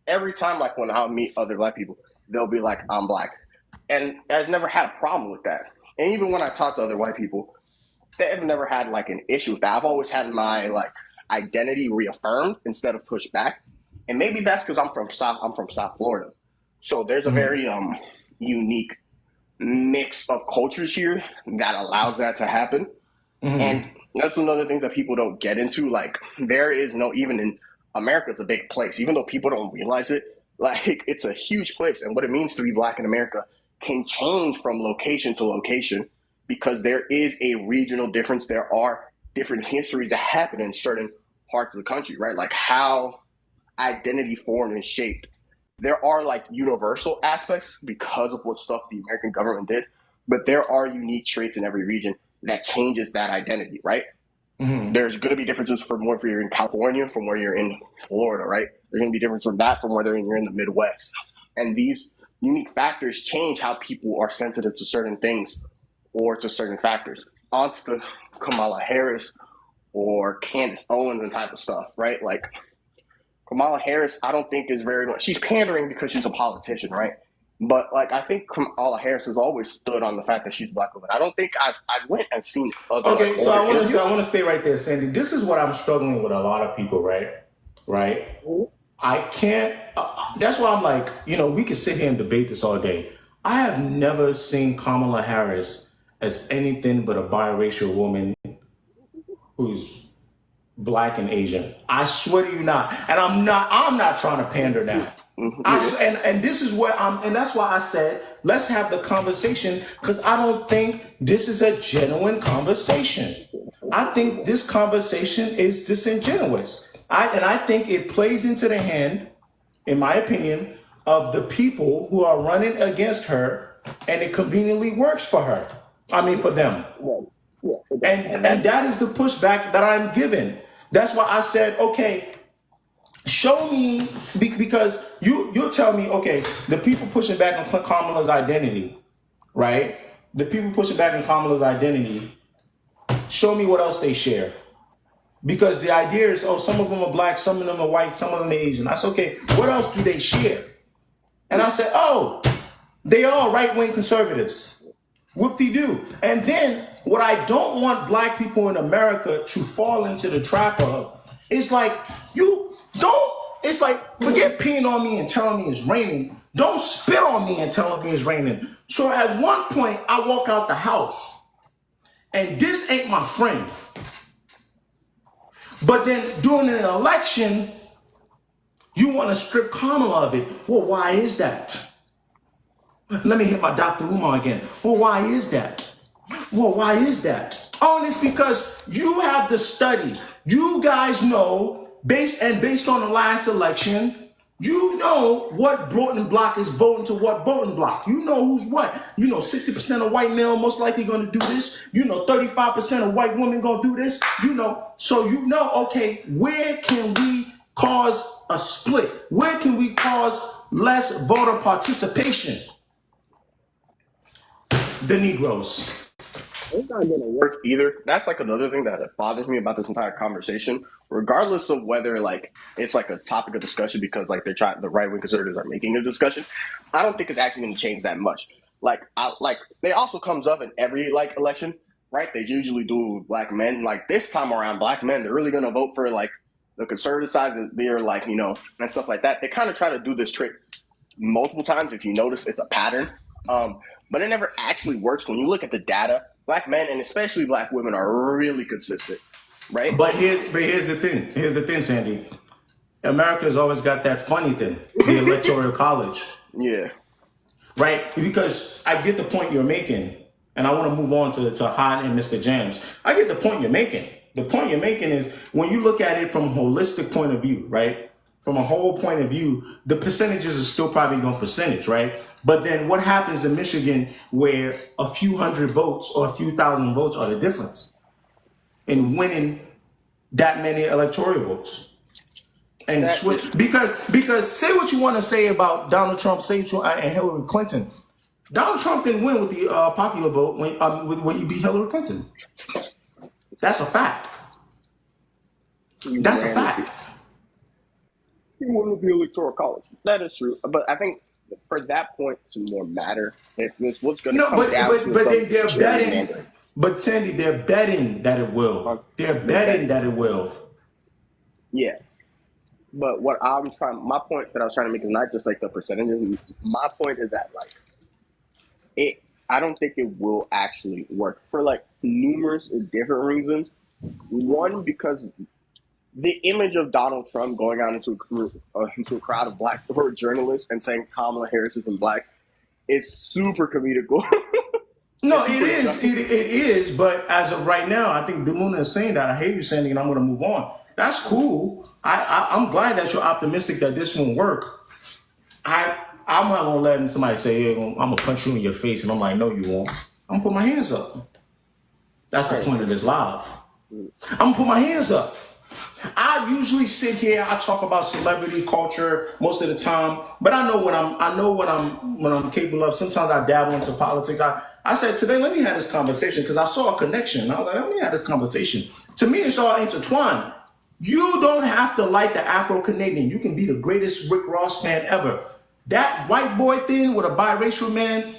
Every time, when I'll meet other black people, they'll be like, "I'm black," and I've never had a problem with that. And even when I talk to other white people, they've never had an issue with that. I've always had my identity reaffirmed instead of pushed back. And maybe that's because I'm from South Florida. So there's a very unique mix of cultures here that allows that to happen. Mm-hmm. And that's one of the things that people don't get into. There is even in America, it's a big place. Even though people don't realize it, it's a huge place. And what it means to be black in America can change from location to location because there is a regional difference. There are different histories that happen in certain parts of the country, right? How identity formed and shaped. There are universal aspects because of what stuff the American government did, but there are unique traits in every region that changes that identity, right? Mm-hmm. There's going to be differences from where you're in California, from where you're in Florida, right? There's going to be differences from that from whether you're in the Midwest. And these unique factors change how people are sensitive to certain things or to certain factors. On to the Kamala Harris or Candace Owens and type of stuff, right? Kamala Harris, I don't think is very much. She's pandering because she's a politician, right? But I think Kamala Harris has always stood on the fact that she's black woman. I don't think I went and seen other. Okay, so I want to stay right there, Sandy. This is what I'm struggling with a lot of people, right? Mm-hmm. I can't. That's why I'm we could sit here and debate this all day. I have never seen Kamala Harris as anything but a biracial woman who's black and Asian. I swear to you not. And I'm not trying to pander now. And this is where and that's why I said, let's have the conversation, because I don't think this is a genuine conversation. I think this conversation is disingenuous. I think it plays into the hand, in my opinion, of the people who are running against her, and it conveniently works for her. I mean, for them. And that is the pushback that I'm given. That's why I said, okay, show me, because you'll tell me, okay, the people pushing back on Kamala's identity, right? The people pushing back on Kamala's identity, Show me what else they share. Because the idea is, oh, some of them are black, some of them are white, some of them are Asian. I said, okay, what else do they share? And I said, oh, they are right-wing conservatives. Whoop-de-doo. And then what I don't want black people in America to fall into the trap of is like, you don't, it's like, forget peeing on me and telling me it's raining. Don't spit on me and telling me it's raining. So at one point, I walk out the house and this ain't my friend. But then during an election, you want to strip Kamala of it. Well, why is that? Let me hit my Dr. Umar again. Well, why is that? Well, why is that? Oh, and it's because you have the studies. You guys know, based on the last election, you know what voting block is voting to what voting block. You know who's what. You know 60% of white male most likely going to do this. You know 35% of white women going to do this. You know, so you know, okay, where can we cause a split? Where can we cause less voter participation? The Negroes. It's not going to work either. That's like another thing that bothers me about this entire conversation, regardless of whether like it's like a topic of discussion because like the right wing conservatives are making a discussion. I don't think it's actually going to change that much. Like they also comes up in every like election, right? They usually do black men. Like this time around, black men, they're really going to vote for like the conservative side. They're like, you know, and stuff like that. They kind of try to do this trick multiple times. If you notice, it's a pattern. But it never actually works. When you look at the data, black men and especially black women are really consistent, right? But here's the thing. Here's the thing, Sandy. America's always got that funny thing, the electoral college. Yeah. Right? Because I get the point you're making, and I want to move on to Hot and Mr. Jams. I get the point you're making. The point you're making is when you look at it from a holistic point of view, right? From a whole point of view, the percentages are still probably going percentage, right? But then what happens in Michigan where a few hundred votes or a few thousand votes are the difference in winning that many electoral votes? And switch because say what you want to say about Donald Trump, say what you and Hillary Clinton. Donald Trump didn't win with the popular vote when he beat Hillary Clinton. That's a fact. That's a fact. He won with the electoral college. That is true. But I think for that point to more matter, if this what's going to come down to. But they're betting. But Sandy, they're betting that it will. They're betting that it will. Yeah. But my point that I was trying to make is not just like the percentages. My point is that like I don't think it will actually work for like numerous different reasons. One, because the image of Donald Trump going out into a crowd of black journalists and saying Kamala Harris isn't black is super comedical. No, it is. It is. But as of right now, I think Dumuna is saying that. I hate you, Sandy, and I'm going to move on. That's cool. I'm glad that you're optimistic that this won't work. I'm not going to let somebody say, hey, I'm going to punch you in your face. And I'm like, no, you won't. I'm going to put my hands up. That's the point of this live. I'm going to put my hands up. I usually sit here. I talk about celebrity culture most of the time, but I know what I'm capable of. Sometimes I dabble into politics. I said today, let me have this conversation because I saw a connection. I was like, let me have this conversation. To me, it's all intertwined. You don't have to like the Afro-Canadian. You can be the greatest Rick Ross fan ever. That white boy thing with a biracial man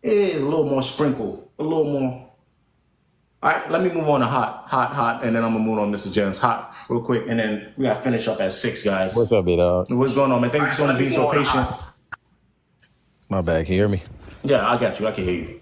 is a little more sprinkled, a little more. All right, let me move on to hot, and then I'm gonna move on to Mr. Jams. Hot, real quick, and then we gotta finish up at 6, guys. What's up, B-Dog? What's going on, man? Thank you so much for being so patient. My bad, can you hear me? Yeah, I got you. I can hear you.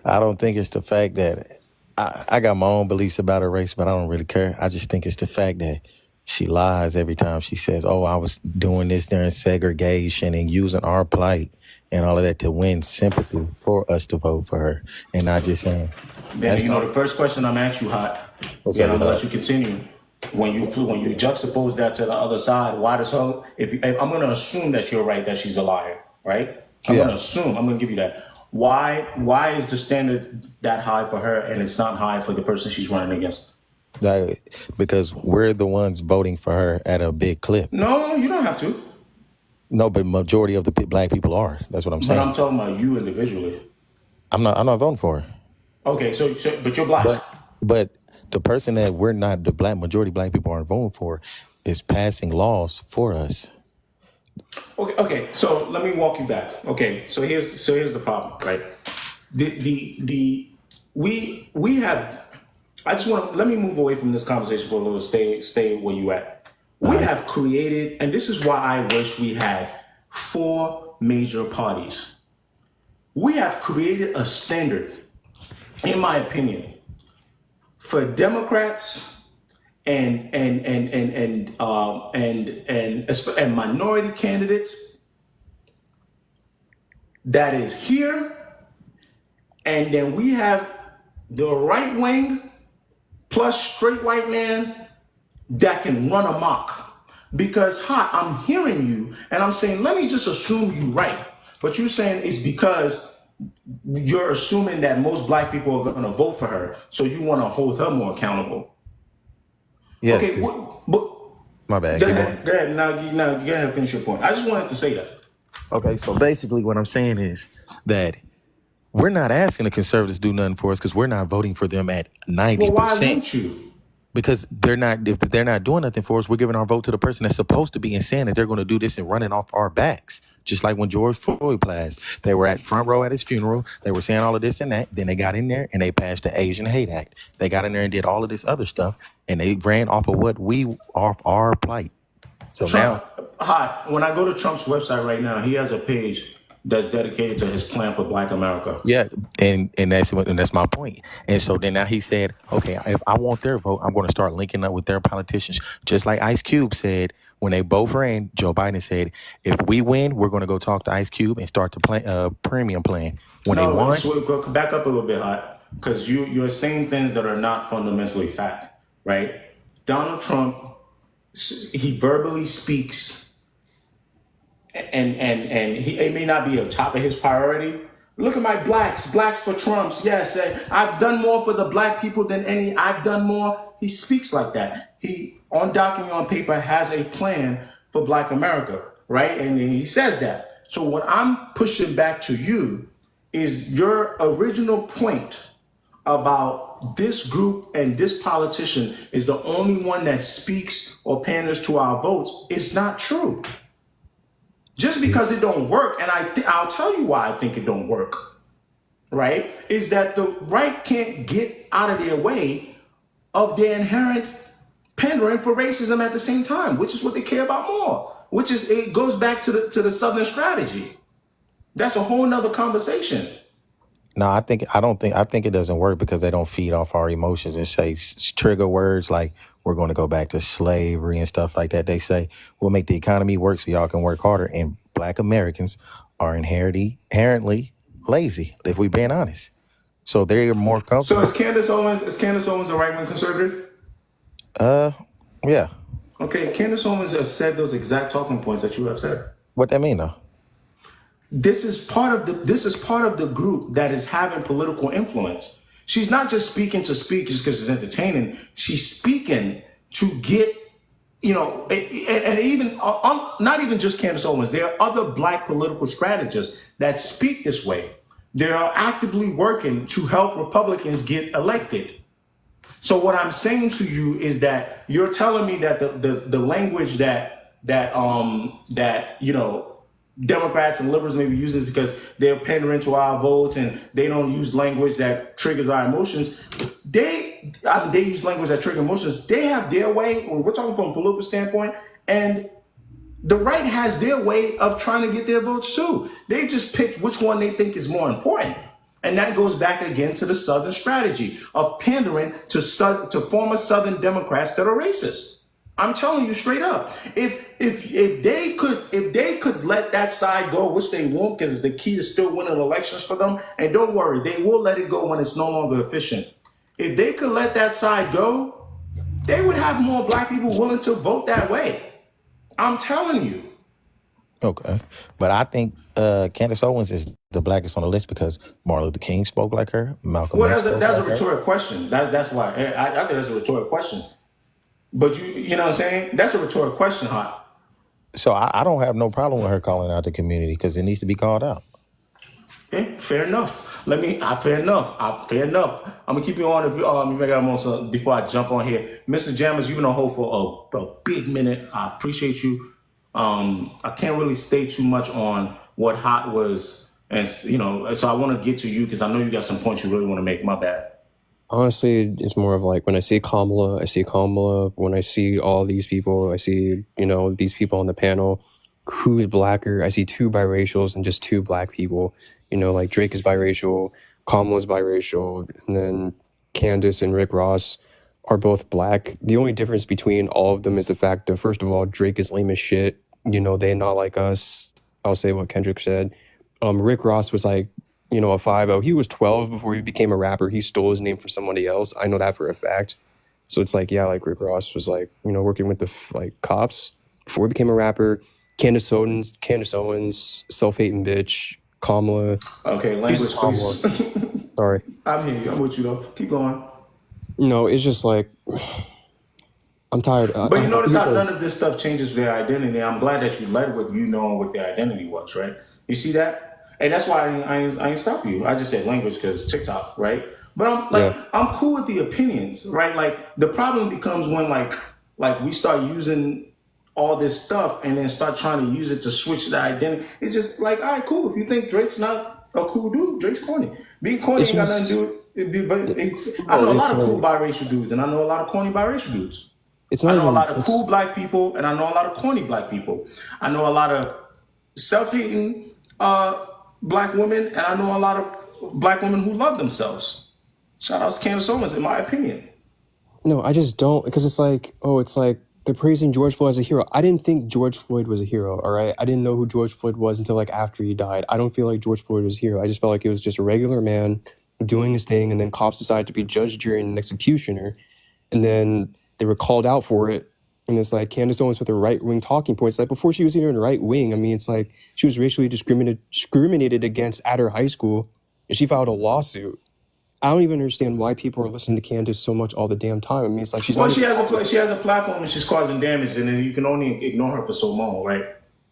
I don't think it's the fact that I got my own beliefs about her race, but I don't really care. I just think it's the fact that she lies every time she says, oh, I was doing this during segregation and using our plight and all of that to win sympathy for us to vote for her and not just saying. Man, you know, the first question I'm asking you, Hot, and I'm gonna let you continue. When you juxtapose that to the other side, why does her? If I'm gonna assume that you're right, that she's a liar, right? I'm gonna assume. I'm gonna give you that. Why is the standard that high for her and it's not high for the person she's running against? Because we're the ones voting for her at a big clip. No, you don't have to. No, but majority of the black people are. That's what I'm saying. But I'm talking about you individually. I'm not voting for her. Okay, so but you're black. But the person that we're not, the black majority black people aren't voting for, is passing laws for us. Okay. So let me walk you back. Okay. So here's the problem, right? The we have. I just want to let me move away from this conversation for a little. Stay where you at. We All right. have created, and this is why I wish we had 4 major parties. We have created a standard, in my opinion, for Democrats and minority candidates that is here, and then we have the right wing plus straight white man that can run amok. Because I'm hearing you and I'm saying, let me just assume you right. But you're saying it's because you're assuming that most black people are going to vote for her, so you want to hold her more accountable. Yes. Okay, but My bad. go Keep going. ahead. Go ahead. Now, go ahead and finish your point. I just wanted to say that. Okay, so basically what I'm saying is that we're not asking the conservatives to do nothing for us because we're not voting for them at Well, why 90%. won't you? Because they're not, if they're not doing nothing for us, we're giving our vote to the person that's supposed to be and saying that they're going to do this and running off our backs. Just like when George Floyd passed, they were at front row at his funeral. They were saying all of this and that. Then they got in there and they passed the Asian Hate Act. They got in there and did all of this other stuff, and they ran off of what off our plight. So Trump, now, when I go to Trump's website right now, he has a page that's dedicated to his plan for Black America. yeah, and that's my point. And so then now he said, okay, if I want their vote, I'm going to start linking up with their politicians. Just like Ice Cube said when they both ran, Joe Biden said, if we win, we're going to go talk to Ice Cube and start the premium plan. When they won, go back up a little bit, Hot, because you're saying things that are not fundamentally fact, right? Donald Trump, he verbally speaks, and it may not be a top of his priority. Look at my blacks for Trumps. Yes, I've done more for the black people than any. I've done more. He speaks like that. He, on document, on paper, has a plan for Black America, right? And he says that. So what I'm pushing back to you is your original point about this group and this politician is the only one that speaks or panders to our votes. It's not true. Just because it don't work, and I'll tell you why I think it don't work, right? Is that the right can't get out of their way of their inherent pandering for racism at the same time, which is what they care about more. Which is, it goes back to the Southern strategy. That's a whole nother conversation. no, I think it doesn't work because they don't feed off our emotions and say trigger words like we're going to go back to slavery and stuff like that. They say we'll make the economy work so y'all can work harder. And Black Americans are inherently lazy, if we're being honest. So they're more So comfortable. is Candace Owens a right-wing conservative? Yeah. Okay, Candace Owens has said those exact talking points that you have said. What that mean though? This is part of the group that is having political influence. She's not just speaking to speak just because it's entertaining. She's speaking to get, and even not even just Candace Owens. There are other black political strategists that speak this way. They are actively working to help Republicans get elected. So what I'm saying to you is that you're telling me that the language that Democrats and liberals may be using is because they're pandering to our votes and they don't use language that triggers our emotions. They use language that trigger emotions. They have their way. We're talking from a political standpoint, and the right has their way of trying to get their votes too. They just pick which one they think is more important. And that goes back again to the Southern strategy of pandering to former Southern Democrats that are racist. I'm telling you straight up. If they could let that side go, which they won't, because the key is still winning elections for them. And don't worry, they will let it go when it's no longer efficient. If they could let that side go, they would have more black people willing to vote that way. I'm telling you. Okay. But I think Candace Owens is the blackest on the list because Martin Luther King spoke like her. Malcolm X spoke That's a like her. rhetorical question. That's why I think that's a rhetorical question. But you know what I'm saying? That's a rhetorical question, Hot. So I don't have no problem with her calling out the community because it needs to be called out. Okay, fair enough. Fair enough. Fair enough. I'm gonna keep you on if you make I'm on some, before I jump on here. Mr. Jammers, you've been on hold for a big minute. I appreciate you. I can't really stay too much on what hot was, and so I want to get to you because I know you got some points you really want to make. My bad. Honestly, it's more of like when I see Kamala, I see Kamala. When I see all these people, I see, these people on the panel. Who's blacker? I see two biracials and just two black people. Like Drake is biracial, Kamala's biracial, and then Candace and Rick Ross are both black. The only difference between all of them is the fact that, first of all, Drake is lame as shit. They not like us. I'll say what Kendrick said. Rick Ross was like, a 5-0. He was 12 before he became a rapper. He stole his name from somebody else. I know that for a fact. So it's like, yeah, like Rick Ross was like, working with the cops before he became a rapper. Candace Owens, self-hating bitch. Kamala. Okay, language, please. Sorry. I'm here. I'm with you though. Keep going. No, it's just like I'm tired. But you notice how none of this stuff changes their identity. I'm glad that you led with you knowing what their identity was, right? You see that? And that's why I ain't stop you. I just said language because TikTok, right? But I'm cool with the opinions, right? Like the problem becomes when like we start using all this stuff and then start trying to use it to switch the identity. It's just like, all right, cool. If you think Drake's not a cool dude, Drake's corny. Being corny ain't got nothing to do with it. I know a lot of cool biracial dudes and I know a lot of corny biracial dudes. I know a lot of cool black people and I know a lot of corny black people. I know a lot of self-hating black women and I know a lot of black women who love themselves. Shout out to Candace Owens, in my opinion. No, I just don't, because it's like they're praising George Floyd as a hero. I didn't think George Floyd was a hero, all right? I didn't know who George Floyd was until like after he died. I don't feel like George Floyd was a hero. I just felt like he was just a regular man doing his thing, and then cops decided to be judge, jury, and executioner. And then they were called out for it. And it's like Candace Owens with her right-wing talking points. Like before she was even right-wing, I mean, it's like she was racially discriminated against at her high school, and she filed a lawsuit. I don't even understand why people are listening to Candace so much all the damn time. I mean, it's like she has a platform and she's causing damage, and then you can only ignore her for so long, right?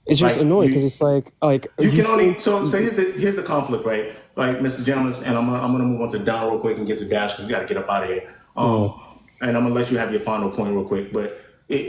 It's just annoying because it's like you can only so here's the conflict, right? Like, Mr. Gentleman, and I'm gonna move on to Don real quick and get to Dash because we got to get up out of here. And I'm gonna let you have your final point real quick, but we'll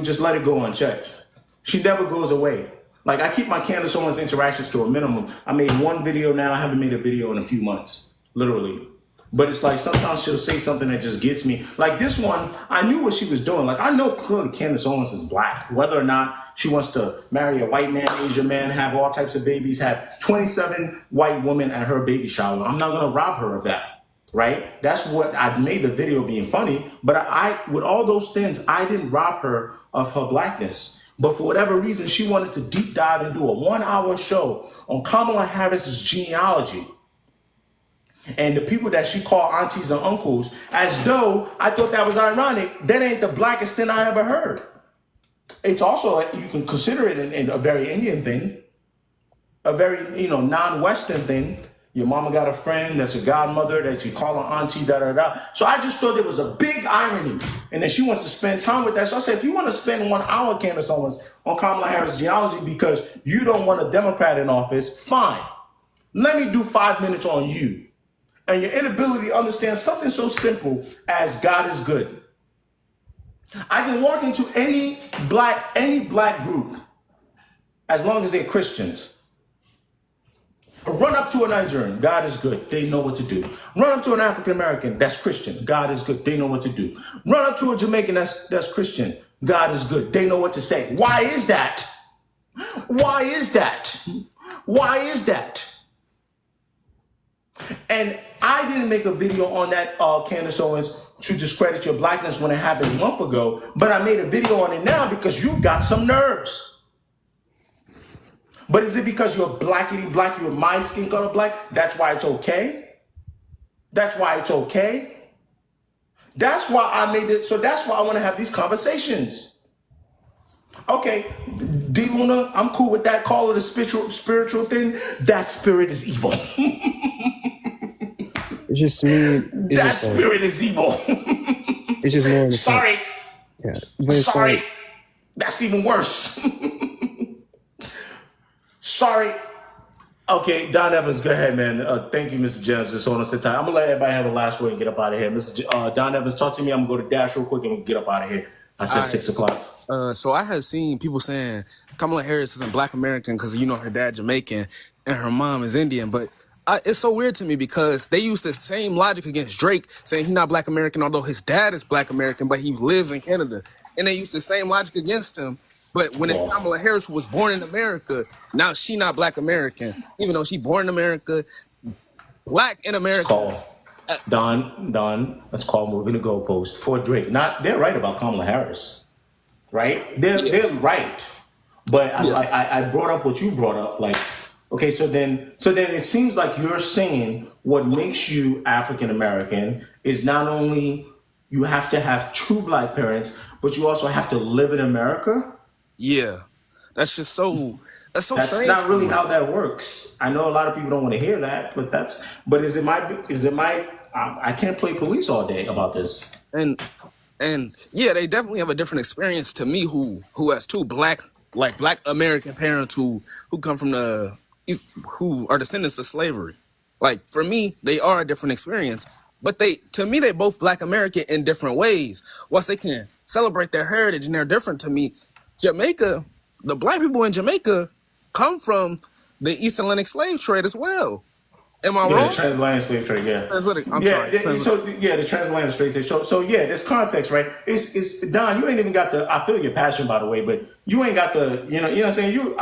just let it go unchecked. She never goes away. Like, I keep my Candace Owens interactions to a minimum. I made one video now. I haven't made a video in a few months, literally. But it's like sometimes she'll say something that just gets me. Like this one, I knew what she was doing. Like, I know clearly Candace Owens is black. Whether or not she wants to marry a white man, Asian man, have all types of babies, have 27 white women at her baby shower, I'm not going to rob her of that, right? That's what I made the video being funny. But I with all those things, I didn't rob her of her blackness. But for whatever reason, she wanted to deep dive and do a 1-hour show on Kamala Harris's genealogy and the people that she called aunties and uncles, as though I thought that was ironic. That ain't the blackest thing I ever heard. It's also, you can consider it in a very Indian thing, a very, non-Western thing. Your mama got a friend that's a godmother that you call her auntie, da-da-da. So I just thought there was a big irony. And then she wants to spend time with that. So I said, if you want to spend 1 hour, Candace Owens, on Kamala Harris' genealogy because you don't want a Democrat in office, fine. Let me do 5 minutes on you and your inability to understand something so simple as God is good. I can walk into any black group as long as they're Christians. Run up to a Nigerian, God is good, they know what to do. Run up to an African American, that's Christian, God is good, they know what to do. Run up to a Jamaican, that's Christian, God is good, they know what to say. Why is that? Why is that? Why is that? And I didn't make a video on that, Candace Owens, to discredit your blackness when it happened a month ago, but I made a video on it now because you've got some nerves. But is it because you're blackity black, you're my skin color black? That's why it's okay? That's why it's okay? That's why I made it. So that's why I want to have these conversations. Okay, D Luna, I'm cool with that. Call it a spiritual thing. That spirit is evil. It's just to me. That spirit is evil. It's just more. Sorry. Yeah. But it's sorry. like, that's even worse. Sorry. Okay, Don Evans, go ahead, man. Thank you, Mr. Jones. Just hold on, sit tight. I'm gonna let everybody have a last word and get up out of here. Don Evans, talk to me. I'm gonna go to Dash real quick and we'll get up out of here. I said All right. 6 o'clock. So I had seen people saying Kamala Harris isn't Black American because her dad Jamaican and her mom is Indian, but it's so weird to me because they use the same logic against Drake, saying he's not Black American, although his dad is Black American, but he lives in Canada, and they use the same logic against him. But when it's Kamala Harris, who was born in America, now she not Black American, even though she born in America, Black in It's America. called Don. Let's call moving the goalpost for Drake. They're right about Kamala Harris, right? They're right, but I brought up what you brought up, like. Okay, so then it seems like you're saying what makes you African American is not only you have to have two Black parents, but you also have to live in America. Yeah, that's just so. That's so. That's strange. not really how that works. I know a lot of people don't want to hear that, but is it my? I can't play police all day about this. And yeah, they definitely have a different experience to me who has two black American parents who come from who are descendants of slavery. Like for me, they are a different experience. But they both Black American in different ways. Whilst they can celebrate their heritage and they're different to me, Jamaica, the Black people in Jamaica come from the East Atlantic slave trade as well. Am I wrong? The transatlantic slave trade, yeah. I'm sorry. The transatlantic slave trade. So yeah, there's context, right? It's Don. You ain't even got the. I feel your passion, by the way, but you ain't got the. You know what I'm saying. You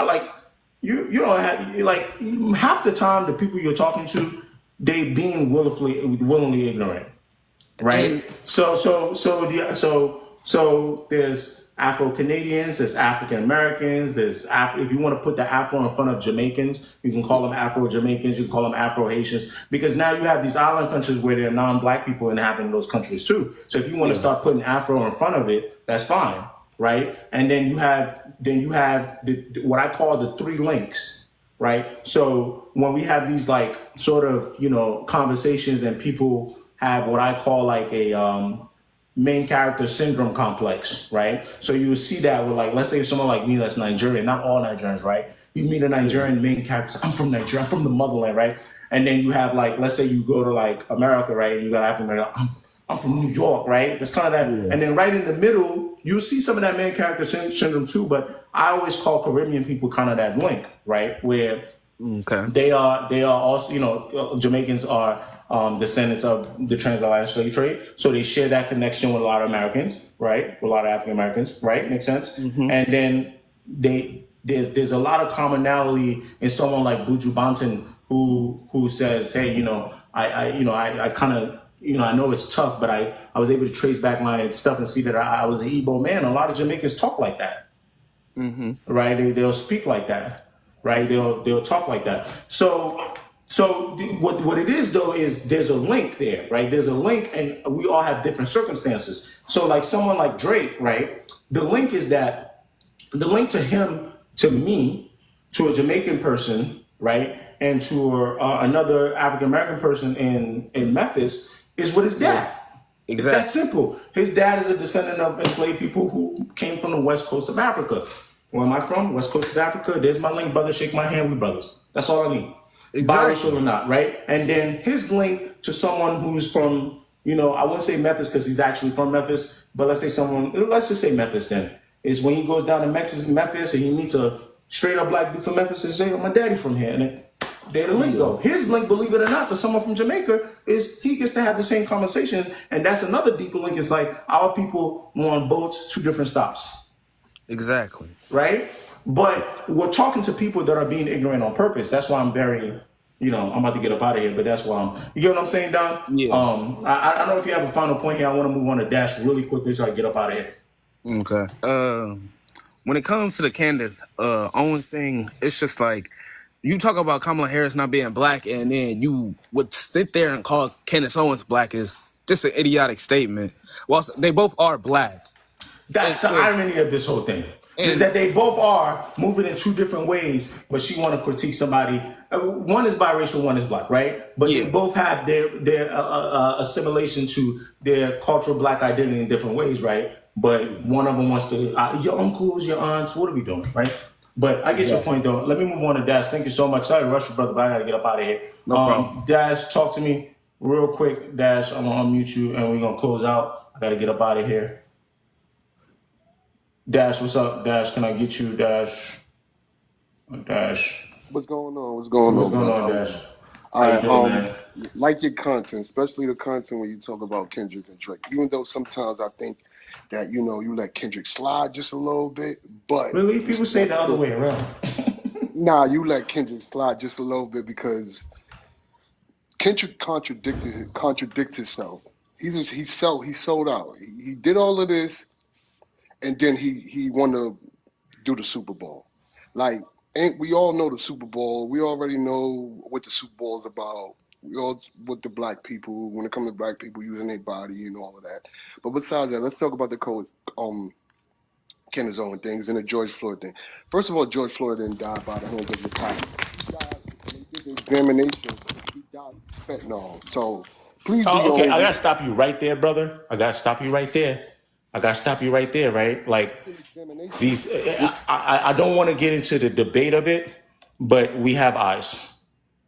don't have like half the time the people you're talking to, they being willingly ignorant, right? So there's Afro Canadians, there's African Americans, if you want to put the Afro in front of Jamaicans, you can call them Afro Jamaicans, you can call them Afro Haitians, because now you have these island countries where there are non-Black people inhabiting those countries too. So if you want to start putting Afro in front of it, that's fine, right? And then you have what I call the three links, right? So when we have these like sort of conversations and people have what I call like a main character syndrome complex, right? So you would see that with like, let's say someone like me that's Nigerian, not all Nigerians, right? You meet a Nigerian main character, I'm from Nigeria, I'm from the motherland, right? And then you have like, let's say you go to like America, right? And you got African American, I'm from New York, right? It's kind of that. Yeah. And then right in the middle, you see some of that main character syndrome too, but I always call Caribbean people kind of that link, right? Where they are also, Jamaicans are descendants of the transatlantic slave trade. So they share that connection with a lot of Americans, right? With a lot of African Americans, right? Makes sense? Mm-hmm. And then there's a lot of commonality in someone like Buju Banton who says, hey, I kind of, I know it's tough, but I was able to trace back my stuff and see that I was an Igbo man. A lot of Jamaicans talk like that, right? They'll speak like that. Right, they'll talk like that. So what it is though is there's a link there, right? There's a link, and we all have different circumstances. So like someone like Drake, right? The link to him, to me, to a Jamaican person, right, and to another African American person in Memphis is with his dad. Exactly. It's that simple. His dad is a descendant of enslaved people who came from the west coast of Africa. Where am I from? West Coast of Africa. There's my link, brother. Shake my hand, we brothers. That's all I need. Exactly. Biracial or not, right? And then his link to someone who's from, I wouldn't say Memphis because he's actually from Memphis, but let's just say Memphis then, is when he goes down to Memphis and he meets a straight up Black dude from Memphis and say, my daddy from here. And then there the link go. His link, believe it or not, to someone from Jamaica is he gets to have the same conversations. And that's another deeper link. It's like our people were on boats, 2 different stops. Exactly. Right? But we're talking to people that are being ignorant on purpose. That's why I'm very, I'm about to get up out of here, but that's why you get what I'm saying, Don? Yeah. I don't know if you have a final point here. I want to move on to Dash really quickly so I get up out of here. Okay. When it comes to the candidate, only thing, it's just like, you talk about Kamala Harris not being Black, and then you would sit there and call Candace Owens Black is just an idiotic statement. Well, they both are Black. That's the irony of this whole thing. Is that they both are moving in 2 different ways, but she want to critique somebody. One is biracial, one is Black, right? But they both have their assimilation to their cultural Black identity in different ways, right? But one of them wants to, your uncles, your aunts, what are we doing, right? But I get your Exactly. point though. Let me move on to Dash. Thank you so much. Sorry to rush you, brother, but I gotta get up out of here. No problem. Dash, talk to me real quick. Dash, I'm gonna unmute you and we're gonna close out. I gotta get up out of here. Dash, what's up? Dash, can I get you, Dash? Dash. What's going on? What's going What's on, going brother? on, Dash? All How you right. doing, man? Like your content, especially the content when you talk about Kendrick and Drake. Even though sometimes I think that you let Kendrick slide just a little bit, but Really? this People is say like the I other said, way around. nah, you let Kendrick slide just a little bit because Kendrick contradict himself. He sold out. He did all of this, and then he won to do the Super Bowl. Like, ain't we all know the Super Bowl? We already know what the Super Bowl is about. We all what the black people when it comes to black people using their body and all of that. But besides that, let's talk about the Kenneth Owen things and the George Floyd thing. First of all, George Floyd didn't die by the hands of the cops. He died when they did the examination. He died of fentanyl. So please do Oh, your okay. own I gotta research. stop you right there, brother. I gotta stop you right there. I gotta stop you right there, right? Like Did an examination. these, I don't want to get into the debate of it, but we have eyes,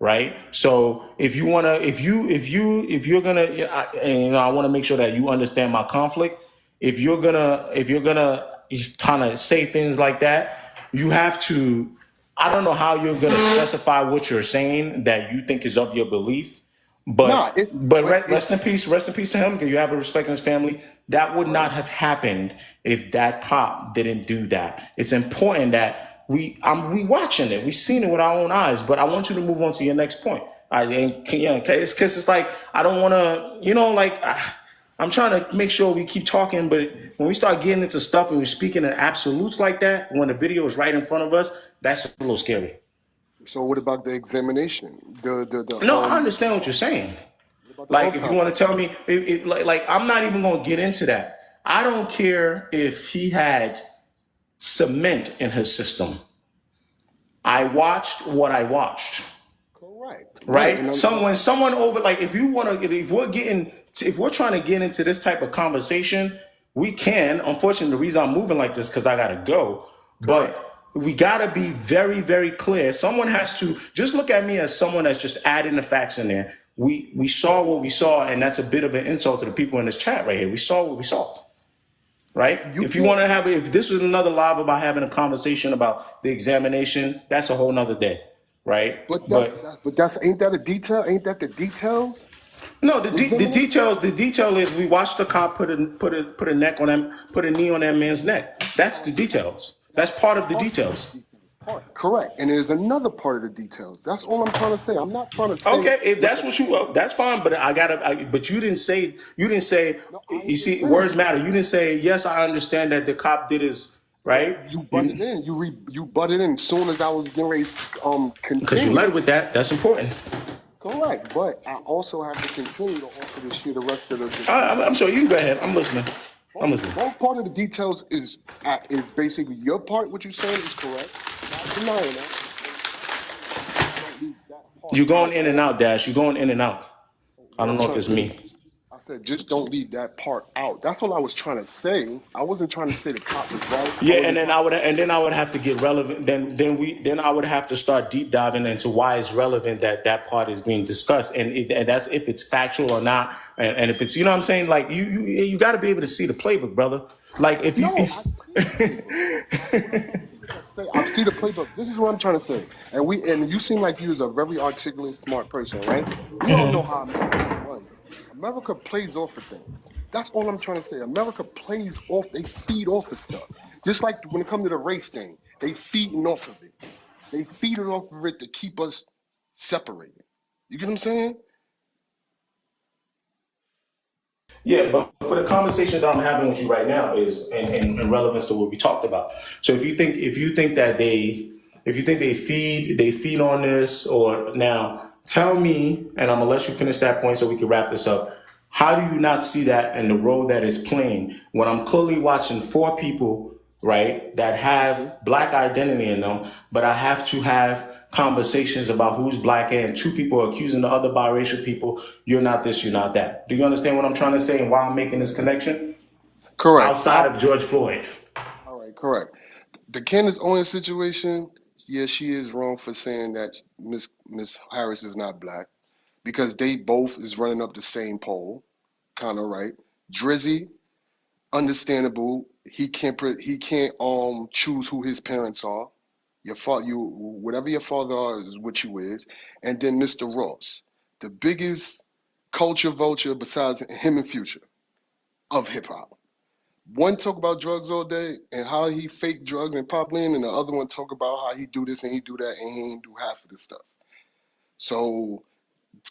right? So if you wanna, if you're gonna, and I want to make sure that you understand my conflict. If you're gonna kind of say things like that, you have to. I don't know how you're gonna specify what you're saying that you think is of your belief, Nah, it's but rest it's in peace, rest in peace to him, because you have a respect in his family. That would not correct. have happened if that cop didn't do that. It's important that we watching it, we seen it with our own eyes. But I want you to move on to your next point. I and yeah, okay, it's because it's like I don't want to, I'm trying to make sure we keep talking, but when we start getting into stuff and we're speaking in absolutes like that, when the video is right in front of us, that's a little scary. So what about the examination? The No, I understand what you're saying. what about the Like, if you want to autopsy? tell me, like, I'm not even going to get into that. I don't care if he had cement in his system. I watched what I watched. Correct. Right. Right? And Someone over, like, if we're trying to get into this type of conversation, we can. Unfortunately, the reason I'm moving like this because I gotta go. correct. But we gotta be very, very clear. Someone has to just look at me as someone that's just adding the facts in there. We saw what we saw, and that's a bit of an insult to the people in this chat right here. We saw what we saw. Right? You If you can't want to have, if this was another live about having a conversation about the examination, that's a whole nother day, right? but But that's ain't that a detail? Ain't that the details? no, The examination? the detail is we watched the cop put a neck on him, put a knee on that man's neck. That's the details. That's part of the Part of the details. details. Correct. And there's another part of the details. That's all I'm trying to say. I'm not trying to say Okay, if what that's the what you, that's fine. But but you didn't say. no, I You ain't been see, saying words that. matter. You didn't say yes. I understand that the cop did his But right. you butted You in. You butted in as soon as I was getting ready to because you continue. led with that. That's important. Correct. But I also have to continue to offer this shit the rest of the I'm conversation. sure you can go ahead. I'm listening. I'm listening. One part of the details is basically your part. What you're saying is correct. Not denying that. But just don't leave that part You're going out. in and out, Dash. You're going in and out. I What don't I'm know if trying to it's say me. is, I said just don't leave that part out. That's all I was trying to say. I wasn't trying to say the cop was right. I Yeah, wasn't trying to. and then I would have to get relevant. Then I would have to start deep diving into why it's relevant that that part is being discussed, and that's if it's factual or not, and if it's you know what I'm saying. Like you got to be able to see the playbook, brother. Like if you. No, I see the playbook. What I'm trying to sit here and say, I see the playbook. This is what I'm trying to say. And you seem like you is a very articulate, smart person, right? We all know how America runs. America plays off of things. That's all I'm trying to say. America plays off, they feed off of stuff. Just like when it comes to the race thing, they feeding off of it. They feed it off of it to keep us separated. You get what I'm saying? Yeah, but for the conversation that I'm having with you right now is in relevance to what we talked about. So if you think that if you think they feed on this or now tell me, and I'm gonna let you finish that point so we can wrap this up. How do you not see that in the role that it's playing when I'm clearly watching four people, right, that Hmm. have black identity in them, but I have to have conversations about who's black and two people are accusing the other biracial people, you're not this, you're not that. Do you understand what I'm trying to say and why I'm making this connection? Correct. Outside of George Floyd. All right, correct. the Candace Owens situation, yeah, she is wrong for saying that Miss Harris is not black because they both is running up the same pole, kind of right. Drizzy, understandable. He can't choose who his parents are. Your father, you whatever your father are is what you is. And then Mr. Ross, the biggest culture vulture besides him and Future of hip hop. One talk about drugs all day and how he fake drugs and pop in, and the other one talk about how he do this and he do that and he ain't do half of the stuff. So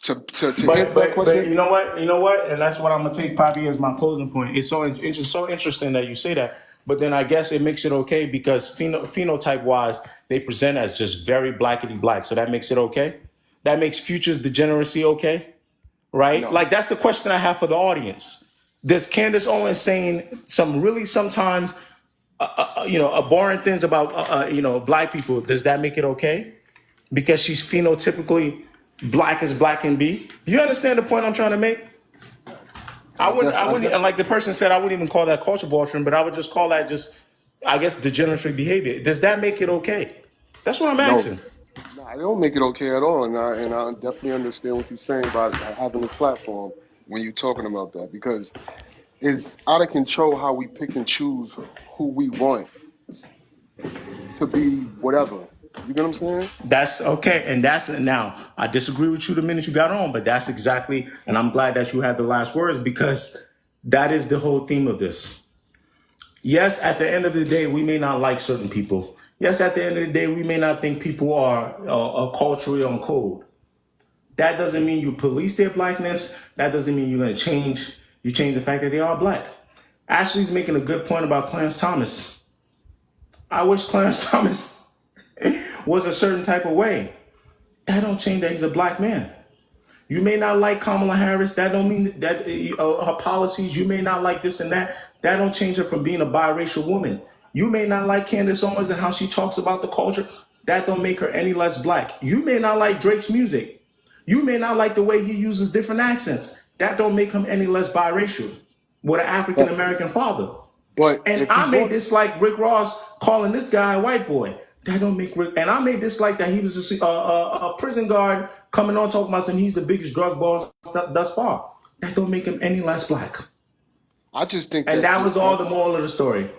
to answer that But question, you know what, and that's what I'm gonna take, Poppy, as my closing point. It's just so interesting that you say that. But then I guess it makes it okay because phenotype wise, they present as just very blackety black. So that makes it okay. That makes Future's degeneracy okay, right? no. Like that's the question I have for the audience. Does Candace Owens saying some really sometimes abhorrent things about black people? Does that make it okay? Because she's phenotypically black as black can be. You understand the point I'm trying to make? Yes. I I wouldn't, guess and like the person said, I wouldn't even call that culture vulturing, but I would just call that just, I guess, degenerate behavior. Does that make it okay? That's what I'm no. asking. No, I don't make it okay at all, and I definitely understand what you're saying about having this platform when you're talking about that because it's out of control how we pick and choose who we want to be whatever. You get what I'm saying? That's okay. And that's now, I disagree with you the minute you got on, but that's exactly, and I'm glad that you had the last words because that is the whole theme of this. Yes, at the end of the day, we may not like certain people. Yes, at the end of the day, we may not think people are culturally on code. That doesn't mean you police their blackness. That doesn't mean you're going to change. You change the fact that they are black. Ashley's making a good point about Clarence Thomas. I wish Clarence Thomas was a certain type of way. That don't change that he's a black man. You may not like Kamala Harris. That don't mean that her policies. You may not like this and that. That don't change her from being a biracial woman. You may not like Candace Owens and how she talks about the culture. That don't make her any less black. You may not like Drake's music. You may not like the way he uses different accents. That don't make him any less biracial with an African But American father. but And if I you made going this like Rick Ross calling this guy a white boy. That don't make Rick. And I made this like that he was a prison guard coming on talking about something. He's the biggest drug boss thus far. That don't make him any less black. I just think And that that just was all the moral of the story.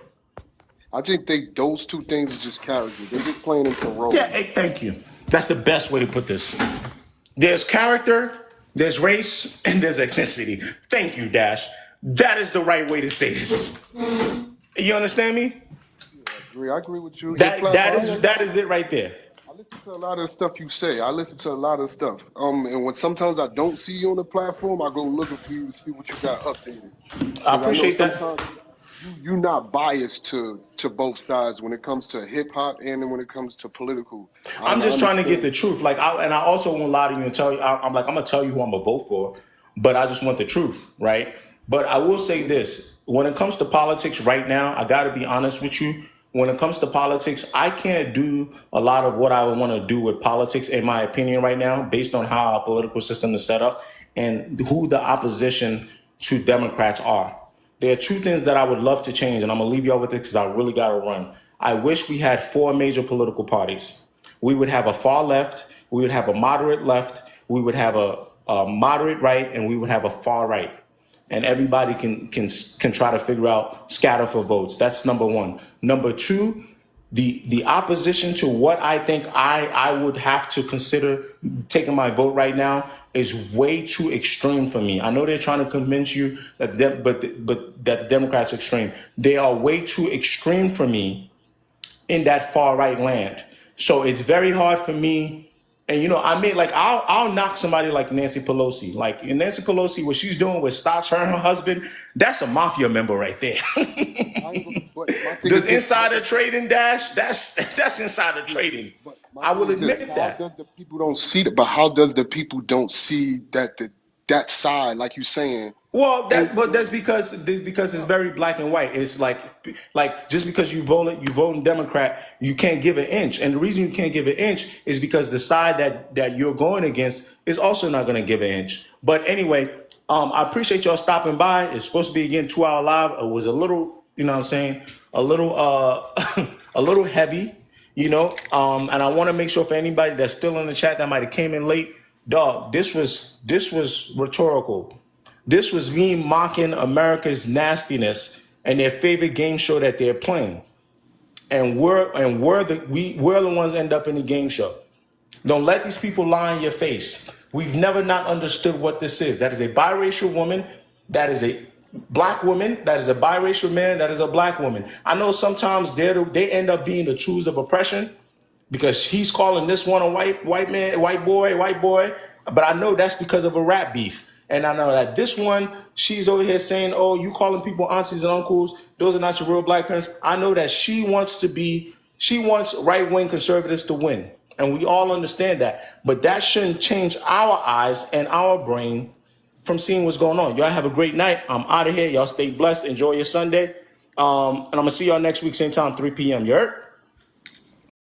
I just think those two things are just character. They just playing into Yeah, roles. hey, thank you. That's the best way to put this. There's character, there's race, and there's ethnicity. Thank you, Dash. That is the right way to say this. You understand me? Yeah, I agree with you. Your platform. That is it right there. I listen to a lot of the stuff you say. I listen to a lot of stuff. And when sometimes I don't see you on the platform, I go looking for you to see what you got updated. I Because I know appreciate that. sometimes you're not biased to both sides when it comes to hip hop and then when it comes to political. I'm And I just trying to get understand. the truth. And I also won't lie to you and tell you. I'm like, I'm gonna tell you who I'm gonna vote for, but I just want the truth, right? But I will say this: when it comes to politics right now, I got to be honest with you. When it comes to politics, I can't do a lot of what I would want to do with politics, in my opinion, right now, based on how our political system is set up and who the opposition to Democrats are. There are two things that I would love to change, and I'm gonna leave y'all with it because I really gotta run. I wish we had four major political parties. We would have a far left, we would have a moderate left, we would have a moderate right, and we would have a far right. And everybody can try to figure out scatter for votes. That's number one. Number two, the opposition to what I think I would have to consider taking my vote right now is way too extreme for me. I know they're trying to convince you that but that the Democrats are extreme. They are way too extreme for me in that far right land. So it's very hard for me. And I mean, like I'll knock somebody like Nancy Pelosi. Like Nancy Pelosi, what she's doing with stocks, her and her husband, that's a mafia member right there. But my thing Does is this: insider trading, Dash? That's insider yeah. trading. But my I thing will is this: admit how that. does the people don't see that? But how does the people don't see that side, like you saying? Well, And that's because it's no, very black and white. It's like just because you vote Democrat, you can't give an inch. And the reason you can't give an inch is because the side that you're going against is also not going to give an inch. But anyway, I appreciate y'all stopping by. It's supposed to be again 2 hour live. It was a little you know what I'm saying, a little a little heavy, and I want to make sure for anybody that's still in the chat that might have came in late, dog, this was rhetorical. This was me mocking America's nastiness and their favorite game show that they're playing. And we're the ones end up in the game show. Don't let these people lie in your face. We've never not understood what this is. That is a biracial woman. That is a black woman. That is a biracial man. That is a black woman. I know sometimes they end up being the tools of oppression because he's calling this one a white man, white boy. But I know that's because of a rap beef. And I know that this one, she's over here saying, oh, you calling people aunties and uncles. Those are not your real black parents. I know that she wants right-wing conservatives to win. And we all understand that. But that shouldn't change our eyes and our brain from seeing what's going on. Y'all have a great night. I'm out of here. Y'all stay blessed. Enjoy your Sunday. And I'm going to see y'all next week, same time, 3 p.m. You heard?